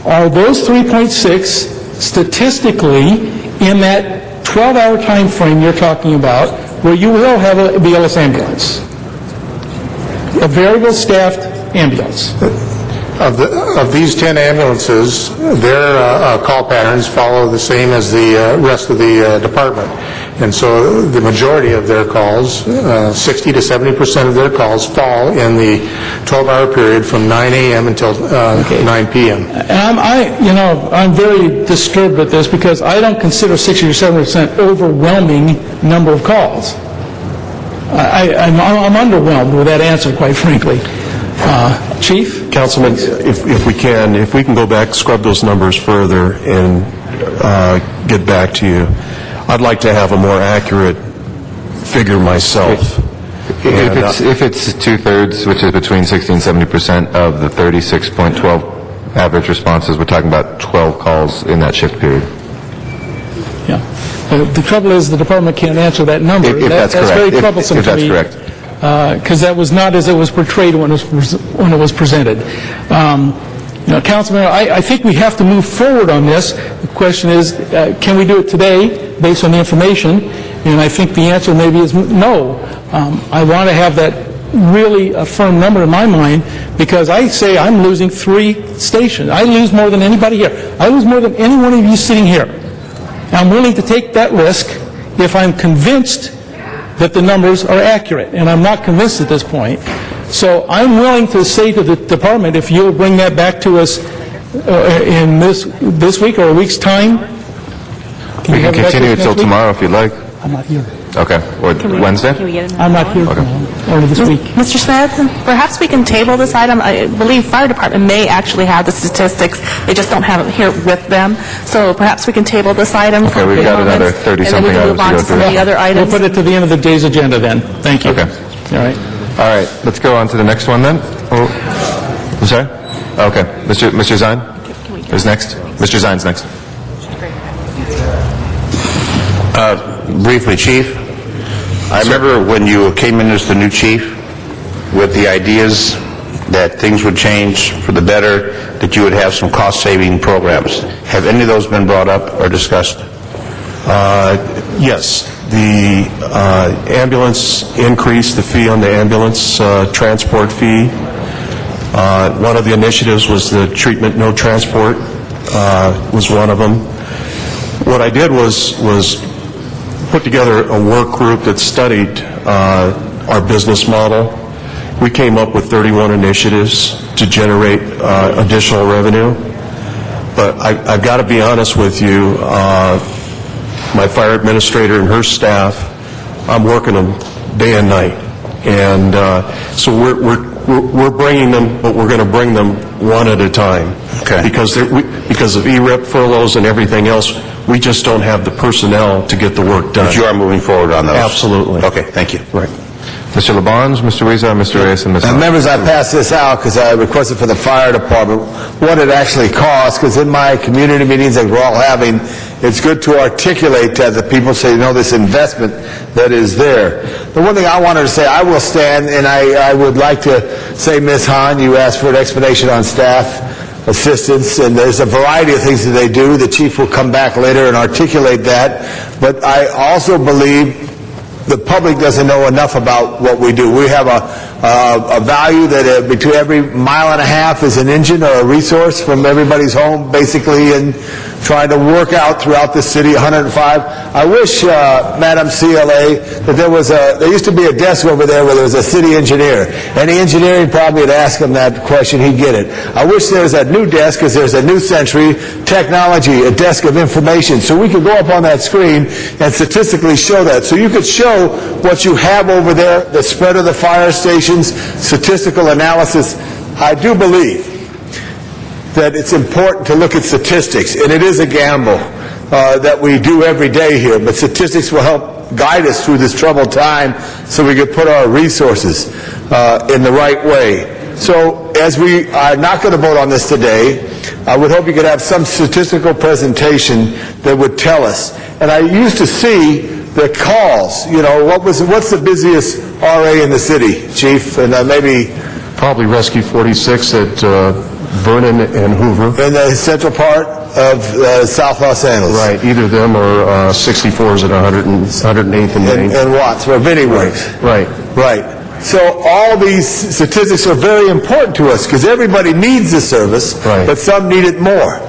are those 3.6 statistically in that 12-hour time frame you're talking about where you will have a BLS ambulance, a variable staffed ambulance? Of these 10 ambulances, their call patterns follow the same as the rest of the department. And so the majority of their calls, 60 to 70% of their calls fall in the 12-hour period from 9 a.m. until 9 p.m. And I'm very disturbed with this because I don't consider 60 or 70% overwhelming number of calls. I'm underwhelmed with that answer, quite frankly. Chief? Councilman, if we can go back, scrub those numbers further and get back to you. I'd like to have a more accurate figure myself. If it's two-thirds, which is between 60 and 70% of the 36.12 average responses, we're talking about 12 calls in that shift period. Yeah. The trouble is the department can't answer that number. If that's correct. That's very troublesome if to that's me. correct. Because that was not as it was portrayed when it was presented. Councilman, I think we have to move forward on this. The question is, can we do it today based on the information? And I think the answer maybe is no. I want to have that really a firm number in my mind because I say I'm losing 3 stations. I lose more than anybody here. I lose more than any one of you sitting here. I'm willing to take that risk if I'm convinced that the numbers are accurate, and I'm not convinced at this point. So I'm willing to say to the department, if you'll bring that back to us in this week or a week's time. We can continue it till tomorrow if you'd like. I'm not here. Okay. Or Wednesday? I'm not here tomorrow, or this week. Mr. Smith, perhaps we can table this item. I believe fire department may actually have the statistics. They just don't have it here with them. So perhaps we can table this item for Okay, we've got another 30-something and then we can move on to some of the other items. We'll put it to the end of the day's agenda then. Thank you. Okay. All right. All right. Let's go on to the next one then. Oh, I'm sorry? Okay. Mr. Zine is next. Mr. Zine's next. Briefly, Chief, I remember when you came in as the new chief with the ideas that things would change for the better, that you would have some cost-saving programs. Have any of those been brought up or discussed? Yes. The ambulance increase, the fee on the ambulance transport fee. One of the initiatives was the treatment no transport was one of them. What I did was put together a work group that studied our business model. We came up with 31 initiatives to generate additional revenue. But I've got to be honest with you, my fire administrator and her staff, I'm working them day and night. And so we're bringing them, but we're going to bring them one at a time. Okay. Because of ERIP furloughs and everything else, we just don't have the personnel to get the work done. But you are moving forward on those? Absolutely. Okay, thank you. Right. Mr. Labange, Mr. Reza, Mr. Reyes, and Ms. Hahn. Members, I passed this out because I requested for the fire department what it actually costs, because in my community meetings that we're all having, it's good to articulate that the people say, this investment that is there. The one thing I wanted to say, I will stand, and I would like to say, Ms. Hahn, you asked for an explanation on staff assistance, and there's a variety of things that they do. The chief will come back later and articulate that. But I also believe the public doesn't know enough about what we do. We have a value that between every mile and a half is an engine or a resource from everybody's home, basically, and trying to work out throughout the city, 105. I wish, Madam CLA, that there used to be a desk over there where there was a city engineer. Any engineering probably would ask him that question, he'd get it. I wish there was a new desk, because there's a new century technology, a desk of information, so we could go up on that screen and statistically show that. So you could show what you have over there, the spread of the fire stations, statistical analysis. I do believe that it's important to look at statistics, and it is a gamble that we do every day here, but statistics will help guide us through this troubled time so we could put our resources in the right way. So as we are not going to vote on this today, I would hope you could have some statistical presentation that would tell us. And I used to see the calls, what's the busiest RA in the city, Chief? And maybe... Probably Rescue 46 at Vernon and Hoover. In the central part of South Los Angeles. Right, either them or 64s at 108th and Main. And Watts, where Vinny works. Right. Right. So all these statistics are very important to us because everybody needs the service, but some need it more.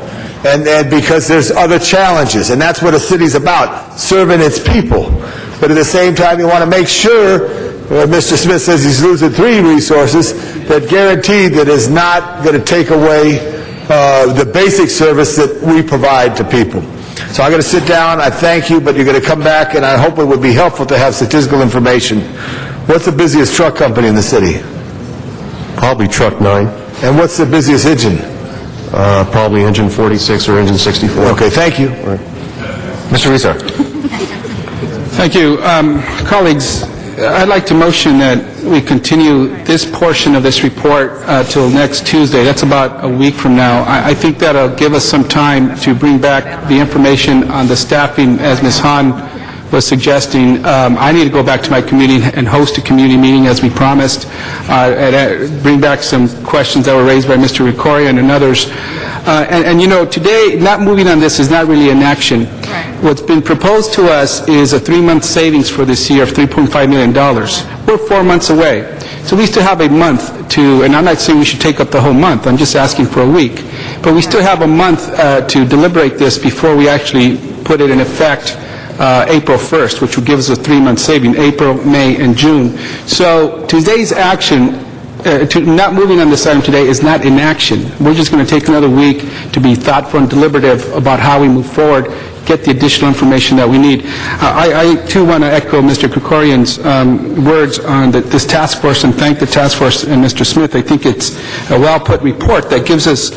And because there's other challenges, and that's what a city's about, serving its people. But at the same time, you want to make sure, Mr. Smith says he's losing 3 resources, that guarantee that is not going to take away the basic service that we provide to people. So I'm going to sit down, I thank you, but you're going to come back, and I hope it would be helpful to have statistical information. What's the busiest truck company in the city? Probably Truck 9. And what's the busiest engine? Probably Engine 46 or Engine 64. Okay, thank you. Mr. Reesar. Thank you. Colleagues, I'd like to motion that we continue this portion of this report till next Tuesday. That's about a week from now. I think that'll give us some time to bring back the information on the staffing, as Ms. Hahn was suggesting. I need to go back to my community and host a community meeting as we promised, and bring back some questions that were raised by Mr. Ricorian and others. Today, not moving on this is not really an action. What's been proposed to us is a 3-month savings for this year of $3.5 million. We're 4 months away. So we still have a month to, and I'm not saying we should take up the whole month, I'm just asking for a week. But we still have a month to deliberate this before we actually put it in effect April 1st, which would give us a 3-month saving, April, May, and June. So today's action, not moving on this item today, is not inaction. We're just going to take another week to be thoughtful and deliberative about how we move forward, get the additional information that we need. I too want to echo Mr. Krikorian's words on this task force and thank the task force and Mr. Smith. I think it's a well-put report that gives us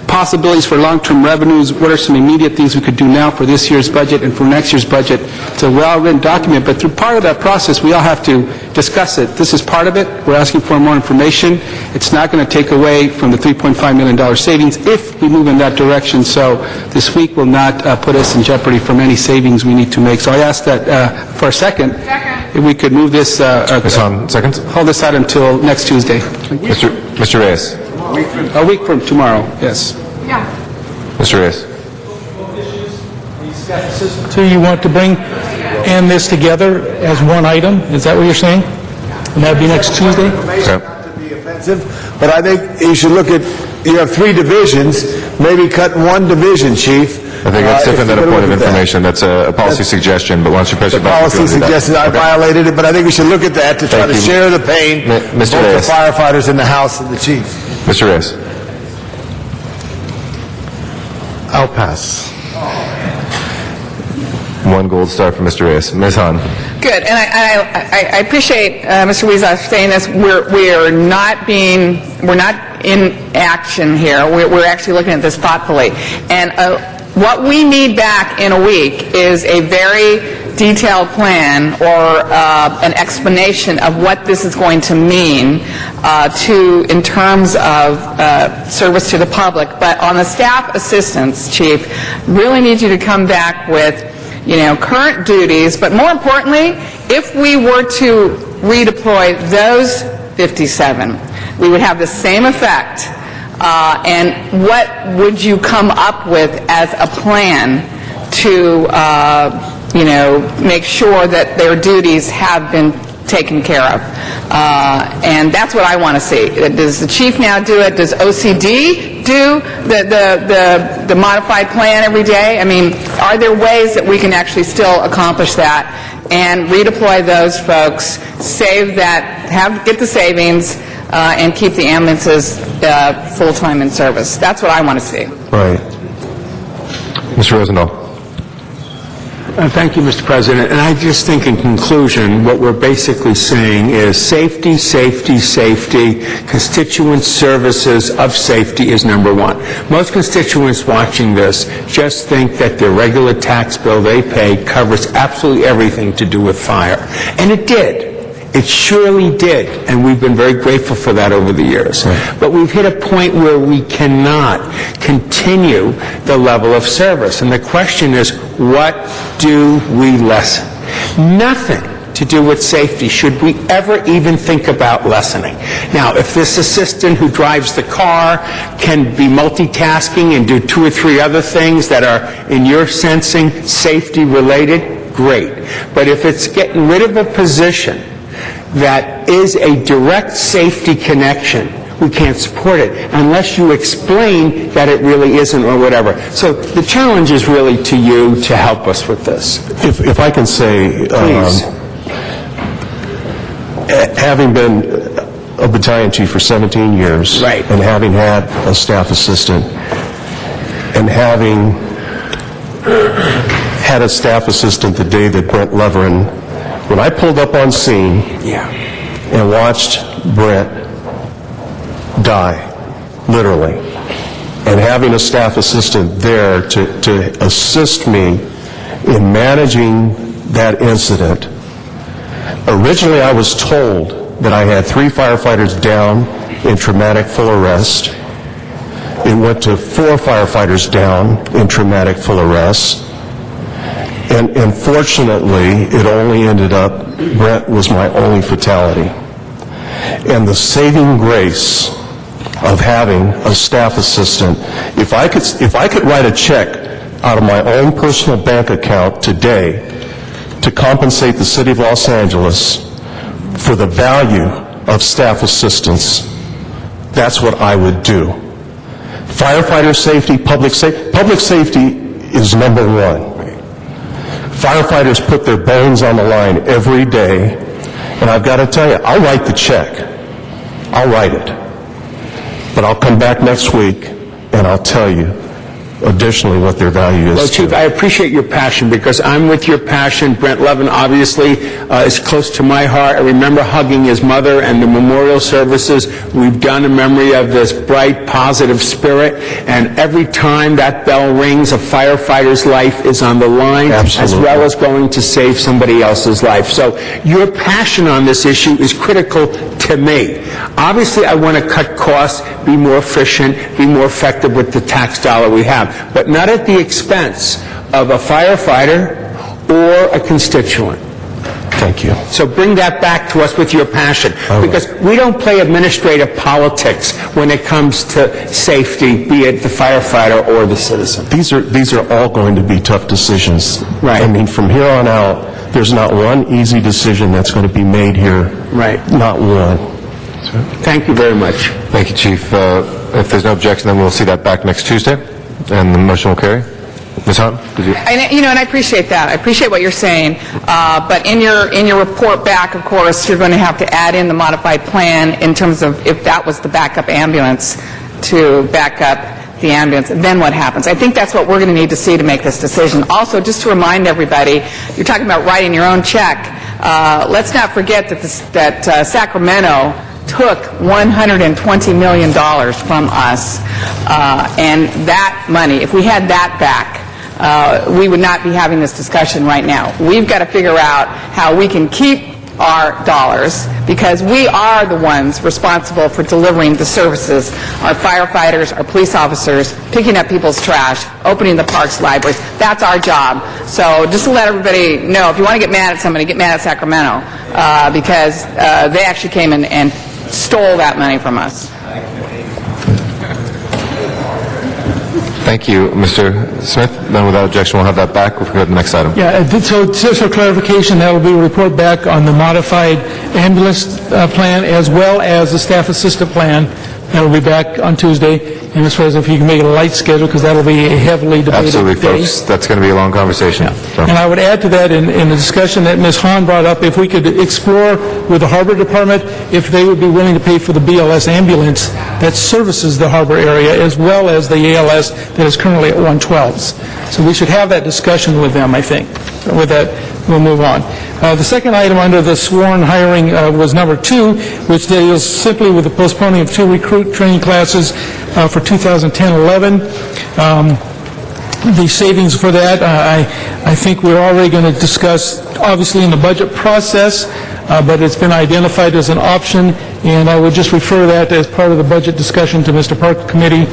possibilities for long-term revenues, what are some immediate things we could do now for this year's budget and for next year's budget. It's a well-written document, but through part of that process, we all have to discuss it. This is part of it. We're asking for more information. It's not going to take away from the $3.5 million savings if we move in that direction. So this week will not put us in jeopardy from any savings we need to make. So I ask that for a second, if we could move this, second? Hold this item until next Tuesday. Mr. Reyes. A week from tomorrow, yes. Yeah. Mr. Reyes. So you want to bring and this together as one item? Is that what you're saying? And that would be next Tuesday? To be offensive, but I think you should look at, you have 3 divisions, maybe cut 1 division, Chief. I think that's different than a point of information. That's a policy suggestion, but once you press it back... Policy suggestion, I violated it, but I think we should look at that to try to share the pain, both the firefighters in the House and the Chief. Mr. Reyes. I'll pass. 1 gold star for Mr. Reyes. Ms. Hahn. Good, and I appreciate Mr. Weezer saying this. We're not in action here. We're actually looking at this thoughtfully. And what we need back in a week is a very detailed plan or an explanation of what this is going to mean in terms of service to the public. But on the staff assistance, Chief, really need you to come back with current duties, but more importantly, if we were to redeploy those 57, we would have the same effect. And what would you come up with as a plan to, make sure that their duties have been taken care of? And that's what I want to see. Does the Chief now do it? Does OCD do the modified plan every day? I mean, are there ways that we can actually still accomplish that and redeploy those folks, save that, get the savings, and keep the ambulances full-time in service? That's what I want to see. Right. Mr. Rosendahl. Thank you, Mr. President. And I just think in conclusion, what we're basically saying is safety, safety, safety. Constituent services of safety is number one. Most constituents watching this just think that their regular tax bill they pay covers absolutely everything to do with fire. And it did. It surely did, and we've been very grateful for that over the years. Right. But we've hit a point where we cannot continue the level of service. And the question is, what do we lessen? Nothing to do with safety should we ever even think about lessening. Now, if this assistant who drives the car can be multitasking and do 2 or 3 other things that are, in your sensing, safety related, great. But if it's getting rid of a position that is a direct safety connection, we can't support it unless you explain that it really isn't or whatever. So the challenge is really to you to help us with this. If I can say, Please. Having been a battalion chief for 17 years, right, and having had a staff assistant, and having had a staff assistant the day that Brent Leverin, when I pulled up on scene and watched Brent die, literally, and having a staff assistant there to assist me in managing that incident, originally I was told that I had 3 firefighters down in traumatic full arrest. It went to 4 firefighters down in traumatic full arrest. And unfortunately, it only ended up, Brent was my only fatality. And the saving grace of having a staff assistant, if I could write a check out of my own personal bank account today to compensate the city of Los Angeles for the value of staff assistance, that's what I would do. Firefighter safety, public safety is number one. Firefighters put their bones on the line every day, and I've got to tell you, I'll write the check. I'll write it. But I'll come back next week, and I'll tell you additionally what their value is. Well, Chief, I appreciate your passion because I'm with your passion. Brent Levin obviously is close to my heart. I remember hugging his mother and the memorial services we've done in memory of this bright, positive spirit. And every time that bell rings, a firefighter's life is on the line, as well as going to save somebody else's life. So your passion on this issue is critical to me. Obviously, I want to cut costs, be more efficient, be more effective with the tax dollar we have, but not at the expense of a firefighter or a constituent. Thank you. So bring that back to us with your passion, because we don't play administrative politics when it comes to safety, be it the firefighter or the citizen. These are all going to be tough decisions. Right. I mean, from here on out, there's not one easy decision that's going to be made here. Right. Not one. Thank you very much. Thank you, Chief. If there's no objection, then we'll see that back next Tuesday, and the motion will carry. Ms. Hunt, did you? And I appreciate that. I appreciate what you're saying. But in your report back, of course, you're going to have to add in the modified plan in terms of if that was the backup ambulance to back up the ambulance, then what happens? I think that's what we're going to need to see to make this decision. Also, just to remind everybody, you're talking about writing your own check. Let's not forget that Sacramento took $120 million from us, and that money, if we had that back, we would not be having this discussion right now. We've got to figure out how we can keep our dollars, because we are the ones responsible for delivering the services. Our firefighters, our police officers, picking up people's trash, opening the parks, libraries. That's our job. So just to let everybody know, if you want to get mad at somebody, get mad at Sacramento, because they actually came in and stole that money from us. Thank you, Mr. Smith. Then without objection, we'll have that back. We'll go to the next item. Yeah, so just for clarification, that will be a report back on the modified ambulance plan as well as the staff assistant plan. That will be back on Tuesday. And Mr. President, if you can make it a light schedule, because that'll be a heavily debated Absolutely, day. folks. That's going to be a long conversation. So. And I would add to that, in the discussion that Ms. Hahn brought up, if we could explore with the Harbor Department, if they would be willing to pay for the BLS ambulance that services the harbor area, as well as the ALS that is currently at 112s. So we should have that discussion with them, I think. With that, we'll move on. The second item under the sworn hiring was number 2, which deals simply with the postponing of 2 recruit training classes for 2010-11. The savings for that, I think we're already going to discuss, obviously, in the budget process, but it's been identified as an option, and I would just refer that as part of the budget discussion to Mr. Park Committee.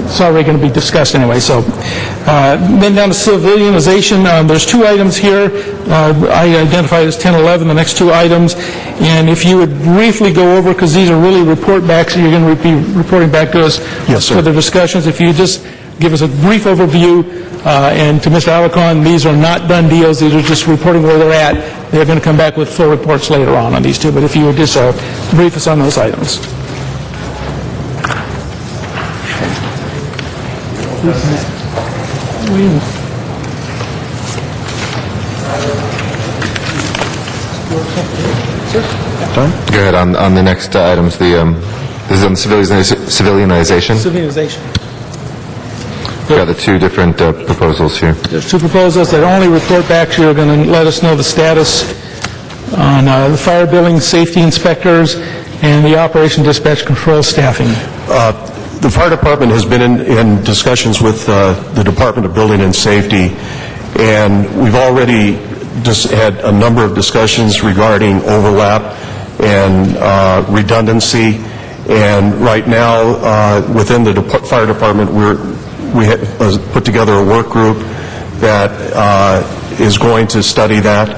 It's already going to be discussed anyway. So, then down to civilianization, there's 2 items here. I identified as 10-11, the next 2 items, and if you would briefly go over, because these are really report backs, so you're going to be reporting back to us for the discussions. If you just give us a brief overview, and to Mr. Alarcon, these are not done deals. These are just reporting where they're at. They're going to come back with full reports later on these 2, but if you would just brief us on those items. Go ahead on the next items. This is on civilianization. Civilianization. We've got the 2 different proposals here. There's 2 proposals that only report back to you are going to let us know the status on the fire building safety inspectors and the operation dispatch control staffing. The fire department has been in discussions with the Department of Building and Safety, and we've already just had a number of discussions regarding overlap and redundancy. And right now, within the fire department, we have put together a work group that is going to study that,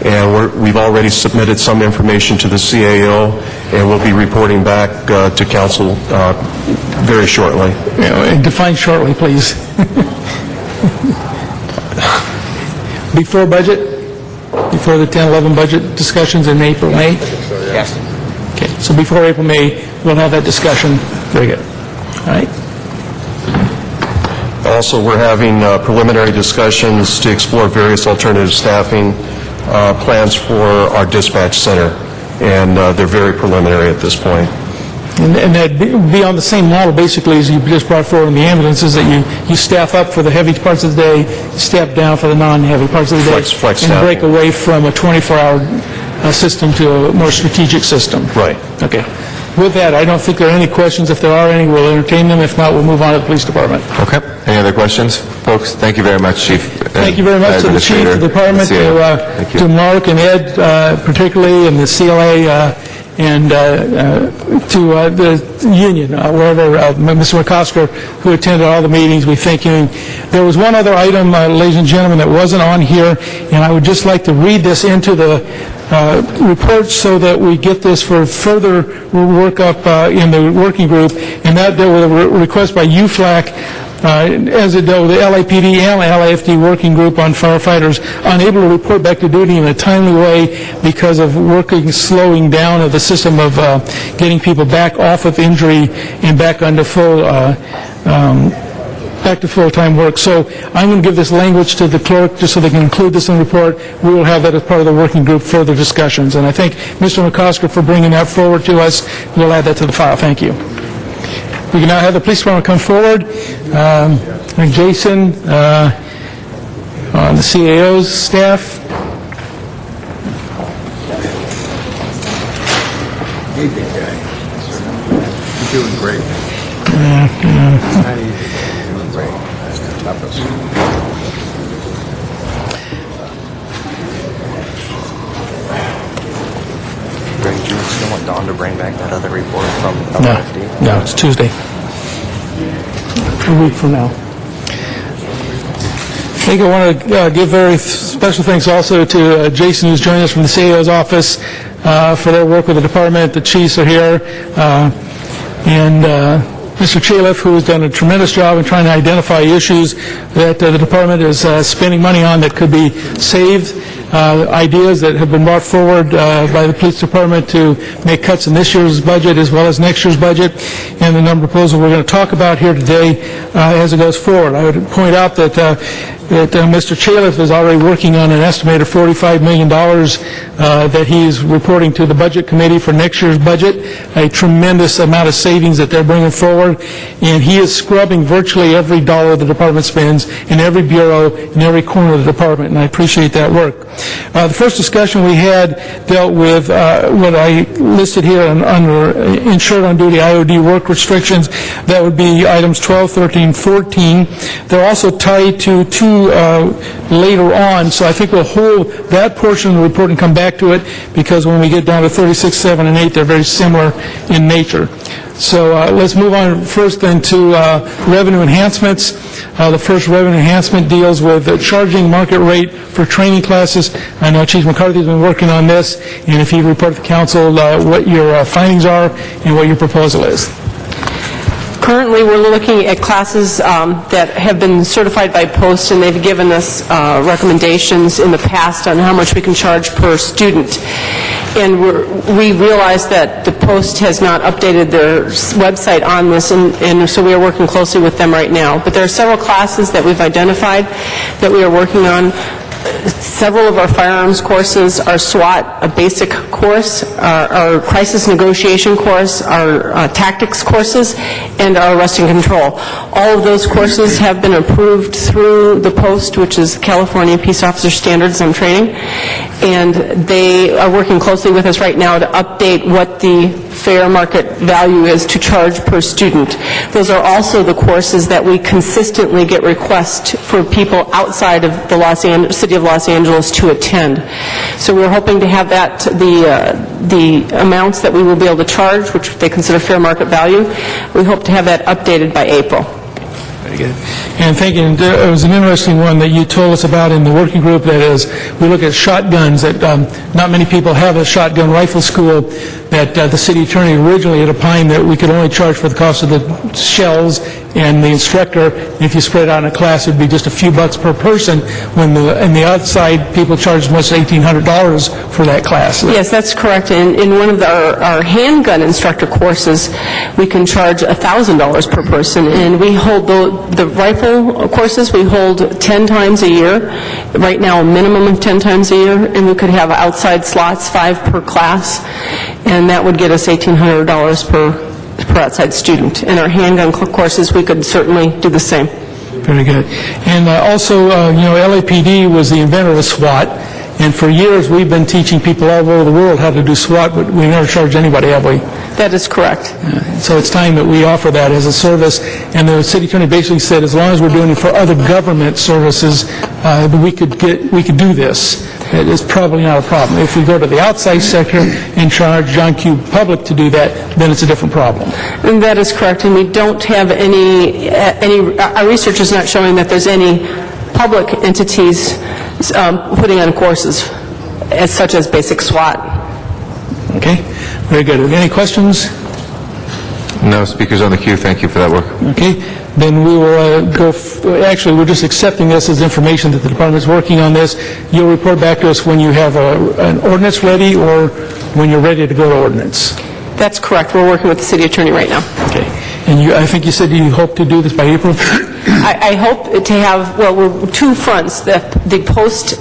and we've already submitted some information to the CAO, and we'll be reporting back to council very shortly. And define shortly, please. Before budget? Before the 10-11 budget discussions in April, May? Yes. Okay, so before April, May, we'll have that discussion. Very good. All right. Also, we're having preliminary discussions to explore various alternative staffing plans for our dispatch center, and they're very preliminary at this point. And that'd be on the same model, basically, as you just brought forward in the ambulances, that you staff up for the heavy parts of the day, staff down for the non-heavy parts of the day, Flex and staffing. break away from a 24-hour system to a more strategic system. Right. Okay. With that, I don't think there are any questions. If there are any, we'll entertain them. If not, we'll move on to the police department. Okay. Any other questions, folks? Thank you very much, Chief. Thank you very much to the chief, the department, to Mark and Ed particularly, and the CLA, and to the union, wherever, Mr. McCosker, who attended all the meetings. We thank you. There was one other item, ladies and gentlemen, that wasn't on here, and I would just like to read this into the report so that we get this for further work up in the working group, and that there was a request by UFLAC, as it though the LAPD and LAFD working group on firefighters unable to report back to duty in a timely way because of slowing down of the system of getting people back off of injury and back under back to full-time work. So I'm going to give this language to the clerk just so they can include this in the report. We will have that as part of the working group further discussions. And I thank Mr. McCosker for bringing that forward to us. We'll add that to the file. Thank you. We can now have the police department come forward. And Jason, on the CAO's staff. Hey, big guy. You're doing great. Doing great. Top us. Greg, do you still want Dawn to bring back that other report from No, LAFD? no, it's Tuesday. A week from now. I think I want to give very special thanks also to Jason, who's joining us from the CAO's office, for their work with the department. The chiefs are here, and Mr. Chaliff, who has done a tremendous job in trying to identify issues that the department is spending money on that could be saved. ideas that have been brought forward by the police department to make cuts in this year's budget as well as next year's budget, and the number of proposals we're going to talk about here today as it goes forward. I would point out that Mr. Chaliff is already working on an estimated $45 million that he's reporting to the Budget Committee for next year's budget, a tremendous amount of savings that they're bringing forward, and he is scrubbing virtually every dollar the department spends in every bureau, in every corner of the department, and I appreciate that work. The first discussion we had dealt with what I listed here under insured on duty IOD work restrictions. That would be items 12, 13, 14. They're also tied to two later on, so I think we'll hold that portion of the report and come back to it, because when we get down to 36, 7, and 8, they're very similar in nature. So let's move on first then to revenue enhancements. The first revenue enhancement deals with the charging market rate for training classes. I know Chief McCarthy's been working on this, and if you report to council what your findings are and what your proposal is. Currently, we're looking at classes that have been certified by Post, and they've given us recommendations in the past on how much we can charge per student. And we realize that the Post has not updated their website on this, and so we are working closely with them right now. But there are several classes that we've identified that we are working on. Several of our firearms courses, our SWAT, a basic course, our crisis negotiation course, our tactics courses, and our arrest and control. All of those courses have been approved through the Post, which is California Peace Officer Standards on Training, and they are working closely with us right now to update what the fair market value is to charge per student. Those are also the courses that we consistently get requests for people outside of the city of Los Angeles to attend. So we're hoping to have that, the amounts that we will be able to charge, which they consider fair market value, we hope to have that updated by April. Very good. And thank you. And it was an interesting one that you told us about in the working group, that is, we look at shotguns, that not many people have a shotgun rifle school, that the city attorney originally had opined that we could only charge for the cost of the shells and the instructor. If you spread it out in a class, it would be just a few bucks per person, when in the outside people charge as much as $1,800 for that class. Yes, that's correct. In one of our handgun instructor courses, we can charge $1,000 per person, and we hold the rifle courses, we hold 10 times a year, right now a minimum of 10 times a year, and we could have outside slots, 5 per class, and that would get us $1,800 per outside student. In our handgun courses, we could certainly do the same. Very good. And also, LAPD was the inventor of SWAT, and for years we've been teaching people all over the world how to do SWAT, but we never charged anybody, have we? That is correct. So it's time that we offer that as a service, and the city attorney basically said as long as we're doing it for other government services, we could do this. It is probably not a problem. If we go to the outside sector and charge John Q. Public to do that, then it's a different problem. And that is correct, and we don't have any our research is not showing that there's any public entities putting on courses such as basic SWAT. Okay, very good. Are there any questions? No speakers on the queue. Thank you for that work. Okay, then we will actually, we're just accepting this as information that the department is working on this. You'll report back to us when you have an ordinance ready, or when you're ready to go to ordinance. That's correct. We're working with the city attorney right now. Okay. And I think you said you hope to do this by April? I hope to have, we're two fronts. The Post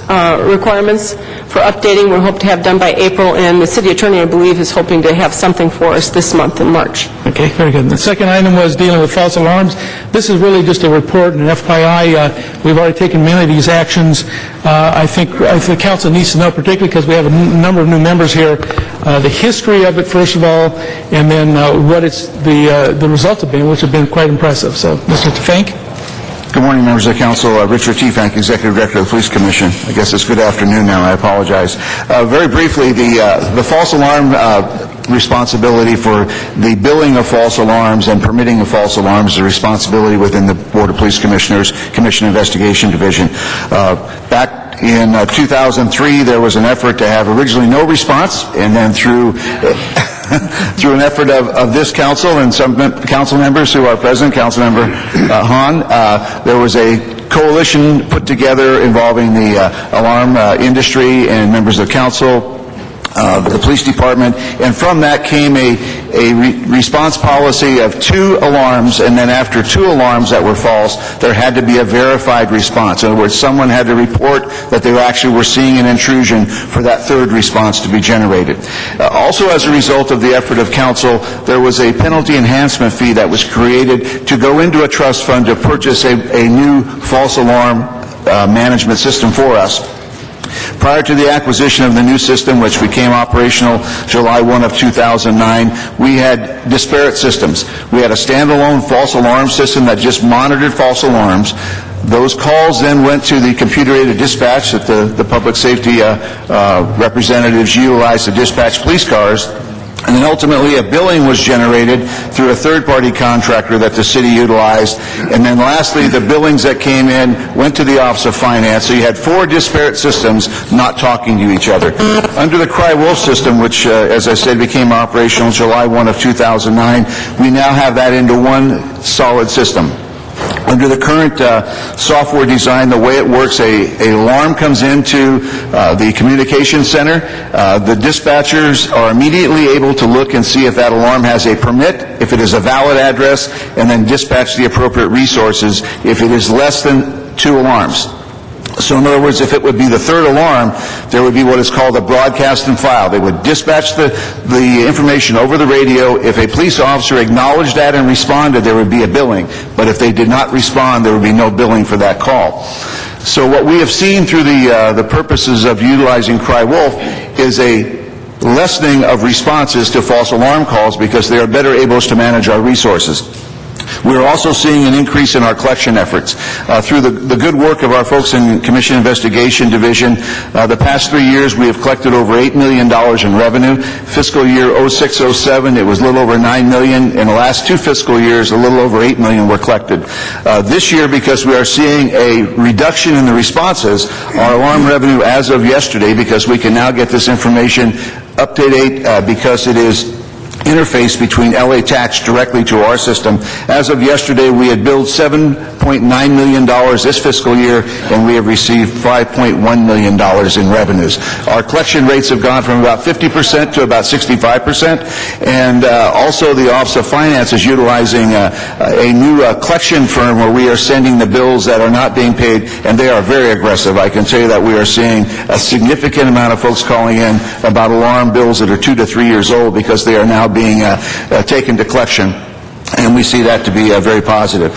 requirements for updating, we hope to have done by April, and the city attorney, I believe, is hoping to have something for us this month in March. Okay, very good. And the second item was dealing with false alarms. This is really just a report and an FYI. We've already taken many of these actions. I think the council needs to know, particularly because we have a number of new members here, the history of it, first of all, and then what the results have been, which have been quite impressive. So, Mr. Tefank. Good morning, members of the council. Richard Tefank, Executive Director of the Police Commission. I guess it's good afternoon now. I apologize. Very briefly, the false alarm responsibility for the billing of false alarms and permitting of false alarms is a responsibility within the Board of Police Commissioners Commission Investigation Division. Back in 2003, there was an effort to have originally no response, and then through an effort of this council and some council members who are present, Councilmember Hahn, there was a coalition put together involving the alarm industry and members of council, the police department, and from that came a response policy of 2 alarms, and then after 2 alarms that were false, there had to be a verified response. In other words, someone had to report that they actually were seeing an intrusion for that 3rd response to be generated. Also, as a result of the effort of council, there was a penalty enhancement fee that was created to go into a trust fund to purchase a new false alarm management system for us. Prior to the acquisition of the new system, which became operational July 1 of 2009, we had disparate systems. We had a standalone false alarm system that just monitored false alarms. Those calls then went to the computer-aided dispatch that the public safety representatives utilized to dispatch police cars. And then ultimately a billing was generated through a third-party contractor that the city utilized. And then lastly, the billings that came in went to the Office of Finance. So you had 4 disparate systems not talking to each other. Under the Cry-Wolf system, which, as I said, became operational July 1 of 2009, we now have that into one solid system. Under the current software design, the way it works, an alarm comes into the communication center. The dispatchers are immediately able to look and see if that alarm has a permit, if it is a valid address, and then dispatch the appropriate resources if it is less than 2 alarms. So in other words, if it would be the 3rd alarm, there would be what is called a broadcast and file. They would dispatch the information over the radio. If a police officer acknowledged that and responded, there would be a billing. But if they did not respond, there would be no billing for that call. So what we have seen through the purposes of utilizing Cry-Wolf is a lessening of responses to false alarm calls because they are better able to manage our resources. We're also seeing an increase in our collection efforts. Through the good work of our folks in Commission Investigation Division, the past 3 years we have collected over $8 million in revenue. Fiscal year 06-07, it was a little over $9 million. In the last 2 fiscal years, a little over $8 million were collected. This year, because we are seeing a reduction in the responses, our alarm revenue as of yesterday, because we can now get this information up to date because it is interface between LA Tax directly to our system. As of yesterday, we had billed $7.9 million this fiscal year, and we have received $5.1 million in revenues. Our collection rates have gone from about 50% to about 65%, and also the Office of Finance is utilizing a new collection firm where we are sending the bills that are not being paid, and they are very aggressive. I can tell you that we are seeing a significant amount of folks calling in about alarm bills that are 2 to 3 years old because they are now being taken to collection, and we see that to be very positive.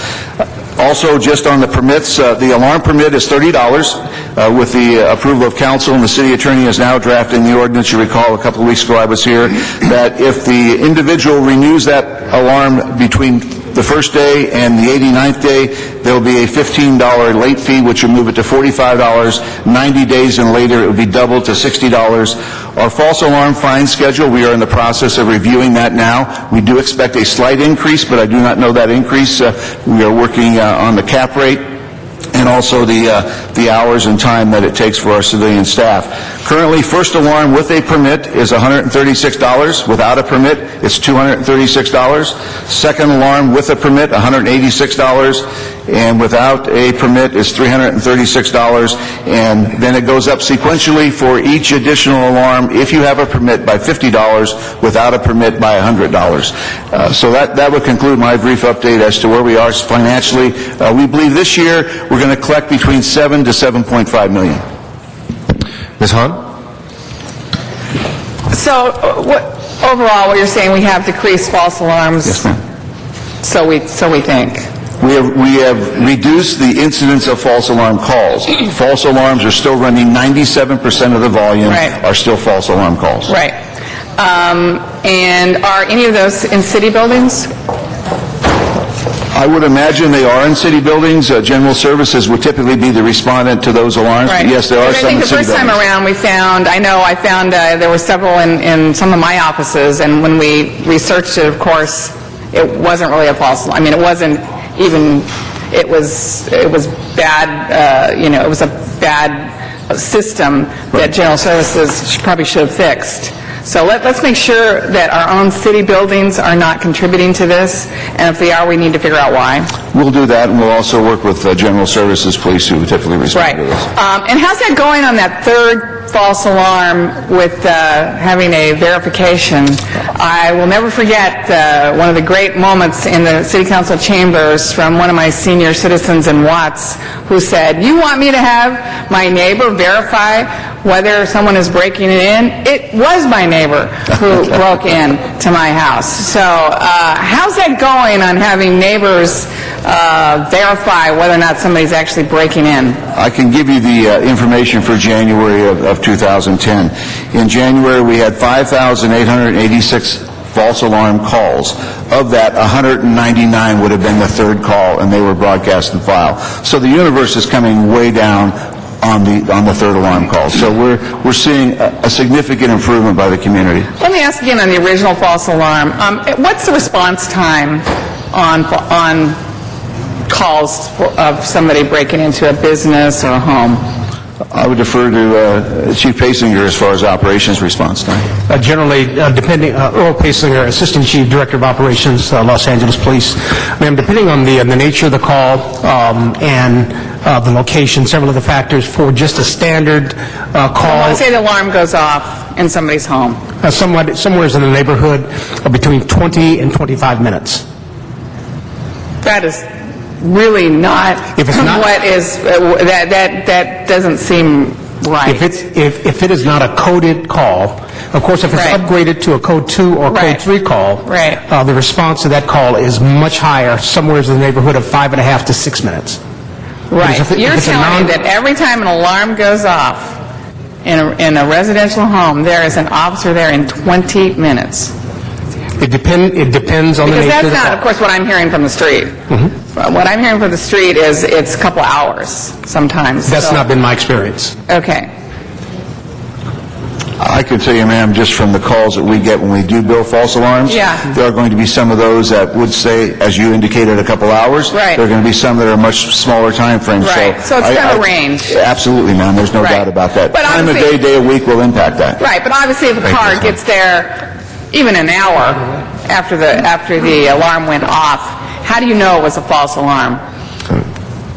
Also, just on the permits, the alarm permit is $30 with the approval of council, and the city attorney is now drafting the ordinance. You recall a couple of weeks ago I was here, that if the individual renews that alarm between the first day and the 89th day, there will be a $15 late fee, which will move it to $45. 90 days and later, it would be doubled to $60. Our false alarm fine schedule, we are in the process of reviewing that now. We do expect a slight increase, but I do not know that increase. We are working on the cap rate and also the hours and time that it takes for our civilian staff. Currently, first alarm with a permit is $136. Without a permit, it's $236. Second alarm with a permit, $186. And without a permit is $336. And then it goes up sequentially for each additional alarm if you have a permit by $50, without a permit by $100. So that would conclude my brief update as to where we are financially. We believe this year we're going to collect between $7 to $7.5 million. Ms. Hahn? So overall, what you're saying, we have decreased false alarms? Yes, ma'am. So we think. We have reduced the incidence of false alarm calls. False alarms are still running 97% of the volume are still false alarm calls. Right. And are any of those in city buildings? I would imagine they are in city buildings. General Services would typically be the respondent to those alarms. Right. But yes, there are some in city buildings. I think the first time around we found, I found there were several in some of my offices, and when we researched it, of course, it wasn't really a false alarm. I mean, it wasn't even, it was bad, it was a bad system that General Services probably should have fixed. So let's make sure that our own city buildings are not contributing to this, and if they are, we need to figure out why. We'll do that, and we'll also work with General Services Police, who typically respond to this. And how's that going on that third false alarm with having a verification? I will never forget one of the great moments in the City Council chambers from one of my senior citizens in Watts who said, "You want me to have my neighbor verify whether someone is breaking it in?" It was my neighbor who broke in to my house. So how's that going on having neighbors verify whether or not somebody's actually breaking in? I can give you the information for January of 2010. In January, we had 5,886 false alarm calls. Of that, 199 would have been the third call, and they were broadcast and filed. So the universe is coming way down on the third alarm call. So we're seeing a significant improvement by the community. Let me ask again on the original false alarm. What's the response time on calls of somebody breaking into a business or a home? I would defer to Chief Pasinger as far as operations response time. Generally, depending, Earl Pasinger, Assistant Chief Director of Operations, Los Angeles Police. Ma'am, depending on the nature of the call and the location, several of the factors for just a standard call. Let's say the alarm goes off in somebody's home. Somewhere in the neighborhood of between 20 and 25 minutes. That is really not, if it's not what is, that doesn't seem right. If it is not a coded call, of course, if it's upgraded to a code 2 or code 3 call, the response to that call is much higher, somewhere in the neighborhood of 5.5 to 6 minutes. Right. You're telling me that every time an alarm goes off in a residential home, there is an officer there in 20 minutes. It depends on the nature of the call. Because that's not, of course, what I'm hearing from the street. What I'm hearing from the street is it's a couple hours sometimes. That's not been my experience. Okay. I can tell you, ma'am, just from the calls that we get when we do bill false alarms, there are going to be some of those that would say, as you indicated, a couple hours. Right. There are going to be some that are much smaller time frames. Right. So it's kind of a range. Absolutely, ma'am. There's no doubt about that. But time of day, day of week will impact that. Right. But obviously, if a car gets there even an hour after the alarm went off, how do you know it was a false alarm?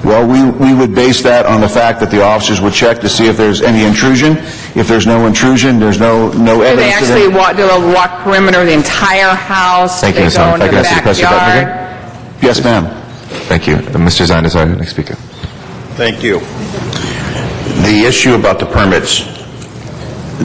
Well, we would base that on the fact that the officers would check to see if there's any intrusion. If there's no intrusion, there's no evidence. Do they actually walk perimeter of the entire house? Thank you, Ms. Hunt. If I could ask you to press your button again? Yes, ma'am. Thank you. Mr. Zine is our next speaker. Thank you. The issue about the permits,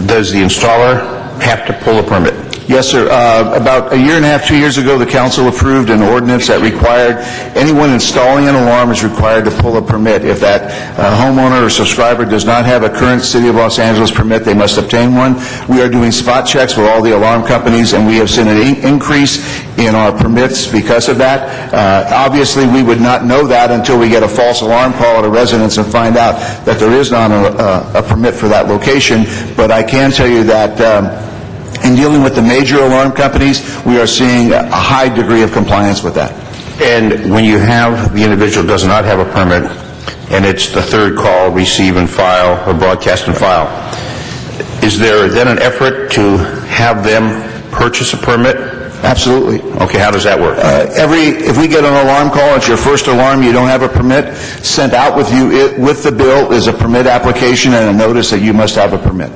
does the installer have to pull a permit? Yes, sir. About a year and a half, 2 years ago, the council approved an ordinance that required anyone installing an alarm is required to pull a permit. If that homeowner or subscriber does not have a current City of Los Angeles permit, they must obtain one. We are doing spot checks with all the alarm companies, and we have seen an increase in our permits because of that. Obviously, we would not know that until we get a false alarm call at a residence and find out that there is not a permit for that location. But I can tell you that in dealing with the major alarm companies, we are seeing a high degree of compliance with that. And when you have the individual does not have a permit, and it's the third call, receive and file, or broadcast and file, is there then an effort to have them purchase a permit? Absolutely. Okay, how does that work? If we get an alarm call, it's your first alarm, you don't have a permit, sent out with you with the bill is a permit application and a notice that you must have a permit.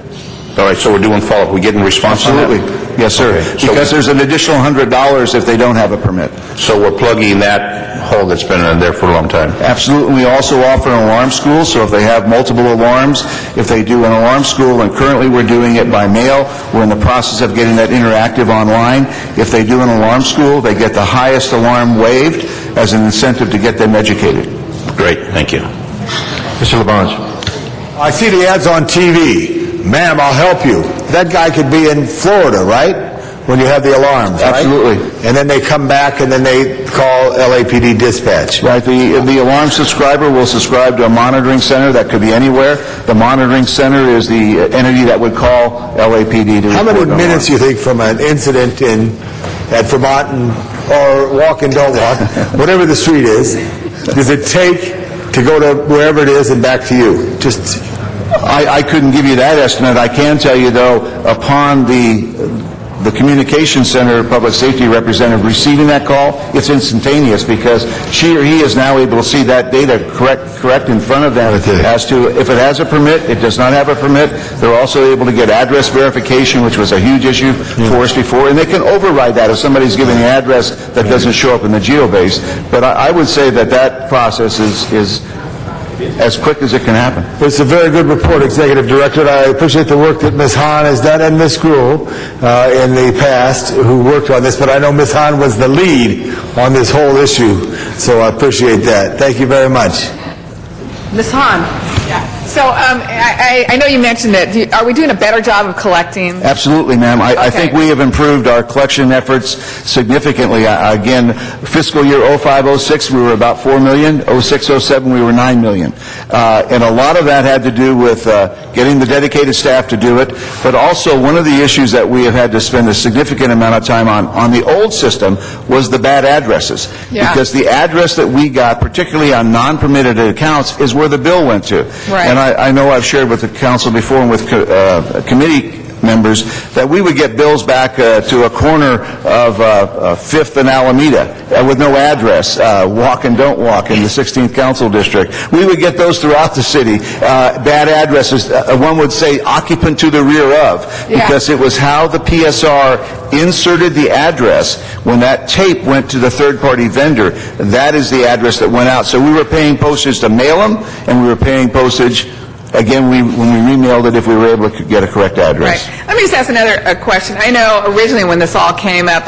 All right, so we're doing follow-up. We getting response on that? Absolutely. Yes, sir. Okay. Because there's an additional $100 if they don't have a permit. So we're plugging that hole that's been there for a long time? Absolutely. We also offer an alarm school, so if they have multiple alarms, if they do an alarm school, and currently we're doing it by mail, we're in the process of getting that interactive online. If they do an alarm school, they get the highest alarm waived as an incentive to get them educated. Great. Thank you. Mr. LaBonge. I see the ads on TV. Ma'am, I'll help you. That guy could be in Florida, right? When you have the alarms, right? Absolutely. And then they come back and then they call LAPD dispatch. Right. The alarm subscriber will subscribe to a monitoring center that could be anywhere. The monitoring center is the entity that would call LAPD to How many report an minutes alarm. you think from an incident at Vermont or Walk and Don't Walk, whatever the street is, does it take to go to wherever it is and back to you? Just I couldn't give you that estimate. I can tell you, though, upon the communication center public safety representative receiving that call, it's instantaneous because she or he is now able to see that data correct in front of them as to if it has a permit, it does not have a permit. They're also able to get address verification, which was a huge issue for us before, and they can override that if somebody's giving an address that doesn't show up in the GeoBase. But I would say that process is as quick as it can happen. It's a very good report, Executive Director. I appreciate the work that Ms. Hahn has done and Ms. Gruhl in the past who worked on this, but I know Ms. Hahn was the lead on this whole issue, so I appreciate that. Thank you very much. Ms. Hahn? So I know you mentioned it. Are we doing a better job of collecting? Absolutely, ma'am. I think we have improved our collection efforts significantly. Again, fiscal year 05-06, we were about 4 million. 06-07, we were 9 million. And a lot of that had to do with getting the dedicated staff to do it, but also one of the issues that we have had to spend a significant amount of time on the old system was the bad addresses. Yeah. Because the address that we got, particularly on non-permitted accounts, is where the bill went to. Right. And I know I've shared with the council before and with committee members that we would get bills back to a corner of 5th and Alameda with no address, walk and don't walk in the 16th Council District. We would get those throughout the city, bad addresses. One would say occupant to the rear of, because it was how the PSR inserted the address when that tape went to the third-party vendor. That is the address that went out. So we were paying postage to mail them, and we were paying postage again, when we remailed it, if we were able to get a correct address. Right. Let me just ask another question. I know originally when this all came up,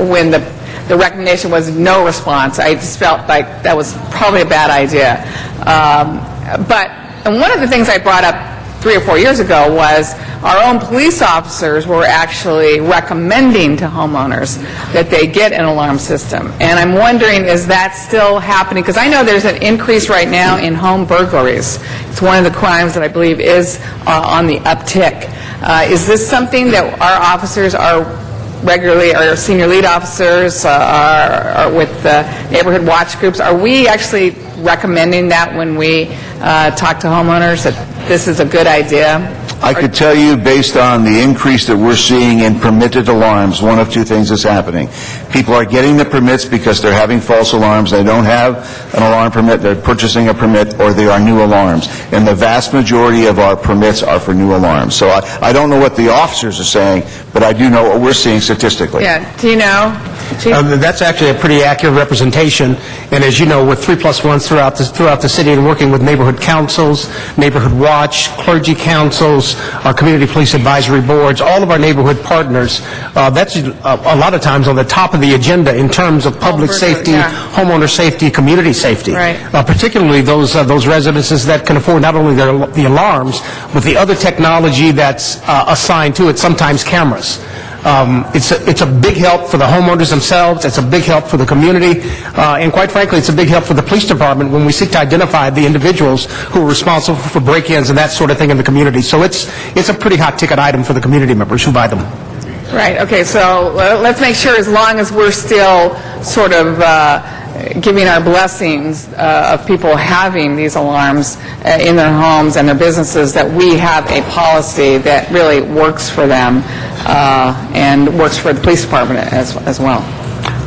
when the recommendation was no response, I just felt like that was probably a bad idea. And one of the things I brought up 3 or 4 years ago was our own police officers were actually recommending to homeowners that they get an alarm system. And I'm wondering, is that still happening? Because I know there's an increase right now in home burglaries. It's one of the crimes that I believe is on the uptick. Is this something that our officers are regularly, our senior lead officers are with the neighborhood watch groups, are we actually recommending that when we talk to homeowners that this is a good idea? I could tell you, based on the increase that we're seeing in permitted alarms, one of two things is happening. People are getting the permits because they're having false alarms. They don't have an alarm permit. They're purchasing a permit, or they are new alarms. And the vast majority of our permits are for new alarms. So I don't know what the officers are saying, but I do know what we're seeing statistically. Yeah. Do you know? That's actually a pretty accurate representation. And as you know, with 3+1s throughout the city and working with neighborhood councils, neighborhood watch, clergy councils, our community police advisory boards, all of our neighborhood partners, that's a lot of times on the top of the agenda in terms of public safety, homeowner safety, community safety. Right. Particularly those residences that can afford not only the alarms, but the other technology that's assigned to it, sometimes cameras. It's a big help for the homeowners themselves, it's a big help for the community, and quite frankly, it's a big help for the police department when we seek to identify the individuals who are responsible for break-ins and that sort of thing in the community. So it's a pretty hot-ticket item for the community members who buy them. Right, okay, so let's make sure, as long as we're still sort of giving our blessings of people having these alarms in their homes and their businesses, that we have a policy that really works for them and works for the police department as well.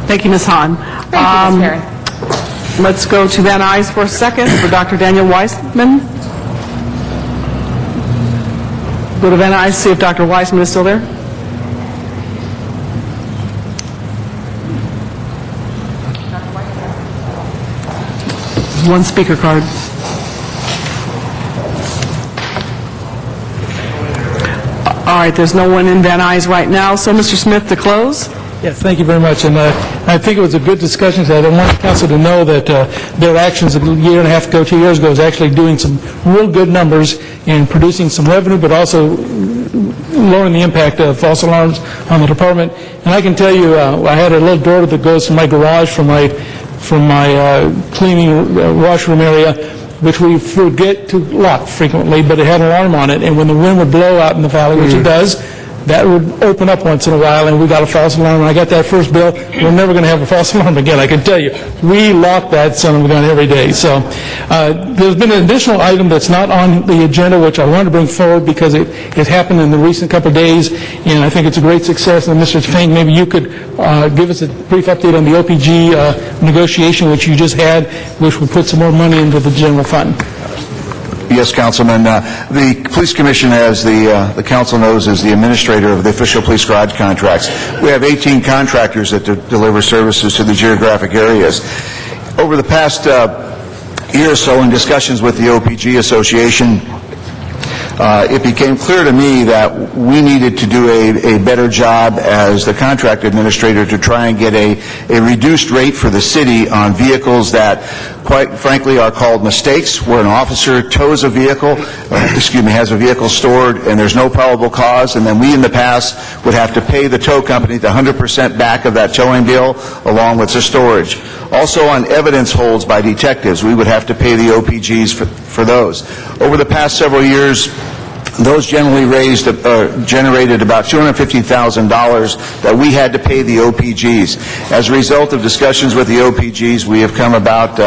Thank you, Ms. Hahn. Thank you, Ms. Perry. Let's go to Van Nuys for a second for Dr. Daniel Weissman. Go to Van Nuys, see if Dr. Weissman is still there. One speaker card. All right, there's no one in Van Nuys right now, so Mr. Smith, to close. Yes, thank you very much. And I think it was a good discussion today. I want the council to know that their actions a year and a half ago, 2 years ago, is actually doing some real good numbers in producing some revenue, but also lowering the impact of false alarms on the department. And I can tell you, I had a little door that goes from my garage from my cleaning washroom area, which we forget to lock frequently, but it had an alarm on it. And when the wind would blow out in the valley, which it does, that would open up once in a while, and we got a false alarm. When I got that first bill, we're never going to have a false alarm again, I can tell you. We lock that son of a gun every day. So there's been an additional item that's not on the agenda, which I wanted to bring forward because it happened in the recent couple of days, and I think it's a great success. And Mr. Fink, maybe you could give us a brief update on the OPG negotiation, which you just had, which would put some more money into the general fund. Yes, Councilman. The Police Commission, as the council knows, is the administrator of the official police garage contracts. We have 18 contractors that deliver services to the geographic areas. Over the past year or so, in discussions with the OPG Association, it became clear to me that we needed to do a better job as the contract administrator to try and get a reduced rate for the city on vehicles that, quite frankly, are called mistakes, where an officer tows a vehicle, has a vehicle stored, and there's no probable cause, and then we in the past would have to pay the tow company the 100% back of that towing bill along with the storage. Also on evidence holds by detectives, we would have to pay the OPGs for those. Over the past several years, those generally generated about $250,000 that we had to pay the OPGs. As a result of discussions with the OPGs, we have come about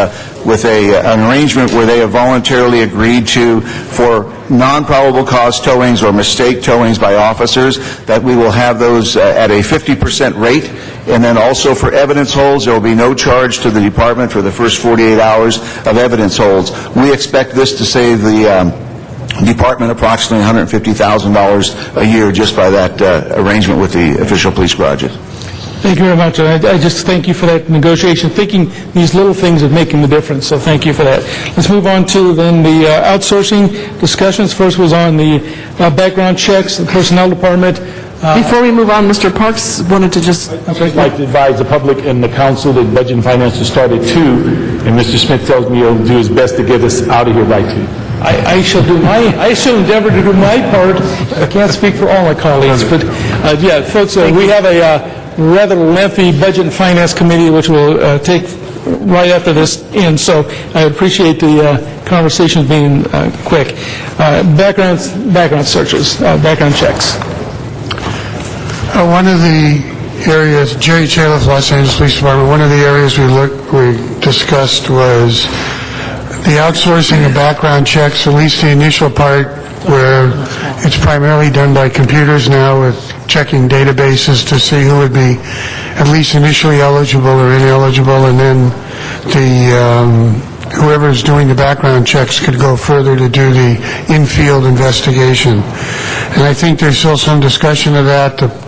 with an arrangement where they have voluntarily agreed to, for non-probable cause towings or mistake towings by officers, that we will have those at a 50% rate. And then also for evidence holds, there will be no charge to the department for the first 48 hours of evidence holds. We expect this to save the department approximately $150,000 a year just by that arrangement with the official police garages. Thank you very much. I just thank you for that negotiation, thinking these little things are making the difference, so thank you for that. Let's move on to then the outsourcing discussions. First was on the background checks, the personnel department. Before we move on, Mr. Parks wanted to just... I'd just like to advise the public and the council that Budget and Finance will start at 2, and Mr. Smith tells me he'll do his best to get us out of here by 2. I shall endeavor to do my part. I can't speak for all my colleagues, but yeah, folks, we have a rather lengthy Budget and Finance Committee, which will take right after this in, so I appreciate the conversations being quick. Background searches, background checks. One of the areas, Jerry Taylor of Los Angeles Police Department, one of the areas we discussed was the outsourcing of background checks, at least the initial part, where it's primarily done by computers now with checking databases to see who would be at least initially eligible or ineligible, and then whoever is doing the background checks could go further to do the in-field investigation. And I think there's still some discussion of that. The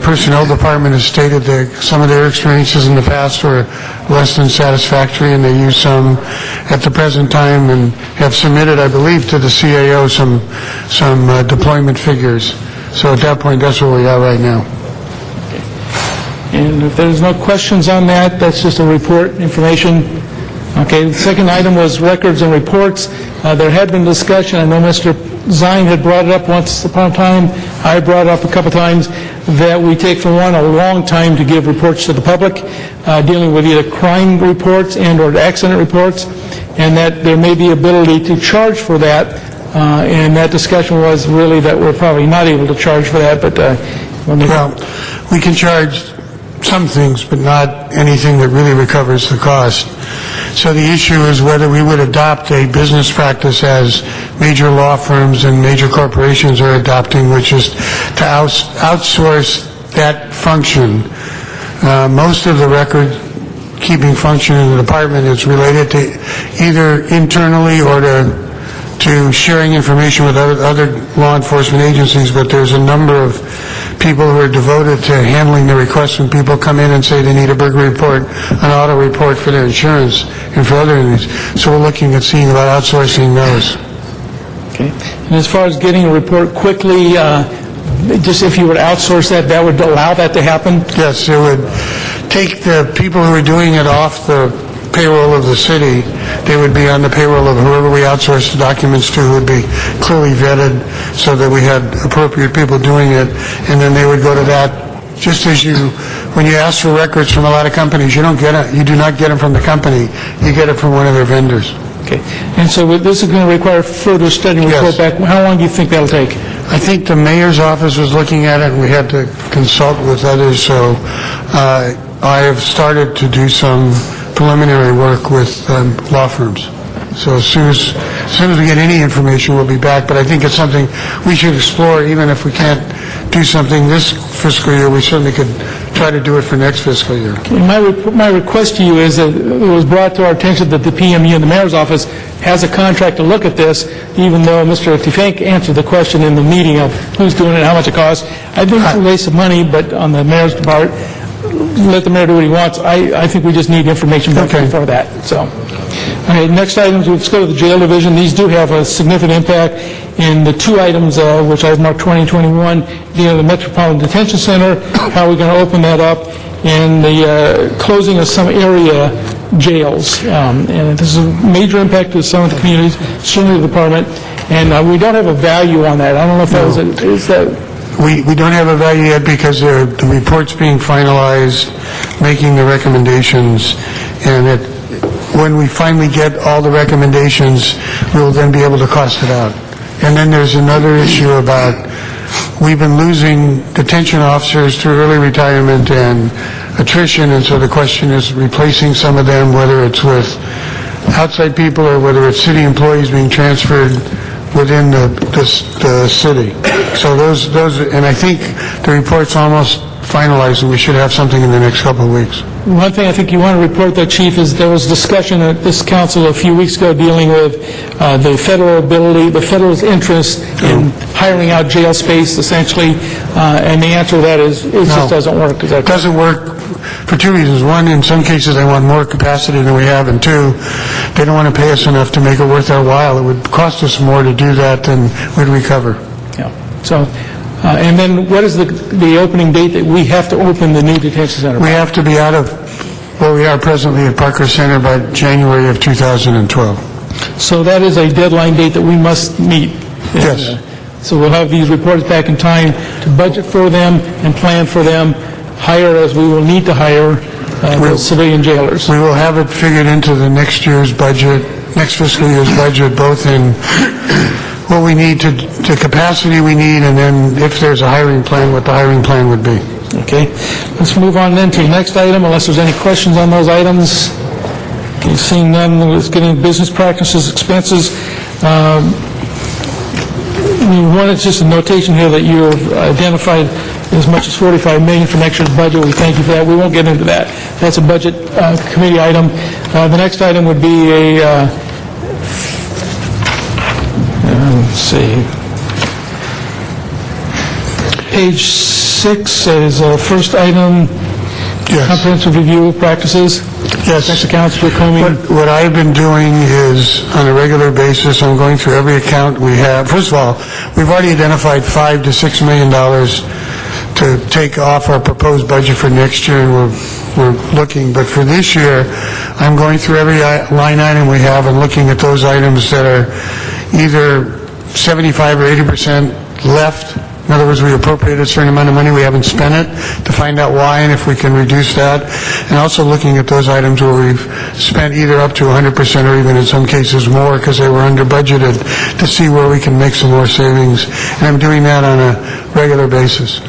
Personnel Department has stated that some of their experiences in the past were less than satisfactory, and they use some at the present time and have submitted, I believe, to the CAO some deployment figures. So at that point, that's where we are right now. And if there's no questions on that, that's just a report, information. Okay, the second item was records and reports. There had been discussion, I know Mr. Zine had brought it up once upon a time, I brought it up a couple times, that we take, for one, a long time to give reports to the public, dealing with either crime reports and or accident reports, and that there may be ability to charge for that, and that discussion was really that we're probably not able to charge for that, but... well, we can charge some things, but not anything that really recovers the cost. So the issue is whether we would adopt a business practice as major law firms and major corporations are adopting, which is to outsource that function. Most of the record-keeping function in the department is related to either internally or to sharing information with other law enforcement agencies, but there's a number of people who are devoted to handling the requests when people come in and say they need a burglary report, an auto report for their insurance, and for other needs. So we're looking at seeing about outsourcing those. Okay. And as far as getting a report quickly, just if you would outsource that, that would allow that to happen? Yes, it would take the people who are doing it off the payroll of the city. They would be on the payroll of whoever we outsource the documents to, would be clearly vetted so that we had appropriate people doing it, and then they would go to that. Just as when you ask for records from a lot of companies, you do not get them from the company, you get it from one of their vendors. Okay. And so this is going to require further study and report back. How long do you think that'll take? I think the mayor's office was looking at it, and we had to consult with others, so I have started to do some preliminary work with law firms. So as soon as we get any information, we'll be back, but I think it's something we should explore. Even if we can't do something this fiscal year, we certainly could try to do it for next fiscal year. Okay. My request to you is that it was brought to our attention that the PMU and the mayor's office has a contract to look at this, even though Mr. Tifank answered the question in the meeting of who's doing it and how much it costs. I think it's a waste of money, but on the mayor's part, let the mayor do what he wants. I think we just need information back before that. So, okay, next items, let's go to the jail division. These do have a significant impact in the two items which I've marked 2021, the Metropolitan Detention Center, how we're going to open that up, and the closing of some area jails. And this is a major impact to some of the communities, certainly the department, and we don't have a value on that. I don't know if that was is that... We don't have a value yet because the report's being finalized, making the recommendations, and when we finally get all the recommendations, we'll then be able to cost it out. And then there's another issue about we've been losing detention officers through early retirement and attrition, and so the question is replacing some of them, whether it's with outside people or whether it's city employees being transferred within the city. So those, and I think the report's almost finalized, and we should have something in the next couple of weeks. One thing I think you want to report, though, Chief, is there was discussion at this council a few weeks ago dealing with the federal's interest in hiring out jail space, essentially, and the answer to that is it just doesn't work. It doesn't work for two reasons. One, in some cases, they want more capacity than we have, and two, they don't want to pay us enough to make it worth our while. It would cost us more to do that than we'd recover. Yeah. So, and then what is the opening date that we have to open the new detention center? We have to be out of where we are presently at Parker Center by January of 2012. So that is a deadline date that we must meet. Yes. So we'll have these reports back in time to budget for them and plan for them, hire as we will need to hire those civilian jailers. We will have it figured into the next year's budget, next fiscal year's budget, both in what we need to capacity we need, and then if there's a hiring plan, what the hiring plan would be. Okay. Let's move on then to the next item, unless there's any questions on those items. Okay, seeing none, let's get into business practices, expenses. We wanted just a notation here that you have identified as much as $45 million for next year's budget. We thank you for that. We won't get into that. That's a budget committee item. The next item would be a, let's see, page 6 is first item, comprehensive review of practices. Yes. Next accounts, Rick Comey. What I've been doing is, on a regular basis, I'm going through every account we have. First of all, we've already identified $5 to $6 million to take off our proposed budget for next year, and we're looking. But for this year, I'm going through every line item we have and looking at those items that are either 75 or 80% left. In other words, we appropriated a certain amount of money, we haven't spent it, to find out why and if we can reduce that. And also looking at those items where we've spent either up to 100% or even in some cases more because they were under budgeted, to see where we can make some more savings. And I'm doing that on a regular basis.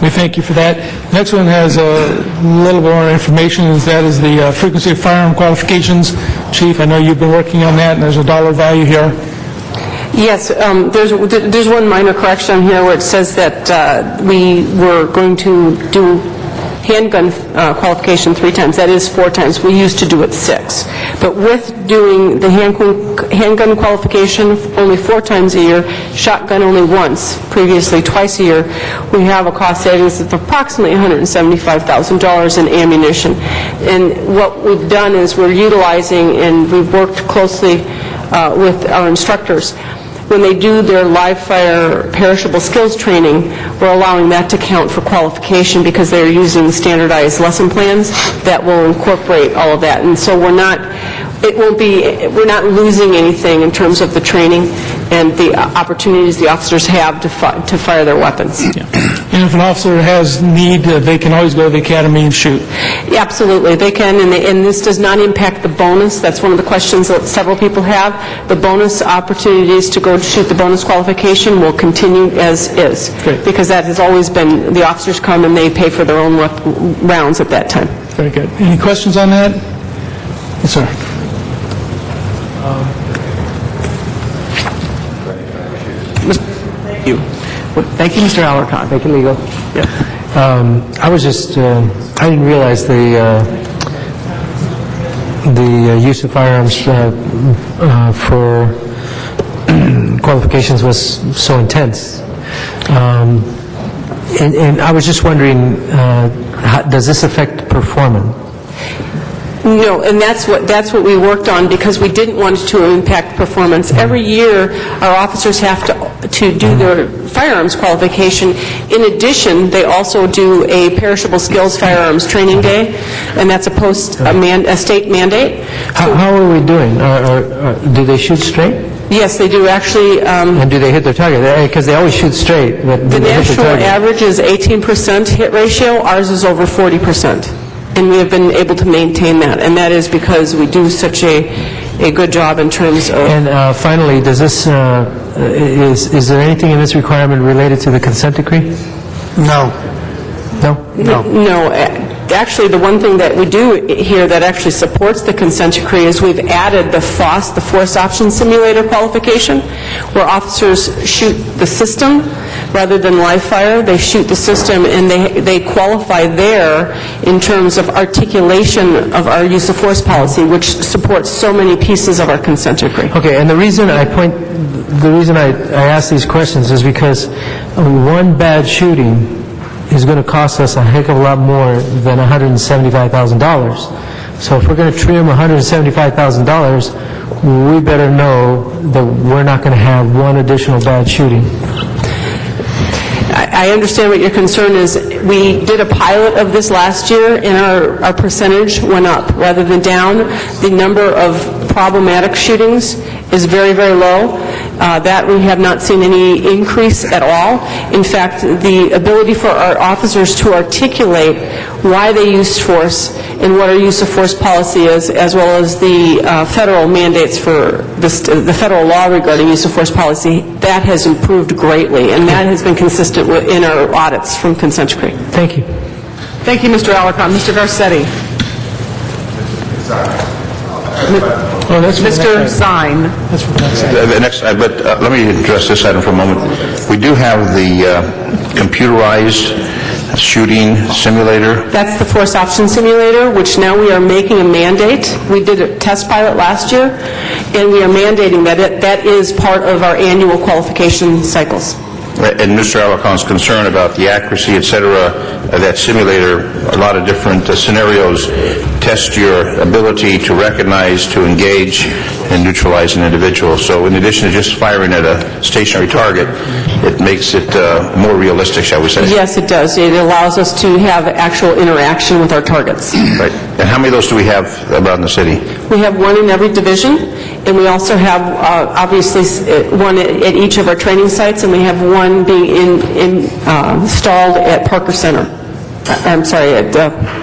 We thank you for that. Next one has a little more information, and that is the frequency of firearm qualifications. Chief, I know you've been working on that, and there's a dollar value here. Yes, there's one minor correction here where it says that we were going to do handgun qualification 3 times. That is 4 times. We used to do it 6. But with doing the handgun qualification only 4 times a year, shotgun only once, previously twice a year, we have a cost savings of approximately $175,000 in ammunition. And what we've done is we're utilizing, and we've worked closely with our instructors. When they do their live fire perishable skills training, we're allowing that to count for qualification because they're using standardized lesson plans that will incorporate all of that. And so we're not losing anything in terms of the training. and the opportunities the officers have to fire their weapons. And if an officer has need, they can always go to the academy and shoot. Yeah, absolutely, they can, and this does not impact the bonus. That's one of the questions that several people have. The bonus opportunities to go shoot the bonus qualification will continue as is, because that has always been, the officers come and they pay for their own rounds at that time. Very good. Any questions on that? Yes, sir. Thank you. Thank you, Mr. Alarcon. Thank you, legal. I was just, I didn't realize the use of firearms for qualifications was so intense. And I was just wondering, does this affect performance? No, and that's what we worked on, because we didn't want it to impact performance. Every year, our officers have to do their firearms qualification. In addition, they also do a perishable skills firearms training day, and that's a state mandate. How are we doing? Do they shoot straight? Yes, they do actually. And do they hit their target? Because they always shoot straight. But The national average is 18% hit ratio. Ours is over 40%. And we have been able to maintain that, and that is because we do such a good job in terms of... And finally, does this, is there anything in this requirement related to the consent decree? No. No? No. Actually, the one thing that we do here that actually supports the consent decree is we've added the FOSS, the Force Option Simulator qualification, where officers shoot the system rather than live fire. They shoot the system, and they qualify there in terms of articulation of our use of force policy, which supports so many pieces of our consent decree. Okay, and the reason I ask these questions is because one bad shooting is going to cost us a heck of a lot more than $175,000. So if we're going to trim $175,000, we better know that we're not going to have one additional bad shooting. I understand what your concern is. We did a pilot of this last year, and our percentage went up rather than down. The number of problematic shootings is very, very low. That we have not seen any increase at all. In fact, the ability for our officers to articulate why they used force and what our use of force policy is, as well as the federal mandates for the federal law regarding use of force policy, that has improved greatly, and that has been consistent in our audits from consent decree. Thank you. Thank you, Mr. Alarcon. Mr. Garcetti. Mr. Zine. The next, but let me address this item for a moment. We do have the computerized shooting simulator. That's the Force Option Simulator, which now we are making a mandate. We did a test pilot last year, and we are mandating that that is part of our annual qualification cycles. And Mr. Alarcon's concern about the accuracy, et cetera, of that simulator, a lot of different scenarios test your ability to recognize, to engage, and neutralize an individual. So in addition to just firing at a stationary target, it makes it more realistic, shall we say. Yes, it does. It allows us to have actual interaction with our targets. Right. And how many of those do we have around the city? We have one in every division, and we also have, obviously, one at each of our training sites, and we have one being installed at Parker Center. I'm sorry, at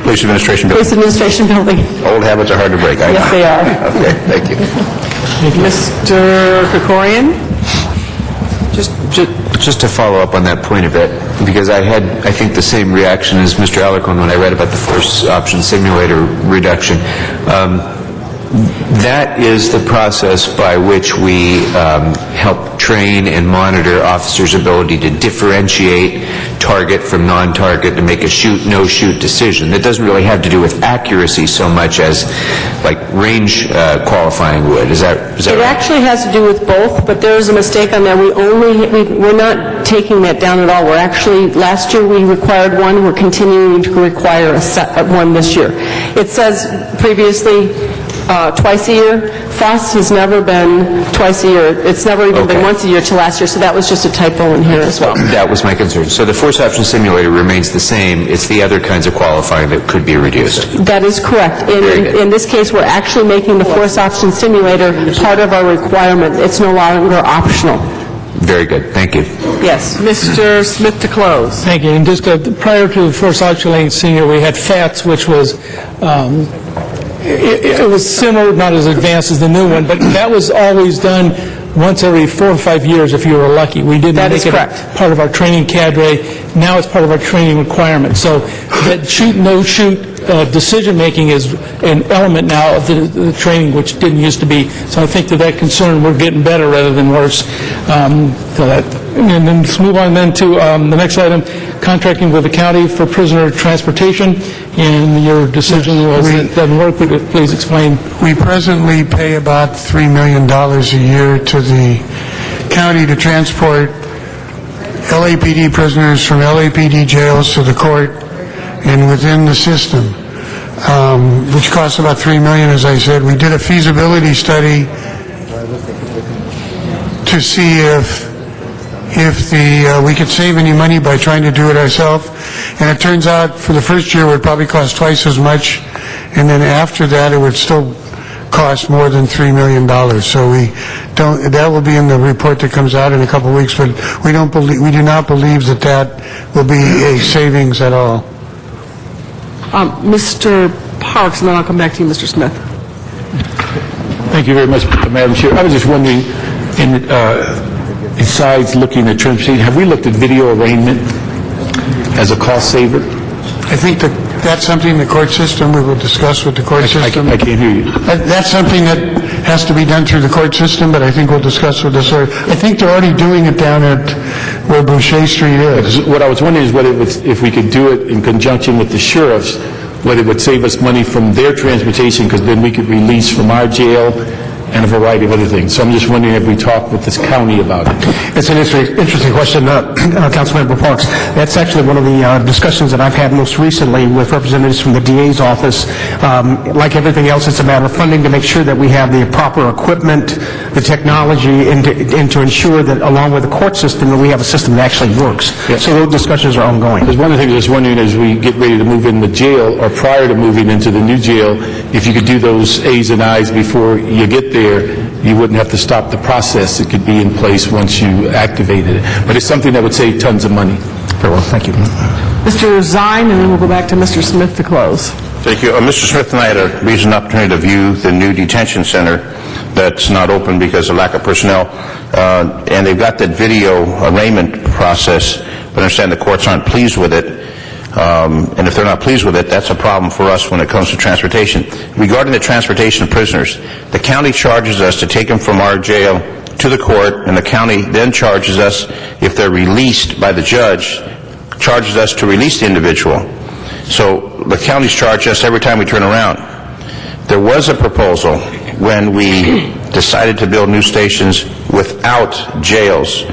Police Administration Building. Police Administration Building. Old habits are hard to break, I know. Yes, they are. Okay, thank you. Mr. Krikorian? Just to follow up on that point a bit, because I had, I think, the same reaction as Mr. Alarcon when I read about the Force Option Simulator reduction. That is the process by which we help train and monitor officers' ability to differentiate target from non-target and make a shoot, no-shoot decision. That doesn't really have to do with accuracy so much as like range qualifying would. Is that It right? actually has to do with both, but there is a mistake on that. We're not taking that down at all. We're actually, last year we required one. We're continuing to require one this year. It says previously twice a year. FOSS has never been twice a year. It's never even been once a year till last year, so that was just a typo in here as well. That was my concern. So the force option simulator remains the same. It's the other kinds of qualifying that could be reduced. That is correct. In this case, we're actually making the force option simulator part of our requirement. It's no longer optional. Very good. Thank you. Yes. Mr. Smith to close. Thank you. And just prior to the force option senior, we had FATS, which was it was similar, not as advanced as the new one, but that was always done once every 4 or 5 years if you were lucky. We didn't make it part of our training cadre. Now it's part of our training requirement. So that shoot, no shoot decision-making is an element now of the training, which didn't used to be. So I think that concern, we're getting better rather than worse. And then let's move on then to the next item, contracting with the county for prisoner transportation. And your decision was it doesn't work. Would you please explain? We presently pay about $3 million a year to the county to transport LAPD prisoners from LAPD jails to the court and within the system, which costs about $3 million, as I said. We did a feasibility study to see if we could save any money by trying to do it ourselves. And it turns out for the first year it would probably cost twice as much, and then after that it would still cost more than $3 million. So that will be in the report that comes out in a couple of weeks, but we do not believe that will be a savings at all. Mr. Parks, and then I'll come back to you, Mr. Smith. Thank you very much, Madam Chair. I was just wondering, besides looking at transportation, have we looked at video arraignment as a cost saver? I think that's something the court system, we will discuss with the court system. I can't hear you. That's something that has to be done through the court system, but I think we'll discuss with the sir. I think they're already doing it down at where Boucher Street is. What I was wondering is if we could do it in conjunction with the sheriffs, whether it would save us money from their transportation, because then we could release from our jail and a variety of other things. So I'm just wondering if we talked with this county about it. It's an interesting question, Councilmember Parks. That's actually one of the discussions that I've had most recently with representatives from the DA's office. Like everything else, it's a matter of funding to make sure that we have the proper equipment, the technology, and to ensure that along with the court system that we have a system that actually works. Yeah. So those discussions are ongoing. Because one of the things I was wondering as we get ready to move in the jail, or prior to moving into the new jail, if you could do those A's and I's before you get there, you wouldn't have to stop the process. It could be in place once you activated it. But it's something that would save tons of money. Very well. Thank you. Mr. Zine, and then we'll go back to Mr. Smith to close. Thank you. Mr. Smith and I had a recent opportunity to view the new detention center that's not open because of lack of personnel. And they've got that video arraignment process, but I understand the courts aren't pleased with it. And if they're not pleased with it, that's a problem for us when it comes to transportation. Regarding the transportation of prisoners, the county charges us to take them from our jail to the court, and the county then charges us, if they're released by the judge, charges us to release the individual. So the counties charge us every time we turn around. There was a proposal when we decided to build new stations without jails,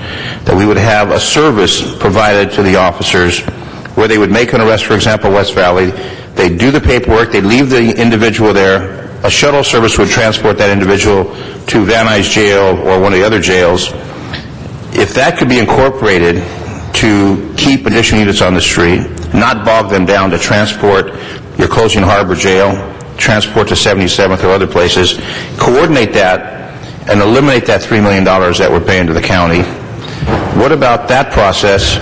that we would have a service provided to the officers where they would make an arrest, for example, West Valley. They'd do the paperwork, they'd leave the individual there, a shuttle service would transport that individual to Van Nuys Jail or one of the other jails. If that could be incorporated to keep additional units on the street, not bog them down to transport your closing Harbor Jail, transport to 77th or other places, coordinate that and eliminate that $3 million that we're paying to the county. What about that process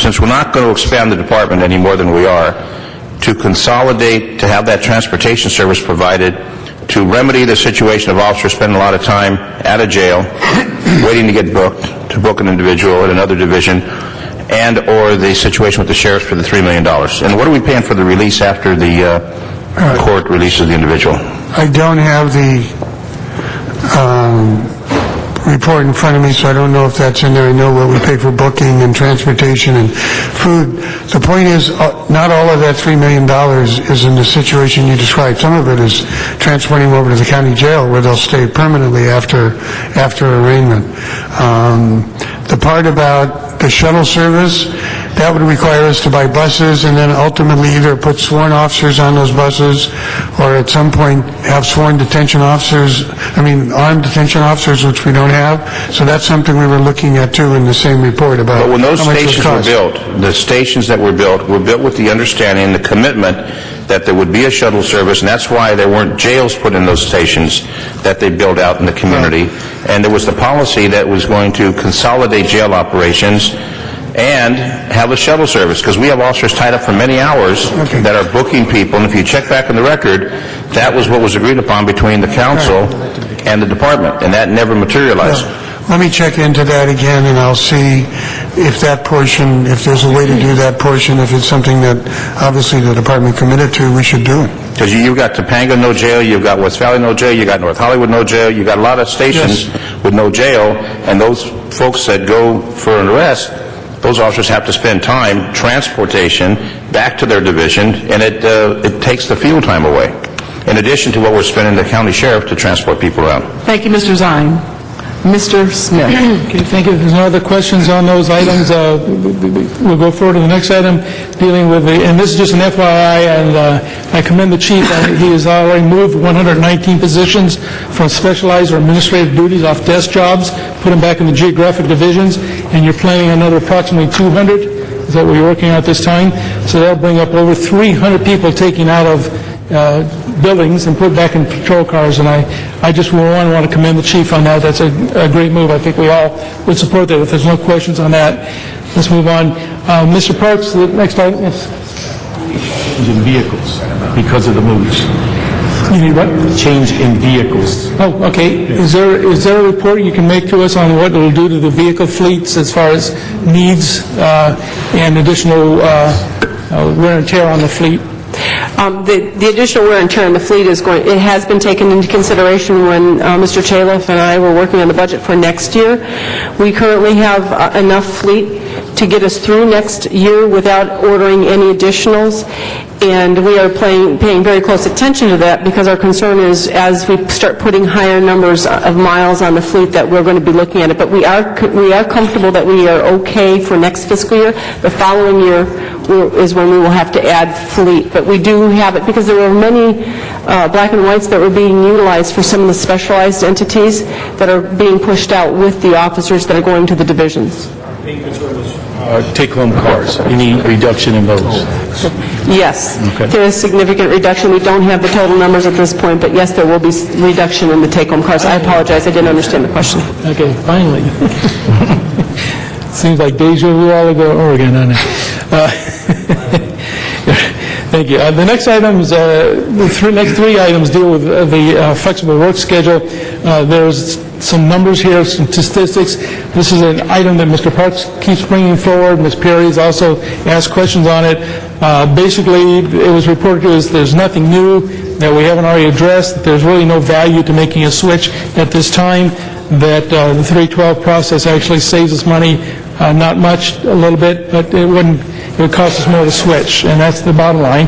since we're not going to expand the department any more than we are, to consolidate, to have that transportation service provided, to remedy the situation of officers spending a lot of time at a jail, waiting to get booked, to book an individual at another division, and or the situation with the sheriffs for the $3 million. And what are we paying for the release after the court releases the individual? I don't have the report in front of me, so I don't know if that's in there. I know what we pay for booking and transportation and food. The point is, not all of that $3 million is in the situation you described. Some of it is transporting them over to the county jail where they'll stay permanently after arraignment. The part about the shuttle service, that would require us to buy buses and then ultimately either put sworn officers on those buses or at some point have sworn detention officers, armed detention officers, which we don't have. So that's something we were looking at too in the same report about But when those how much it would stations were cost. built, the stations that were built with the understanding, the commitment that there would be a shuttle service, and that's why there weren't jails put in those stations that they built out in the community. And there was the policy that was going to consolidate jail operations and have a shuttle service, because we have officers tied up for many hours that are booking people, and if you check back in the record, that was what was agreed upon between the council and the department, and that never materialized. Let me check into that again, and I'll see if that portion, if there's a way to do that portion, if it's something that obviously the department committed to, we should do it. Because you've got Topanga, no jail, you've got West Valley, no jail, you've got North Hollywood, no jail, you've got a lot of stations with no jail, and those folks that go for an arrest, those officers have to spend time, transportation, back to their division, and it takes the field time away, in addition to what we're spending the county sheriff to transport people around. Thank you, Mr. Zine. Mr. Smith. Okay, thank you. If there's no other questions on those items, we'll go forward to the next item dealing with and this is just an FYI, and I commend the chief. He has already moved 119 positions from specialized or administrative duties off desk jobs, put them back in the geographic divisions, and you're planning another approximately 200. Is that what you're working on at this time? So that'll bring up over 300 people taken out of buildings and put back in patrol cars, and I just want to commend the chief on that. That's a great move. I think we all would support that. If there's no questions on that, let's move on. Mr. Parks, the next item is... Change in vehicles because of the moves. You need what? Change in vehicles. Oh, okay. Is there a report you can make to us on what it will do to the vehicle fleets as far as needs and additional wear and tear on the fleet? The additional wear and tear on the fleet it has been taken into consideration when Mr. Chaliff and I were working on the budget for next year. We currently have enough fleet to get us through next year without ordering any additionals, and we are paying very close attention to that because our concern is as we start putting higher numbers of miles on the fleet that we're going to be looking at it. But we are comfortable that we are okay for next fiscal year. The following year is when we will have to add fleet. But we do have it because there were many black and whites that were being utilized for some of the specialized entities that are being pushed out with the officers that are going to the divisions. Take-home cars, any reduction in those? Yes. Okay. There is significant reduction. We don't have the total numbers at this point, but yes, there will be reduction in the take-home cars. I apologize, I didn't understand the question. Okay, finally. Seems like deja vu all over again, doesn't it? Thank you. The next items, the next three items deal with the flexible work schedule. There's some numbers here, some statistics. This is an item that Mr. Parks keeps bringing forward. Ms. Perry's also asked questions on it. Basically, it was reported to us there's nothing new that we haven't already addressed, that there's really no value to making a switch at this time, that the 312 process actually saves us money, not much, a little bit, but it would cost us more to switch, and that's the bottom line.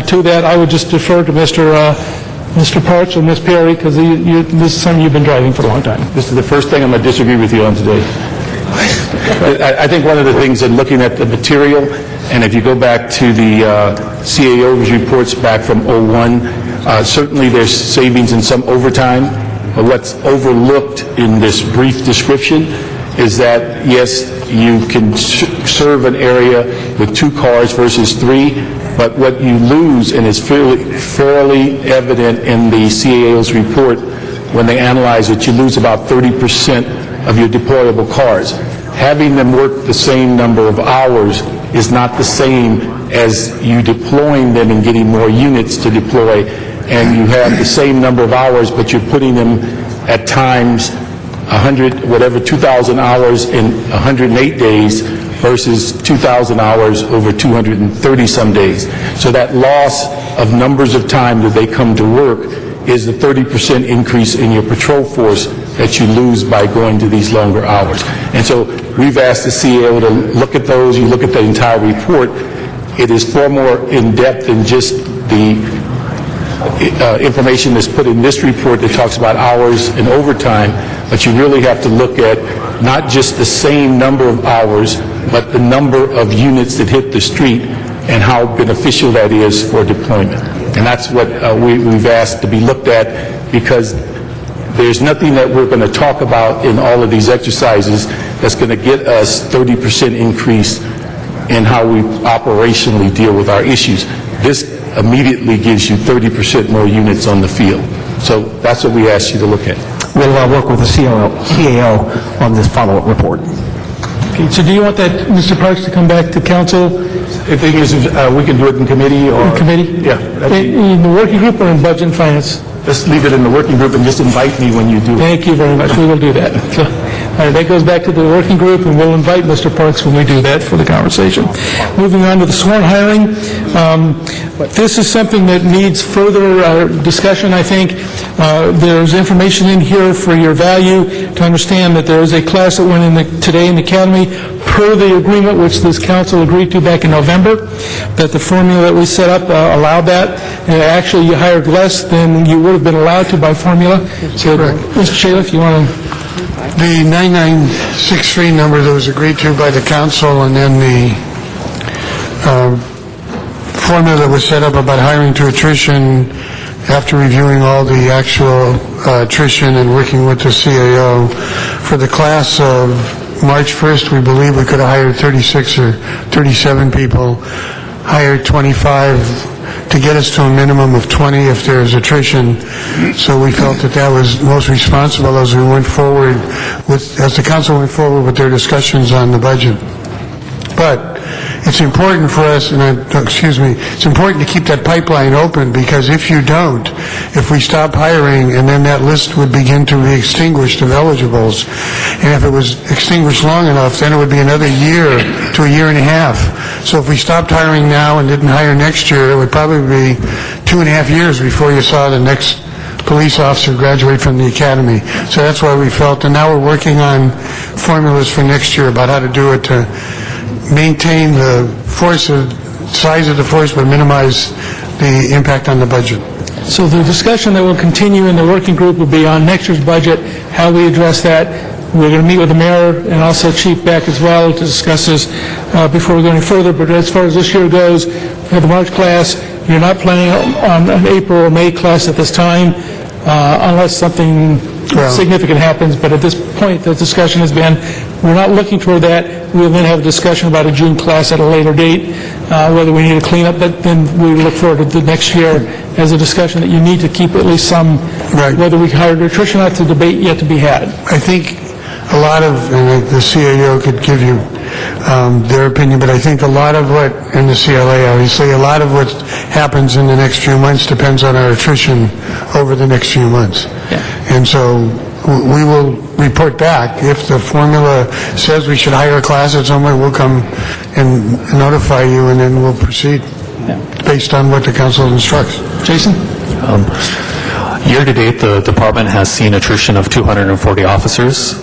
To that, I would just defer to Mr. Parks or Ms. Perry, because this is something you've been driving for a long time. This is the first thing I'm going to disagree with you on today. I think one of the things in looking at the material, and if you go back to the CAO's reports back from '01, certainly there's savings in some overtime, but what's overlooked in this brief description is that, yes, you can serve an area with 2 cars versus 3, but what you lose, and is fairly evident in the CAO's report when they analyze it, you lose about 30% of your deployable cars. Having them work the same number of hours is not the same as you deploying them and getting more units to deploy, and you have the same number of hours, but you're putting them at times 2,000 hours in 108 days versus 2,000 hours over 230 some days. So that loss of numbers of time that they come to work is the 30% increase in your patrol force that you lose by going to these longer hours. And so we've asked the CAO to look at those. You look at the entire report, it is far more in-depth than just the information that's put in this report that talks about hours and overtime, but you really have to look at not just the same number of hours, but the number of units that hit the street and how beneficial that is for deployment. And that's what we've asked to be looked at, because there's nothing that we're going to talk about in all of these exercises that's going to get us 30% increase in how we operationally deal with our issues. This immediately gives you 30% more units on the field. So that's what we asked you to look at. We'll work with the CAO on this follow-up report. Okay, so do you want that, Mr. Parks, to come back to council? The thing is, we can do it in committee or... In committee? Yeah. In the working group or in budget and finance? Just leave it in the working group and just invite me when you do it. Thank you very much. We will do that. So, all right, that goes back to the working group, and we'll invite Mr. Parks when we do that for the conversation. Moving on to the sworn hiring. This is something that needs further discussion, I think. There's information in here for your value to understand that there is a class that went in today in the academy per the agreement which this council agreed to back in November, that the formula that we set up allowed that. Actually, you hired less than you would have been allowed to by formula. So, Mr. Shayla, if you want to... The 9963 number that was agreed to by the council, and then the formula that was set up about hiring to attrition after reviewing all the actual attrition and working with the CAO. For the class of March 1st, we believe we could have hired 36 or 37 people, hired 25 to get us to a minimum of 20 if there's attrition. So we felt that that was most responsible as we went forward as the council went forward with their discussions on the budget. But it's important for us, it's important to keep that pipeline open, because if you don't, if we stop hiring, and then that list would begin to be extinguished of eligibles, and if it was extinguished long enough, then it would be another year to a year and a half. So if we stopped hiring now and didn't hire next year, it would probably be 2.5 years before you saw the next police officer graduate from the academy. So that's why we felt, and now we're working on formulas for next year about how to do it to maintain the size of the force, but minimize the impact on the budget. So the discussion that will continue in the working group will be on next year's budget, how we address that. We're going to meet with the mayor and also Chief Beck as well to discuss this before we go any further. But as far as this year goes, we have the March class. You're not planning on an April or May class at this time, unless something significant happens. But at this point, the discussion has been, we're not looking toward that. We'll then have a discussion about a June class at a later date, whether we need a cleanup. But then we look forward to the next year as a discussion that you need to keep at least some, whether we hire attrition or not, to debate yet to be had. I think a lot of, and the CAO could give you their opinion, but I think a lot of what, and the CLA obviously, a lot of what happens in the next few months depends on our attrition over the next few months. And so we will report back. If the formula says we should hire a class at somewhere, we'll come and notify you, and then we'll proceed based on what the council instructs. Jason? Year to date, the department has seen attrition of 240 officers.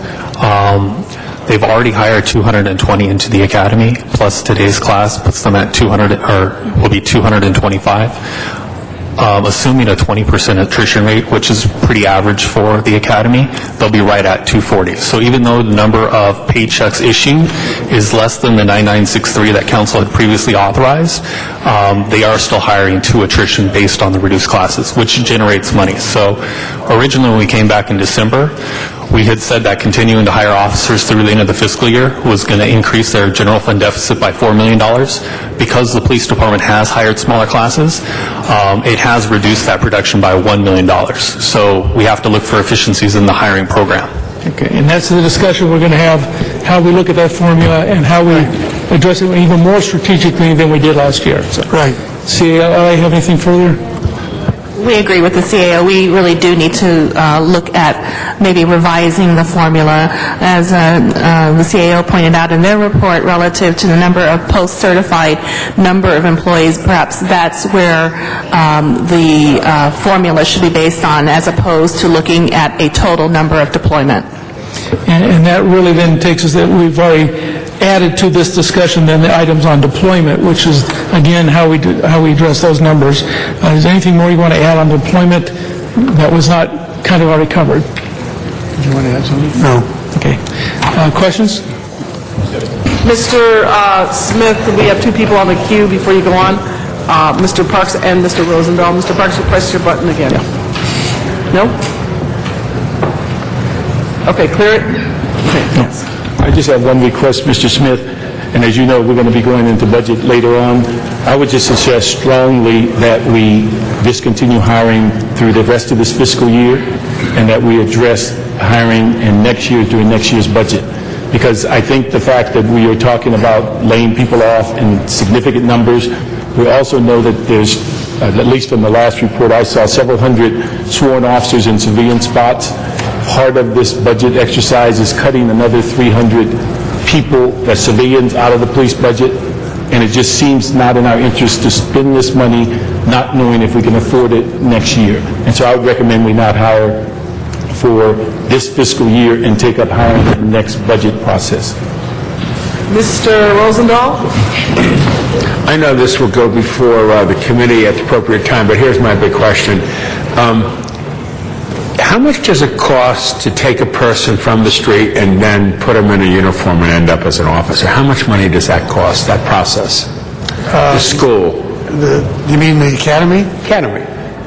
They've already hired 220 into the academy, plus today's class puts them at 200, or will be 225. Assuming a 20% attrition rate, which is pretty average for the academy, they'll be right at 240. So even though the number of paychecks issued is less than the 9963 that council had previously authorized, they are still hiring to attrition based on the reduced classes, which generates money. So originally when we came back in December, we had said that continuing to hire officers through the end of the fiscal year was going to increase their general fund deficit by $4 million. Because the police department has hired smaller classes, it has reduced that production by $1 million. So we have to look for efficiencies in the hiring program. Okay, and that's the discussion we're going to have, how we look at that formula and how we address it even more strategically than we did last year. So, right. CAO, have anything further? We agree with the CAO. We really do need to look at maybe revising the formula. As the CAO pointed out in their report relative to the number of post-certified number of employees, perhaps that's where the formula should be based on, as opposed to looking at a total number of deployment. And that really then takes us that we've already added to this discussion then the items on deployment, which is, again, how we address those numbers. Is there anything more you want to add on deployment that was not kind of already covered? Did you want to add something? No. Okay. Questions? Mr. Smith, we have two people on the queue before you go on, Mr. Parks and Mr. Rosendahl. Mr. Parks, you press your button again. No? Okay, clear it? Okay, yes. I just have one request, Mr. Smith, and as you know, we're going to be going into budget later on. I would just suggest strongly that we discontinue hiring through the rest of this fiscal year and that we address hiring in during next year's budget. Because I think the fact that we are talking about laying people off in significant numbers, we also know that there's, at least from the last report I saw, several hundred sworn officers in civilian spots. Part of this budget exercise is cutting another 300 people, that's civilians, out of the police budget, and it just seems not in our interest to spend this money not knowing if we can afford it next year. And so I would recommend we not hire for this fiscal year and take up hiring in the next budget process. Mr. Rosendahl? I know this will go before the committee at the appropriate time, but here's my big question. How much does it cost to take a person from the street and then put them in a uniform and end up as an officer? How much money does that cost, that process? The school? You mean the academy? Academy.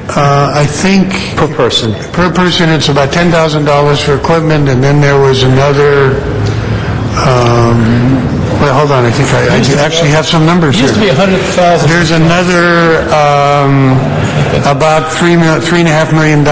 I think... Per person? Per person, it's about $10,000 for equipment, and then there was another... well, hold on, I think I actually have some numbers here. It used to be $100,000. There's another about $3.5 million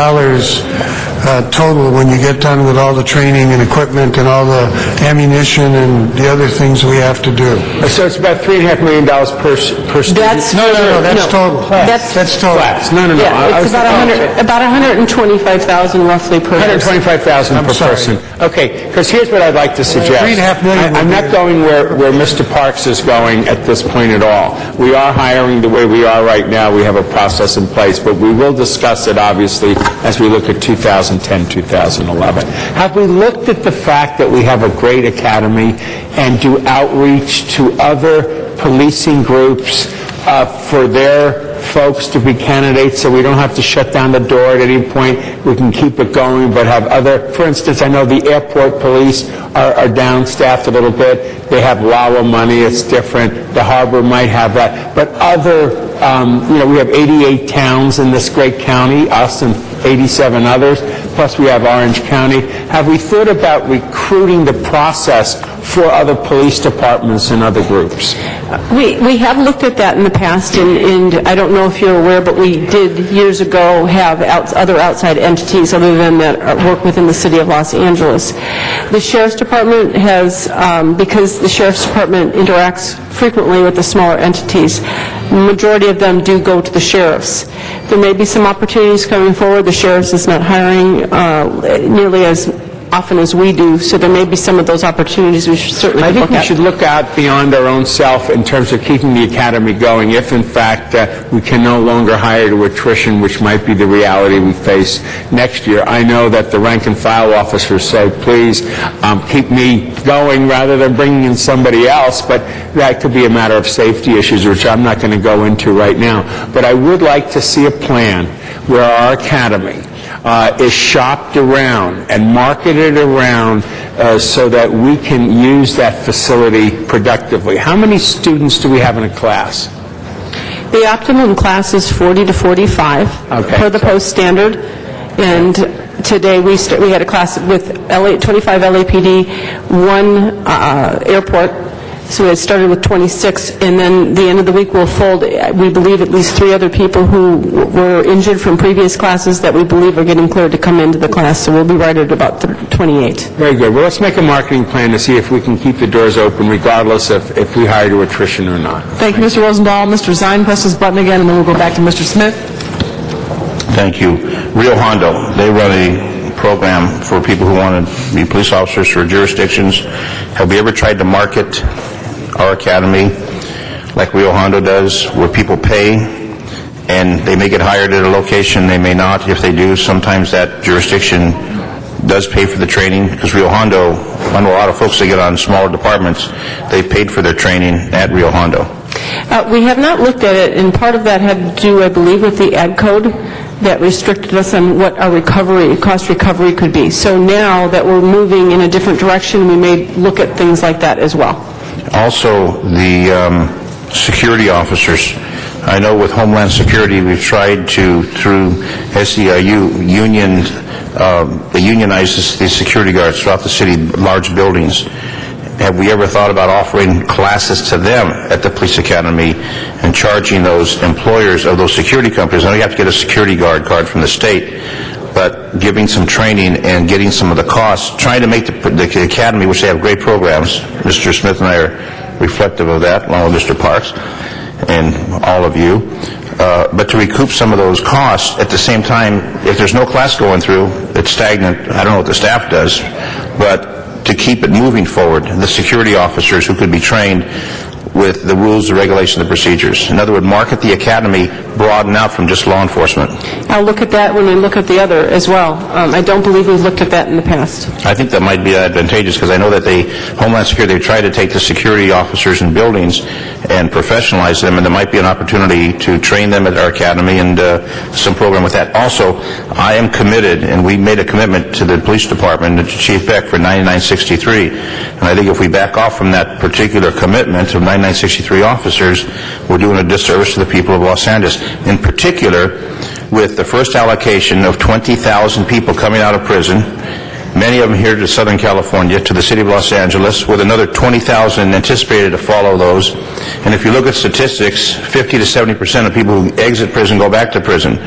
total when you get done with all the training and equipment and all the ammunition and the other things we have to do. So it's about $3.5 million per student? That's total. That's total. Class. No. Yeah, it's about $125,000 roughly per person. $125,000 per person. Okay, because here's what I'd like to suggest. $3.5 million. I'm not going where Mr. Parks is going at this point at all. We are hiring the way we are right now. We have a process in place, but we will discuss it, obviously, as we look at 2010, 2011. Have we looked at the fact that we have a great academy and do outreach to other policing groups for their folks to be candidates so we don't have to shut down the door at any point? We can keep it going, but have other, for instance, I know the airport police are down-staffed a little bit. They have LAWA money. It's different. The harbor might have that. But other, we have 88 towns in this great county, us and 87 others, plus we have Orange County. Have we thought about recruiting the process for other police departments and other groups? We have looked at that in the past, and I don't know if you're aware, but we did years ago have other outside entities other than that work within the city of Los Angeles. The Sheriff's Department has, because the Sheriff's Department interacts frequently with the smaller entities, the majority of them do go to the sheriffs. There may be some opportunities coming forward. The sheriffs is not hiring nearly as often as we do, so there may be some of those opportunities we should certainly look at. I think we should look out beyond our own self in terms of keeping the academy going if, in fact, we can no longer hire to attrition, which might be the reality we face next year. I know that the rank-and-file officers say, please keep me going rather than bringing in somebody else, but that could be a matter of safety issues, which I'm not going to go into right now. But I would like to see a plan where our academy is shopped around and marketed around so that we can use that facility productively. How many students do we have in a class? The optimum class is 40 to 45 per the post standard, and today we had a class with 25 LAPD, one airport. So we had started with 26, and then the end of the week we'll fold, we believe, at least 3 other people who were injured from previous classes that we believe are getting cleared to come into the class, so we'll be right at about 28. Very good. Well, let's make a marketing plan to see if we can keep the doors open regardless if we hire to attrition or not. Thank you, Mr. Rosendahl. Mr. Zine, press his button again, and then we'll go back to Mr. Smith. Thank you. Rio Hondo, they run a program for people who want to be police officers for jurisdictions. Have we ever tried to market our academy like Rio Hondo does, where people pay and they may get hired at a location, they may not. If they do, sometimes that jurisdiction does pay for the training, because Rio Hondo, I know a lot of folks that get on smaller departments, they paid for their training at Rio Hondo. We have not looked at it, and part of that had to do, I believe, with the ad code that restricted us on what our cost recovery could be. So now that we're moving in a different direction, we may look at things like that as well. Also, the security officers. I know with Homeland Security, we've tried to, through SEIU, unionize the security guards throughout the city, large buildings. Have we ever thought about offering classes to them at the police academy and charging those employers of those security companies? I know you have to get a security guard card from the state, but giving some training and getting some of the costs, trying to make the academy, which they have great programs. Mr. Smith and I are reflective of that, along with Mr. Parks and all of you. But to recoup some of those costs, at the same time, if there's no class going through, it's stagnant. I don't know what the staff does, but to keep it moving forward, the security officers who could be trained with the rules, the regulations, the procedures. In other words, market the academy, broaden out from just law enforcement. I'll look at that when we look at the other as well. I don't believe we've looked at that in the past. I think that might be advantageous because I know that Homeland Security, they try to take the security officers in buildings and professionalize them, and there might be an opportunity to train them at our academy and some program with that. Also, I am committed, and we made a commitment to the police department and to Chief Beck for 9963, and I think if we back off from that particular commitment of 9963 officers, we're doing a disservice to the people of Los Angeles. In particular, with the first allocation of 20,000 people coming out of prison, many of them here to Southern California, to the city of Los Angeles, with another 20,000 anticipated to follow those. And if you look at statistics, 50 to 70% of people who exit prison go back to prison.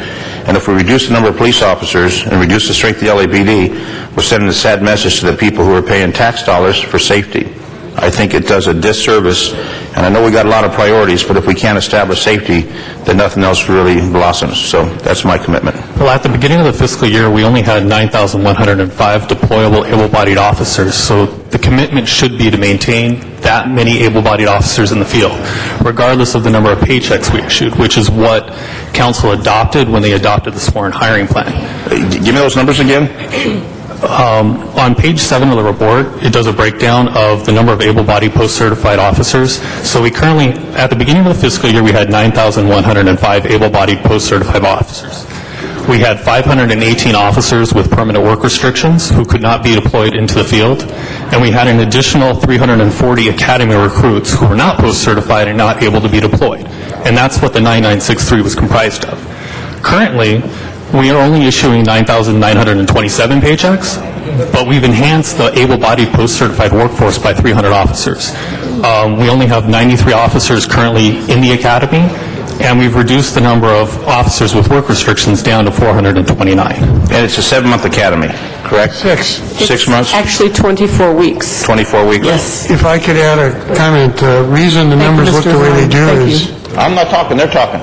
And if we reduce the number of police officers and reduce the strength of the LAPD, we're sending a sad message to the people who are paying tax dollars for safety. I think it does a disservice, and I know we got a lot of priorities, but if we can't establish safety, then nothing else really blossoms. So that's my commitment. Well, at the beginning of the fiscal year, we only had 9,105 deployable able-bodied officers, so the commitment should be to maintain that many able-bodied officers in the field, regardless of the number of paychecks we issued, which is what Council adopted when they adopted the sworn hiring plan. Give me those numbers again. On page 7 of the report, it does a breakdown of the number of able-bodied post-certified officers. So we currently, at the beginning of the fiscal year, we had 9,105 able-bodied post-certified officers. We had 518 officers with permanent work restrictions who could not be deployed into the field, and we had an additional 340 academy recruits who were not post-certified and not able to be deployed. And that's what the 9963 was comprised of. Currently, we are only issuing 9,927 paychecks, but we've enhanced the able-bodied post-certified workforce by 300 officers. We only have 93 officers currently in the academy, and we've reduced the number of officers with work restrictions down to 429. And it's a 7-month academy, correct? 6. 6 months? Actually, 24 weeks. 24 weeks? Yes. If I could add a comment, the reason the numbers look the way they do is... I'm not talking, they're talking.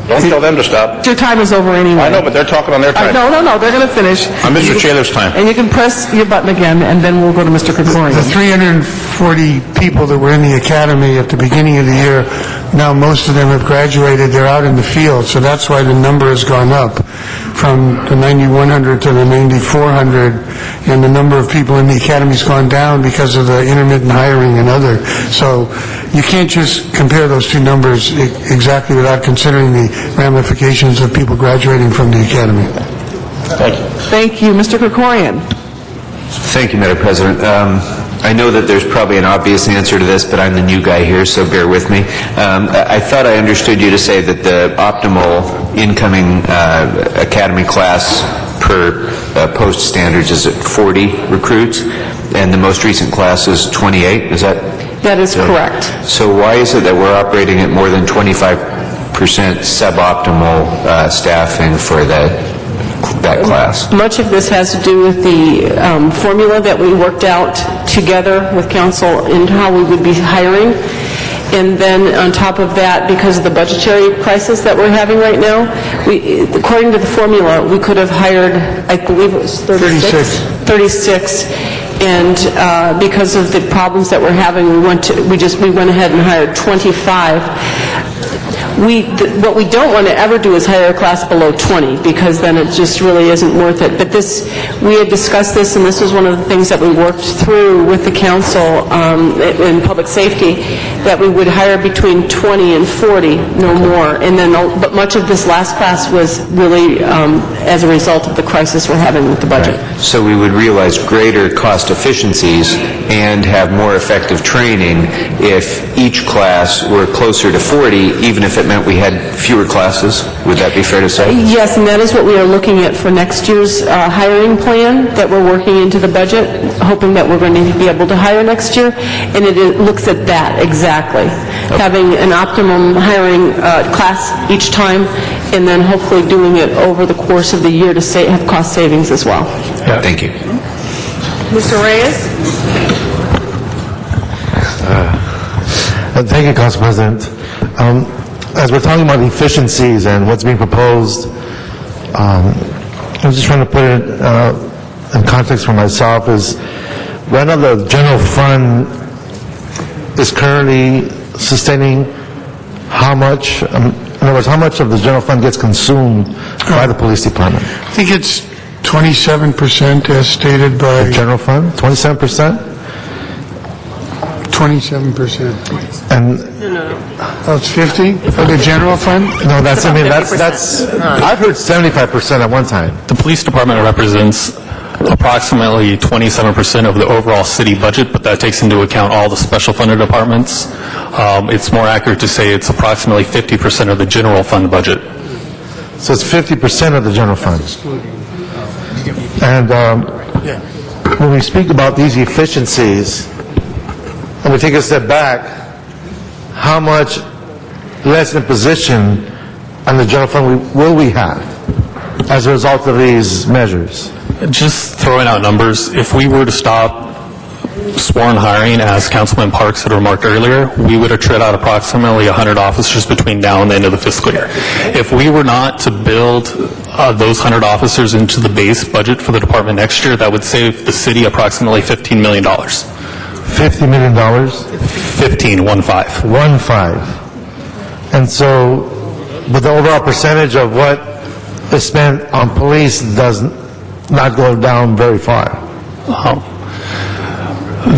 Don't tell them to stop. Your time is over anyway. I know, but they're talking on their time. No, they're going to finish. On Mr. Chair's time. And you can press your button again, and then we'll go to Mr. Krikorian. The 340 people that were in the academy at the beginning of the year, now most of them have graduated, they're out in the field, so that's why the number has gone up from the 9,100 to the 9,400, and the number of people in the academy's gone down because of the intermittent hiring and other. So you can't just compare those two numbers exactly without considering the ramifications of people graduating from the academy. Thank you. Thank you. Mr. Krikorian. Thank you, Madam President. I know that there's probably an obvious answer to this, but I'm the new guy here, so bear with me. I thought I understood you to say that the optimal incoming academy class per post standards is at 40 recruits, and the most recent class is 28. Is that? That is correct. So why is it that we're operating at more than 25% suboptimal staffing for that class? Much of this has to do with the formula that we worked out together with council in how we would be hiring. And then on top of that, because of the budgetary crisis that we're having right now, according to the formula, we could have hired, I believe it was 36. And because of the problems that we're having, we went ahead and hired 25. What we don't want to ever do is hire a class below 20, because then it just really isn't worth it. But we had discussed this, and this was one of the things that we worked through with the council in public safety, that we would hire between 20 and 40, no more. And then, but much of this last class was really as a result of the crisis we're having with the budget. So we would realize greater cost efficiencies and have more effective training if each class were closer to 40, even if it meant we had fewer classes. Would that be fair to say? Yes, and that is what we are looking at for next year's hiring plan that we're working into the budget, hoping that we're going to be able to hire next year, and it looks at that exactly. Having an optimum hiring class each time, and then hopefully doing it over the course of the year to have cost savings as well. Thank you. Mr. Reyes? Thank you, Council President. As we're talking about efficiencies and what's being proposed, I'm just trying to put it in context for myself. Is right now the general fund is currently sustaining how much? In other words, how much of the general fund gets consumed by the police department? I think it's 27% as stated by... The general fund? 27%? 27%. And... Oh, it's 50 for the general fund? No, that's I've heard 75% at one time. The police department represents approximately 27% of the overall city budget, but that takes into account all the special funded departments. It's more accurate to say it's approximately 50% of the general fund budget. So it's 50% of the general fund. And when we speak about these efficiencies, and we take a step back, how much less in position on the general fund will we have as a result of these measures? Just throwing out numbers, if we were to stop sworn hiring, as Councilman Parks had remarked earlier, we would have trimmed out approximately 100 officers between now and the end of the fiscal year. If we were not to build those 100 officers into the base budget for the department next year, that would save the city approximately $15 million. $50 million? 15, 1-5. And so, but the overall percentage of what is spent on police does not go down very far.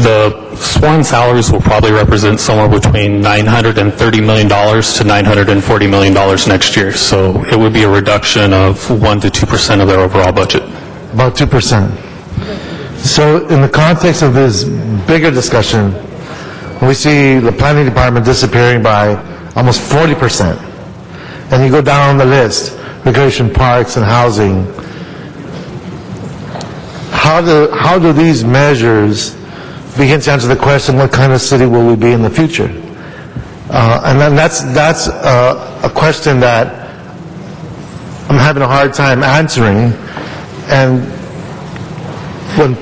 The sworn salaries will probably represent somewhere between $930 million to $940 million next year. So it would be a reduction of 1 to 2% of their overall budget. About 2%. So in the context of this bigger discussion, we see the planning department disappearing by almost 40%. And you go down the list, recreation, parks, and housing. How do these measures begin to answer the question, what kind of city will we be in the future? And then that's a question that I'm having a hard time answering. And when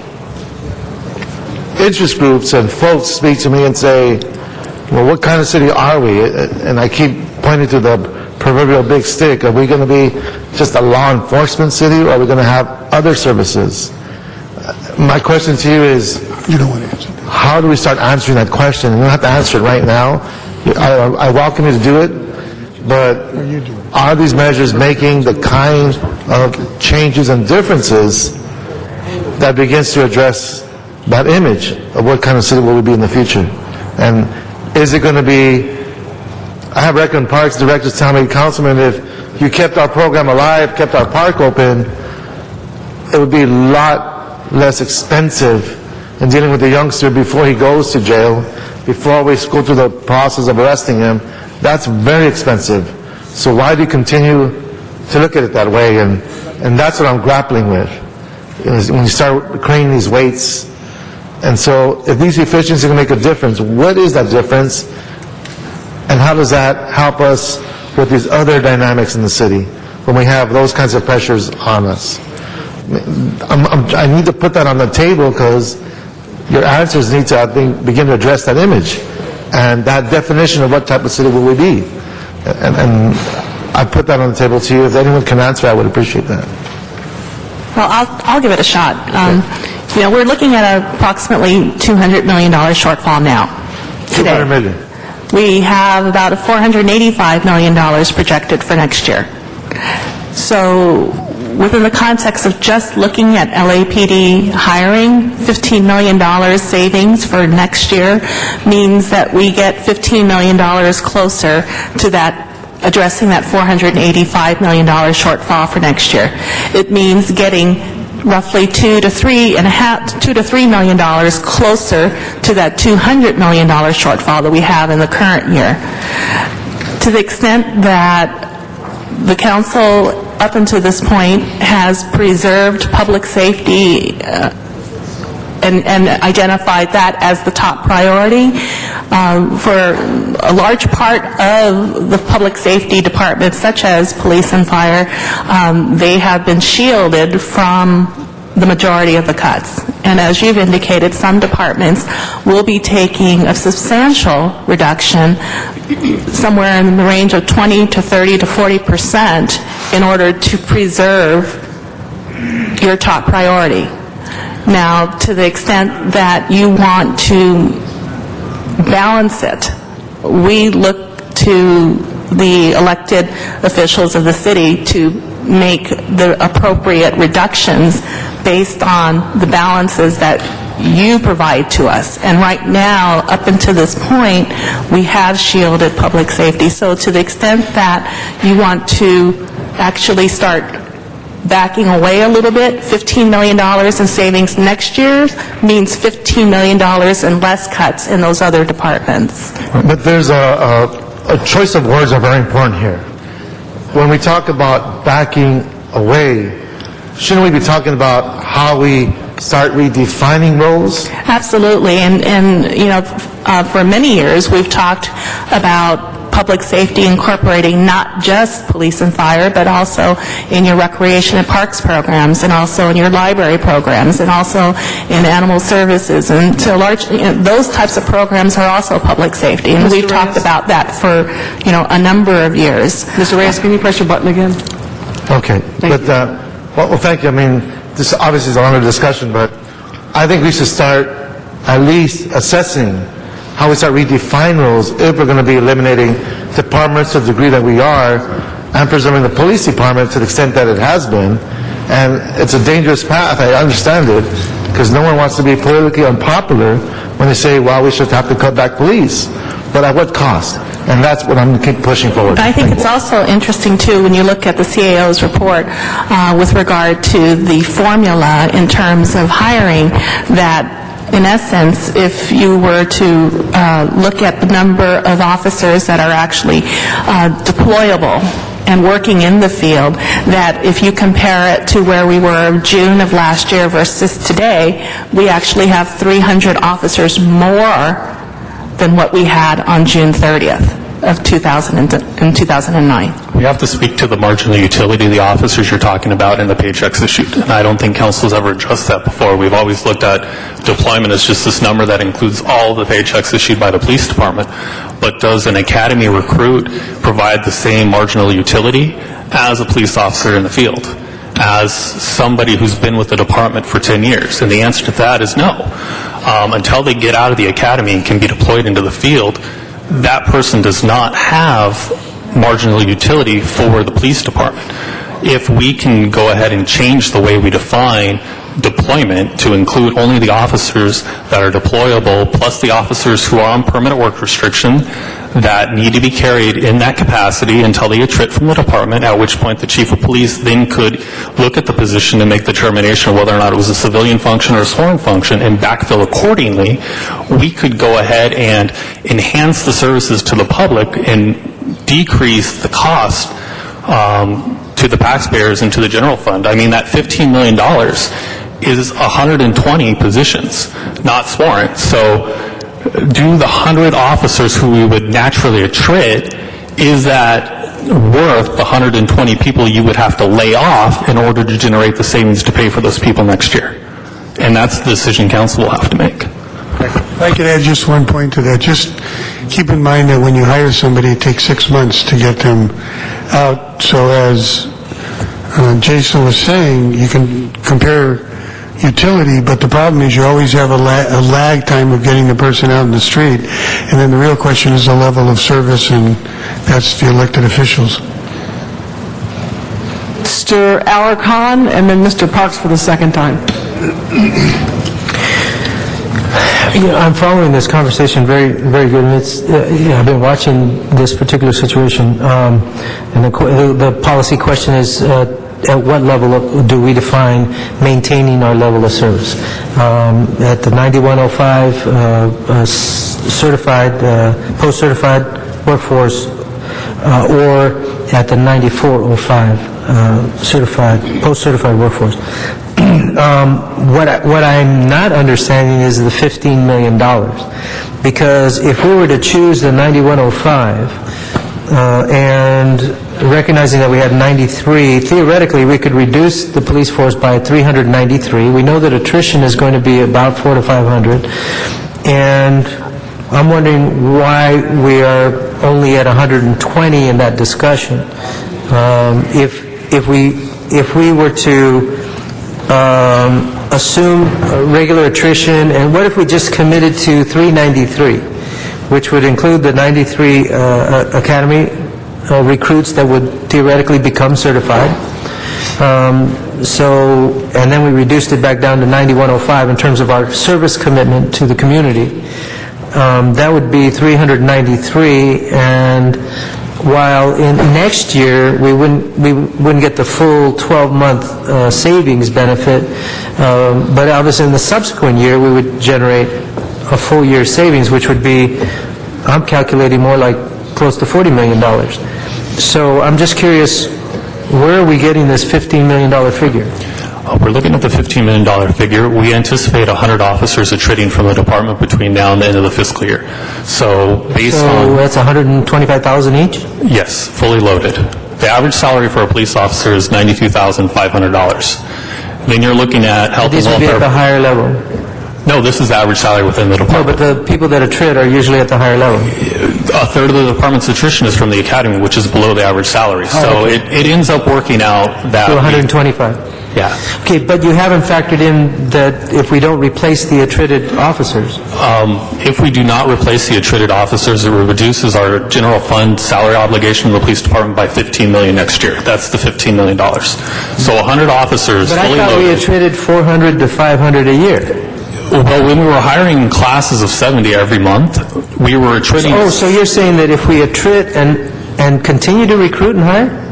interest groups and folks speak to me and say, well, what kind of city are we? And I keep pointing to the proverbial big stick. Are we going to be just a law enforcement city, or are we going to have other services? My question to you is, you don't want to answer that. How do we start answering that question? You don't have to answer it right now. I welcome you to do it, but are these measures making the kind of changes and differences that begins to address that image of what kind of city will we be in the future? And is it going to be, I have Rec and Parks directors tell me, Councilman, if you kept our program alive, kept our park open, it would be a lot less expensive in dealing with the youngster before he goes to jail, before we go through the process of arresting him. That's very expensive. So why do you continue to look at it that way? And that's what I'm grappling with. When you start creating these weights. And so if these efficiencies are going to make a difference, what is that difference? And how does that help us with these other dynamics in the city when we have those kinds of pressures on us? I need to put that on the table because your answers need to, I think, begin to address that image and that definition of what type of city will we be. And I put that on the table to you. If anyone can answer, I would appreciate that. Well, I'll give it a shot. You know, we're looking at approximately $200 million shortfall now. $200 million. We have about $485 million projected for next year. So within the context of just looking at LAPD hiring, $15 million savings for next year means that we get $15 million closer to that, addressing that $485 million shortfall for next year. It means getting roughly $2 to $3 million closer to that $200 million shortfall that we have in the current year. To the extent that the council, up until this point, has preserved public safety and identified that as the top priority. For a large part of the public safety departments, such as police and fire, they have been shielded from the majority of the cuts. And as you've indicated, some departments will be taking a substantial reduction, somewhere in the range of 20 to 30 to 40%, in order to preserve your top priority. Now, to the extent that you want to balance it, we look to the elected officials of the city to make the appropriate reductions based on the balances that you provide to us. And right now, up until this point, we have shielded public safety. So to the extent that you want to actually start backing away a little bit, $15 million in savings next year means $15 million in less cuts in those other departments. But there's a choice of words are very important here. When we talk about backing away, shouldn't we be talking about how we start redefining roles? Absolutely, and you know, for many years we've talked about public safety incorporating not just police and fire, but also in your recreation and parks programs, and also in your library programs, and also in animal services, and to a large, those types of programs are also public safety, and we've talked about that for, you know, a number of years. Mr. Reyes, can you press your button again? Okay, well, thank you. I mean, this obviously is a longer discussion, but I think we should start at least assessing how we start redefining roles if we're going to be eliminating departments to the degree that we are and preserving the police department to the extent that it has been. And it's a dangerous path, I understand it, because no one wants to be politically unpopular when they say, well, we should have to cut back police. But at what cost? And that's what I'm going to keep pushing forward. I think it's also interesting, too, when you look at the CAO's report with regard to the formula in terms of hiring, that in essence, if you were to look at the number of officers that are actually deployable and working in the field, that if you compare it to where we were June of last year versus today, we actually have 300 officers more than what we had on June 30th of 2009. We have to speak to the marginal utility of the officers you're talking about and the paychecks issued. And I don't think council's ever addressed that before. We've always looked at deployment as just this number that includes all the paychecks issued by the police department. But does an academy recruit provide the same marginal utility as a police officer in the field, as somebody who's been with the department for 10 years? And the answer to that is no. Until they get out of the academy and can be deployed into the field, that person does not have marginal utility for the police department. If we can go ahead and change the way we define deployment to include only the officers that are deployable, plus the officers who are on permanent work restriction that need to be carried in that capacity until they attrit from the department, at which point the chief of police then could look at the position and make the determination of whether or not it was a civilian function or a sworn function and backfill accordingly. We could go ahead and enhance the services to the public and decrease the cost to the taxpayers and to the general fund. I mean, that $15 million is 120 positions, not sworn. So do the 100 officers who we would naturally attrit, is that worth the 120 people you would have to lay off in order to generate the savings to pay for those people next year? And that's the decision council will have to make. If I could add just one point to that. Just keep in mind that when you hire somebody, it takes 6 months to get them out. So as Jason was saying, you can compare utility, but the problem is you always have a lag time of getting the person out in the street, and then the real question is the level of service, and that's the elected officials. Mr. Alarcon, and then Mr. Parks for the second time. I'm following this conversation very, very good, and it's, I've been watching this particular situation, and the policy question is, at what level do we define maintaining our level of service? At the 9105 certified, post-certified workforce, or at the 9405 certified, post-certified workforce? What I'm not understanding is the $15 million, because if we were to choose the 9105 and recognizing that we had 93, theoretically we could reduce the police force by 393. We know that attrition is going to be about 400 to 500, and I'm wondering why we are only at 120 in that discussion. If we were to assume regular attrition, and what if we just committed to 393, which would include the 93 academy recruits that would theoretically become certified. And then we reduced it back down to 9105 in terms of our service commitment to the community. That would be 393, and while in next year we wouldn't get the full 12-month savings benefit, but obviously in the subsequent year we would generate a full year savings, which would be, I'm calculating more like close to $40 million. So I'm just curious, where are we getting this $15 million figure? We're looking at the $15 million figure. We anticipate 100 officers attriting from the department between now and the end of the fiscal year. So based on... So that's $125,000 each? Yes, fully loaded. The average salary for a police officer is $92,500. Then you're looking at health and These would be welfare... at the higher level? No, this is the average salary within the department. No, but the people that attrit are usually at the higher level. A third of the department's attrition is from the academy, which is below the average salary. So okay. it ends up working out that... To 125? Yeah. Okay, but you haven't factored in that if we don't replace the attrited officers. If we do not replace the attrited officers, it reduces our general fund salary obligation of the police department by $15 million next year. That's the $15 million. So 100 officers But fully I thought we loaded. attrited 400 to 500 a year. Well, when we were hiring classes of 70 every month, we were attriting... Oh, so you're saying that if we attrit and continue to recruit and hire?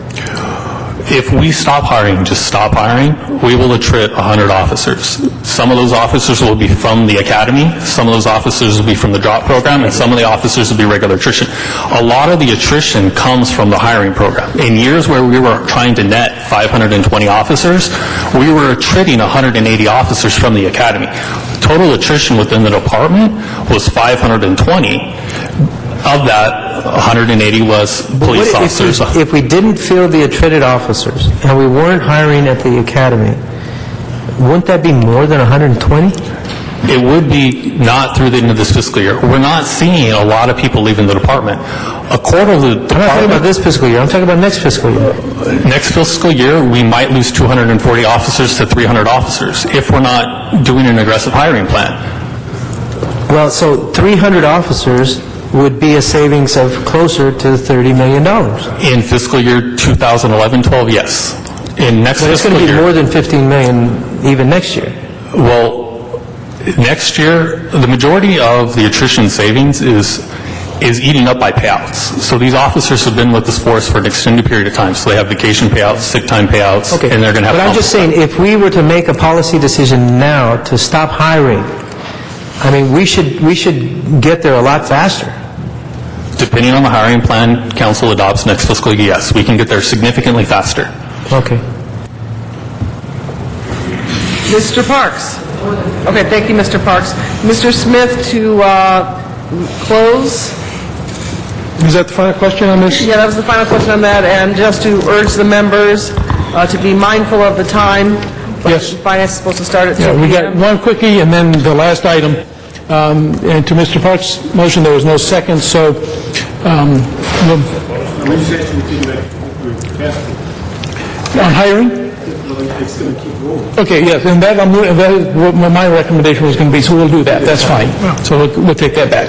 If we stop hiring, just stop hiring, we will attrit 100 officers. Some of those officers will be from the academy, some of those officers will be from the drop program, and some of the officers will be regular attrition. A lot of the attrition comes from the hiring program. In years where we were trying to net 520 officers, we were attriting 180 officers from the academy. Total attrition within the department was 520. Of that, 180 was police officers. If we didn't fill the attrited officers and we weren't hiring at the academy, wouldn't that be more than 120? It would be not through the end of this fiscal year. We're not seeing a lot of people leaving the department. A quarter of the department... I'm not talking about this fiscal year. I'm talking about next fiscal year. Next fiscal year, we might lose 240 officers to 300 officers if we're not doing an aggressive hiring plan. Well, so 300 officers would be a savings of closer to $30 million. In fiscal year 2011-12, yes. In next But it's fiscal going to be year... more than 15 million even next year. Well, next year, the majority of the attrition savings is eaten up by payouts. So these officers have been with this force for an extended period of time. So they have vacation payouts, sick time payouts, and they're going to have... But I'm just saying, if we were to make a policy decision now to stop hiring, I mean, we should get there a lot faster. Depending on the hiring plan council adopts next fiscal year, yes, we can get there significantly faster. Okay. Mr. Parks. Okay, thank you, Mr. Parks. Mr. Smith, to close. Is that the final question on this? Yeah, that was the final question on that, and just to urge the members to be mindful of the time. Yes. Finance is supposed to start at 2 Yeah, we got p.m. one quickie and then the last item. And to Mr. Park's motion, there was no second, so on hiring? Okay, yes, and that is what my recommendation was going to be, so we'll do that, that's fine. So we'll take that back.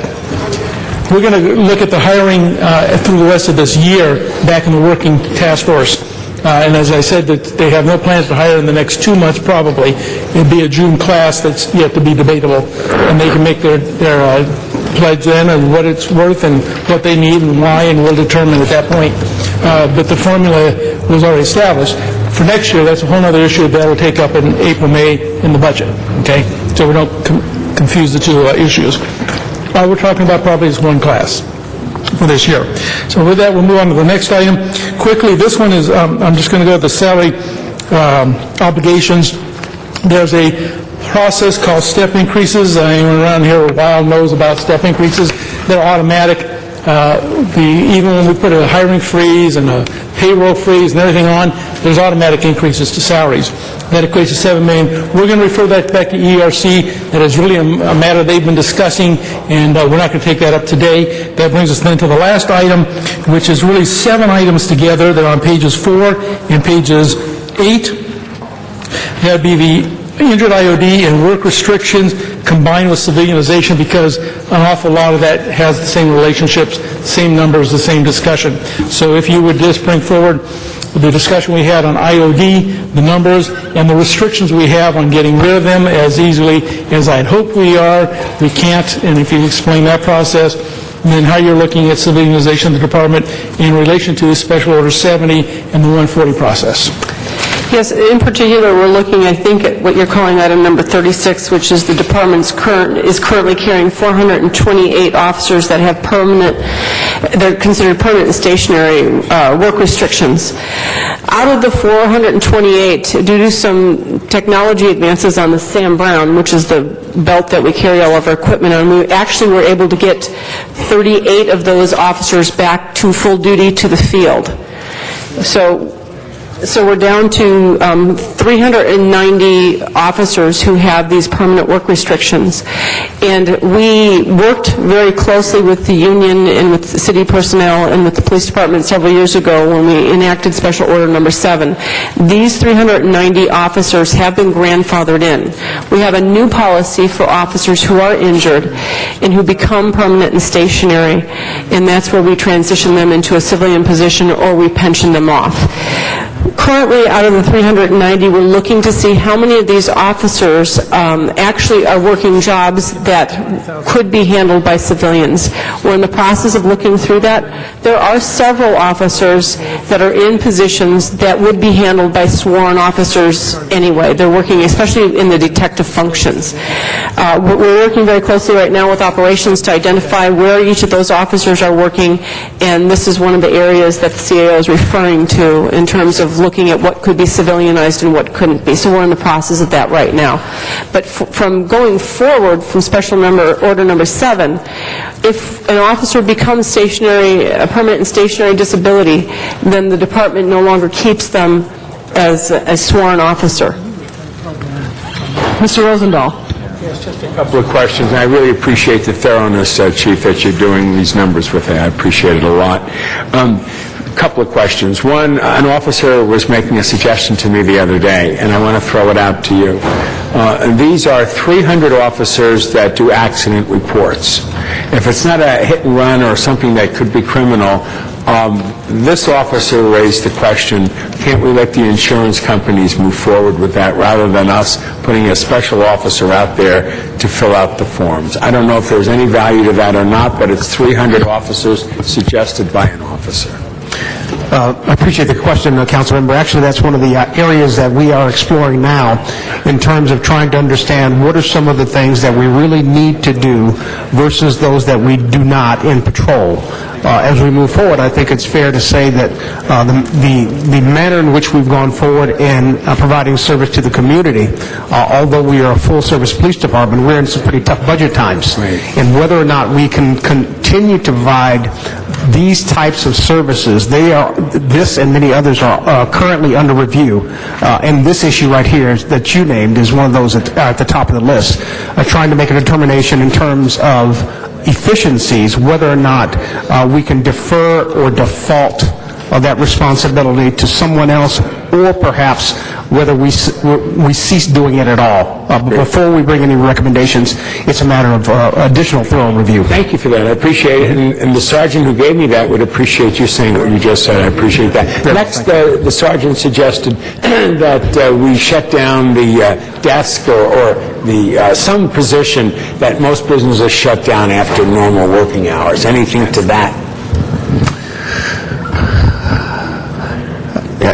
We're going to look at the hiring through the rest of this year back in the working task force. And as I said, that they have no plans to hire in the next 2 months probably. It'll be a June class that's yet to be debatable, and they can make their pledge then and what it's worth and what they need and why, and we'll determine at that point. But the formula was already established. For next year, that's a whole other issue that will take up in April, May in the budget, okay? So we don't confuse the two issues. All we're talking about probably is one class for this year. So with that, we'll move on to the next item. Quickly, this one is, I'm just going to go to the salary obligations. There's a process called step increases. Anyone around here a while knows about step increases. They're automatic. Even when we put a hiring freeze and a payroll freeze and everything on, there's automatic increases to salaries. That equates to $7 million. We're going to refer that back to ERC. That is really a matter they've been discussing, and we're not going to take that up today. That brings us then to the last item, which is really 7 items together. They're on pages 4 and pages 8. That would be the injured IOD and work restrictions combined with civilianization, because an awful lot of that has the same relationships, same numbers, the same discussion. So if you would just bring forward the discussion we had on IOD, the numbers, and the restrictions we have on getting rid of them as easily as I'd hope we are, we can't, and if you explain that process, and then how you're looking at civilianization of the department in relation to Special Order 70 and the 140 process. Yes, in particular, we're looking, I think, at what you're calling item number 36, which is the department's currently carrying 428 officers that have they're considered permanent and stationary work restrictions. Out of the 428, due to some technology advances on the Sam Brown, which is the belt that we carry all of our equipment on, we actually were able to get 38 of those officers back to full duty to the field. So we're down to 390 officers who have these permanent work restrictions. And we worked very closely with the union and with the city personnel and with the police department several years ago when we enacted Special Order number 7. These 390 officers have been grandfathered in. We have a new policy for officers who are injured and who become permanent and stationary, and that's where we transition them into a civilian position or we pension them off. Currently, out of the 390, we're looking to see how many of these officers actually are working jobs that could be handled by civilians. We're in the process of looking through that. There are several officers that are in positions that would be handled by sworn officers anyway. They're working, especially in the detective functions. We're working very closely right now with operations to identify where each of those officers are working, and this is one of the areas that the CAO is referring to in terms of looking at what could be civilianized and what couldn't be. So we're in the process of that right now. But from going forward from Special Order number 7, if an officer becomes a permanent and stationary disability, then the department no longer keeps them as a sworn officer. Mr. Rosendahl. Yes, just a couple of questions. I really appreciate the thoroughness, Chief, that you're doing these numbers with. I appreciate it a lot. Couple of questions. One, an officer was making a suggestion to me the other day, and I want to throw it out to you. These are 300 officers that do accident reports. If it's not a hit and run or something that could be criminal, this officer raised the question, can't we let the insurance companies move forward with that rather than us putting a special officer out there to fill out the forms? I don't know if there's any value to that or not, but it's 300 officers suggested by an officer. I appreciate the question, Councilmember. Actually, that's one of the areas that we are exploring now in terms of trying to understand what are some of the things that we really need to do versus those that we do not in patrol. As we move forward, I think it's fair to say that the manner in which we've gone forward in providing service to the community, although we are a full-service police department, we're in some pretty tough budget times. Right. And whether or not we can continue to provide these types of services, this and many others are currently under review. And this issue right here that you named is one of those at the top of the list, trying to make a determination in terms of efficiencies, whether or not we can defer or default of that responsibility to someone else, or perhaps whether we cease doing it at all. But before we bring any recommendations, it's a matter of additional thorough review. Thank you for that. I appreciate it. And the sergeant who gave me that would appreciate you saying what you just said. I appreciate that. Next, the sergeant suggested that we shut down the desk or the some position that most businesses shut down after normal working hours. Anything to that?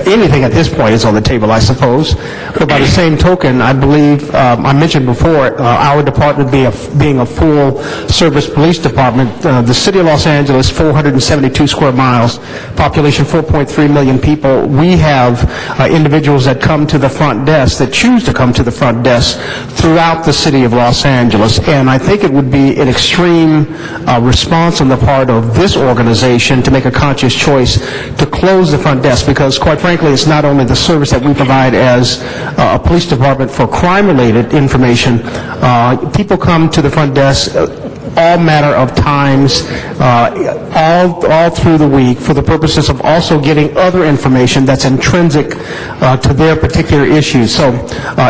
Anything at this point is on the table, I suppose. But by the same token, I believe, I mentioned before, our department being a full-service police department, the city of Los Angeles, 472 square miles, population 4.3 million people, we have individuals that come to the front desk, that choose to come to the front desk throughout the city of Los Angeles. And I think it would be an extreme response on the part of this organization to make a conscious choice to close the front desk, because quite frankly, it's not only the service that we provide as a police department for crime-related information. People come to the front desk all manner of times, all through the week, for the purposes of also getting other information that's intrinsic to their particular issues. So,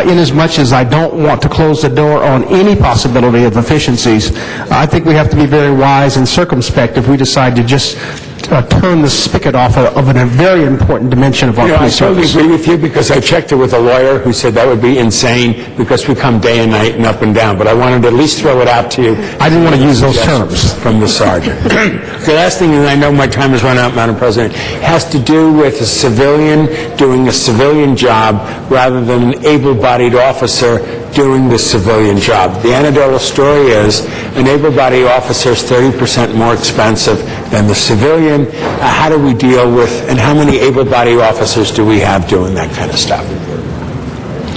inasmuch as I don't want to close the door on any possibility of efficiencies, I think we have to be very wise and circumspect if we decide to just turn the spigot off of a very important dimension of our police service. I totally agree with you, because I checked it with a lawyer who said that would be insane because we come day and night and up and down. But I wanted to at least throw it out to you. I didn't want to use those terms. From the sergeant. The last thing, and I know my time has run out, Madam President, has to do with a civilian doing a civilian job rather than an able-bodied officer doing the civilian job. The anecdotal story is an able-bodied officer is 30% more expensive than the civilian. How do we deal with, and how many able-bodied officers do we have doing that kind of stuff?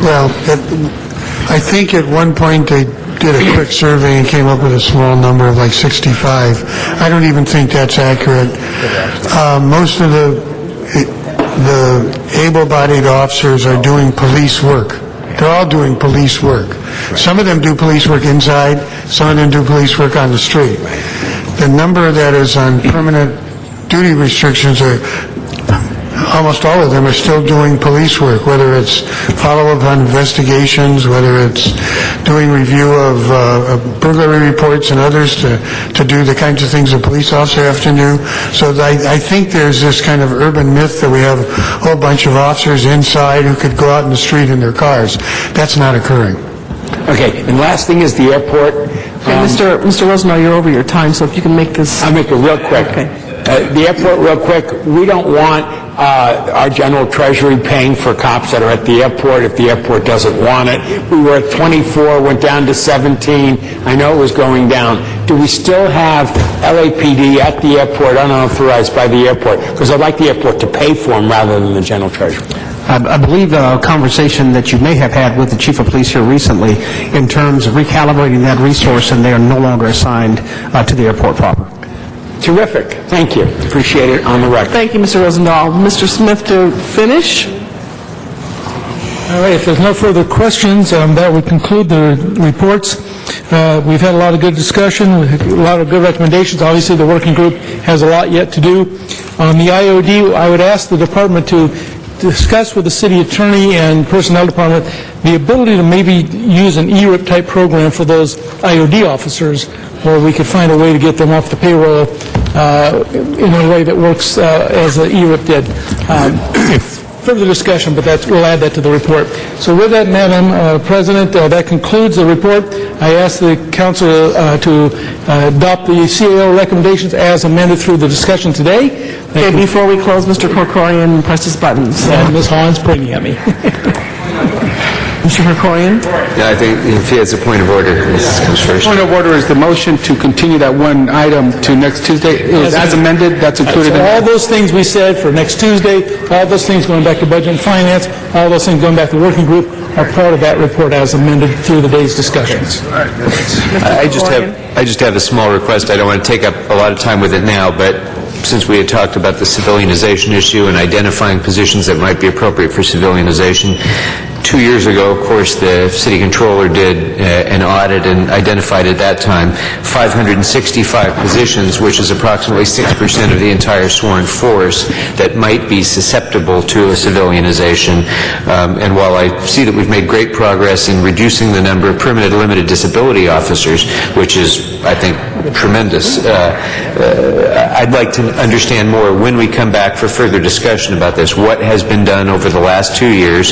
Well, I think at one point they did a quick survey and came up with a small number of like 65. I don't even think that's accurate. Most of the able-bodied officers are doing police work. They're all doing police work. Some of them do police work inside, some of them do police work on the street. The number that is on permanent duty restrictions are, almost all of them are still doing police work, whether it's follow-up on investigations, whether it's doing review of burglary reports and others to do the kinds of things a police officer has to do. So I think there's this kind of urban myth that we have a whole bunch of officers inside who could go out in the street in their cars. That's not occurring. Okay, and last thing is the airport. Mr. Rosendahl, you're over your time, so if you can make this... I'll make it real quick. Okay. The airport, real quick, we don't want our general treasury paying for cops that are at the airport if the airport doesn't want it. We were at 24, went down to 17. I know it was going down. Do we still have LAPD at the airport, unauthorized by the airport? Because I'd like the airport to pay for them rather than the general treasury. I believe a conversation that you may have had with the chief of police here recently in terms of recalibrating that resource, and they are no longer assigned to the airport proper. Terrific. Thank you. Appreciate it on the record. Thank you, Mr. Rosendahl. Mr. Smith to finish. All right, if there's no further questions, that would conclude the reports. We've had a lot of good discussion, a lot of good recommendations. Obviously, the working group has a lot yet to do. On the IOD, I would ask the department to discuss with the city attorney and personnel department the ability to maybe use an ERIP type program for those IOD officers, where we could find a way to get them off the payroll in a way that works as the ERIP did. Further discussion, but we'll add that to the report. So with that, Madam President, that concludes the report. I ask the council to adopt the CAO recommendations as amended through the discussion today. Okay, before we close, Mr. Krikorian, press his buttons. And Ms. Hahn's pointing at me. Mr. Krikorian? Yeah, I think if he has a point of order, this comes first. Point of order is the motion to continue that one item to next Tuesday. As amended, that's included in all those things we said for next Tuesday, all those things going back to Budget and Finance, all those things going back to the working group are part of that report as amended through the day's discussions. I just have a small request. I don't want to take up a lot of time with it now, but since we had talked about the civilianization issue and identifying positions that might be appropriate for civilianization, 2 years ago, of course, the city controller did an audit and identified at that time 565 positions, which is approximately 6% of the entire sworn force, that might be susceptible to a civilianization. And while I see that we've made great progress in reducing the number of permanent limited disability officers, which is, I think, tremendous, I'd like to understand more when we come back for further discussion about this. What has been done over the last 2 years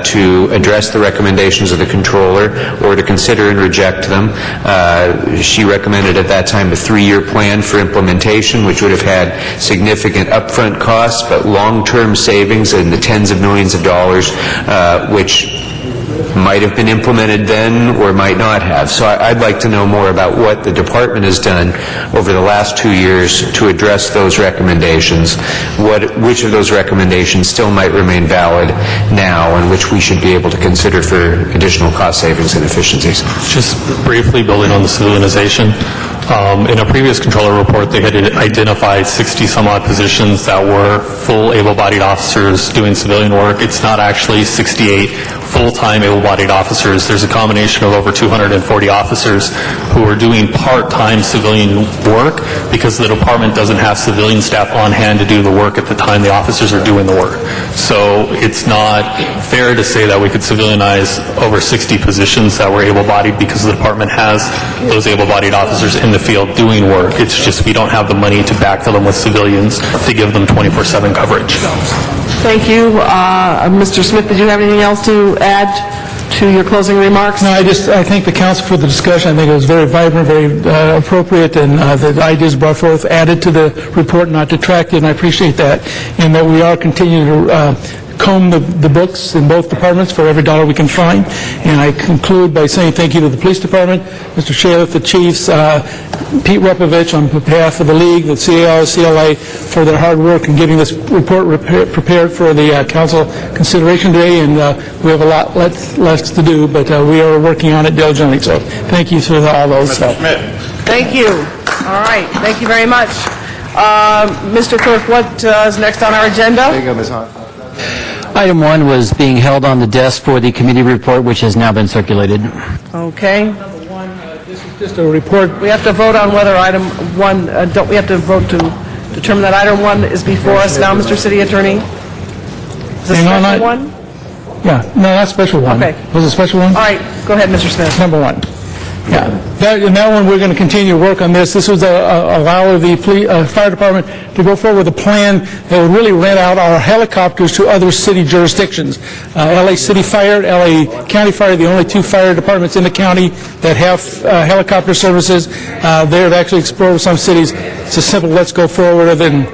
to address the recommendations of the controller or to consider and reject them? She recommended at that time a 3-year plan for implementation, which would have had significant upfront costs, but long-term savings in the tens of millions of dollars, which might have been implemented then or might not have. So I'd like to know more about what the department has done over the last 2 years to address those recommendations, which of those recommendations still might remain valid now and which we should be able to consider for additional cost savings and efficiencies. Just briefly building on the civilianization, in a previous controller report, they had identified 60-some-odd positions that were full able-bodied officers doing civilian work. It's not actually 68 full-time able-bodied officers. There's a combination of over 240 officers who are doing part-time civilian work because the department doesn't have civilian staff on hand to do the work at the time the officers are doing the work. So it's not fair to say that we could civilianize over 60 positions that were able-bodied because the department has those able-bodied officers in the field doing work. It's just we don't have the money to backfill them with civilians to give them 24/7 coverage. Thank you. Mr. Smith, did you have anything else to add to your closing remarks? No, I thank the council for the discussion. I think it was very vibrant, very appropriate, and the ideas brought forth added to the report, not detracted, and I appreciate that. And that we are continuing to comb the books in both departments for every dollar we can find. And I conclude by saying thank you to the police department, Mr. Shaliff, the chiefs, Pete Repovich on behalf of the league, the CAO, CLA, for their hard work in getting this report prepared for the council consideration today. And we have a lot less to do, but we are working on it diligently. So thank you for all those. Mr. Smith. Thank you. All right. Thank you very much. Mr. Clerk, what is next on our agenda? There you go, Ms. Hahn. Item 1 was being held on the desk for the committee report, which has now been circulated. Okay. This is just a report. We have to vote on whether item 1, don't we have to vote to determine that item 1 is before us now, Mr. City Attorney? Is this Hang on, special one? Yeah, no, that's special one. Okay. Was it special one? All right. Go ahead, Mr. Smith. Number 1. Yeah, in that one, we're going to continue to work on this. This was allow the fire department to go forward with a plan that would really rent out our helicopters to other city jurisdictions. LA City Fire, LA County Fire, the only 2 fire departments in the county that have helicopter services. They have actually explored some cities. It's a simple, let's go forward, and then...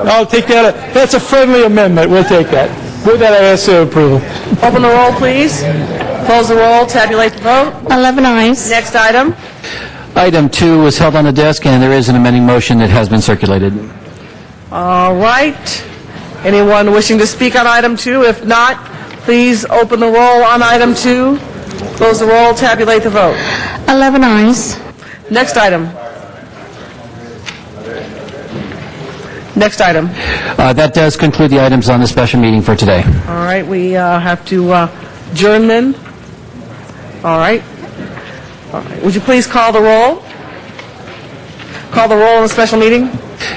I'll take that. That's a friendly amendment. We'll take that. With that, I ask for approval. Open the roll, please. Close the roll. Tabulate the vote. 11 ayes. Next item. Item 2 was held on the desk, and there is an amending motion that has been circulated. All right. Anyone wishing to speak on item 2? If not, please open the roll on item 2. Close the roll. Tabulate the vote. 11 ayes. Next item. Next item. That does conclude the items on the special meeting for today. All right, we have to adjourn then. All right. All right. Would you please call the roll? Call the roll on the special meeting.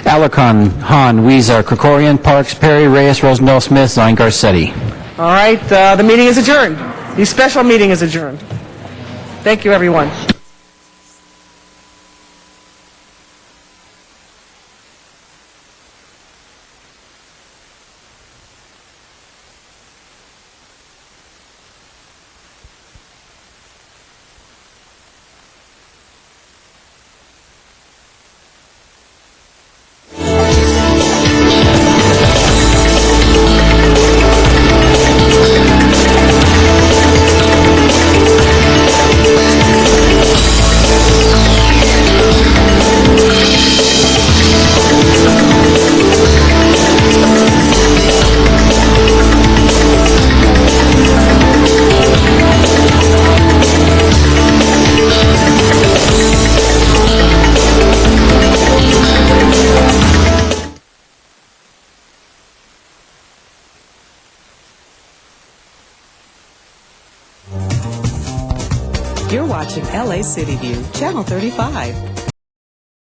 Alarcon, Hahn, Weezer, Krikorian, Parks, Perry, Reyes, Rosendahl, Smith, Zine, Garcetti. All right, the meeting is adjourned. The special meeting is adjourned. Thank you, everyone. You're watching LA City View, Channel 35.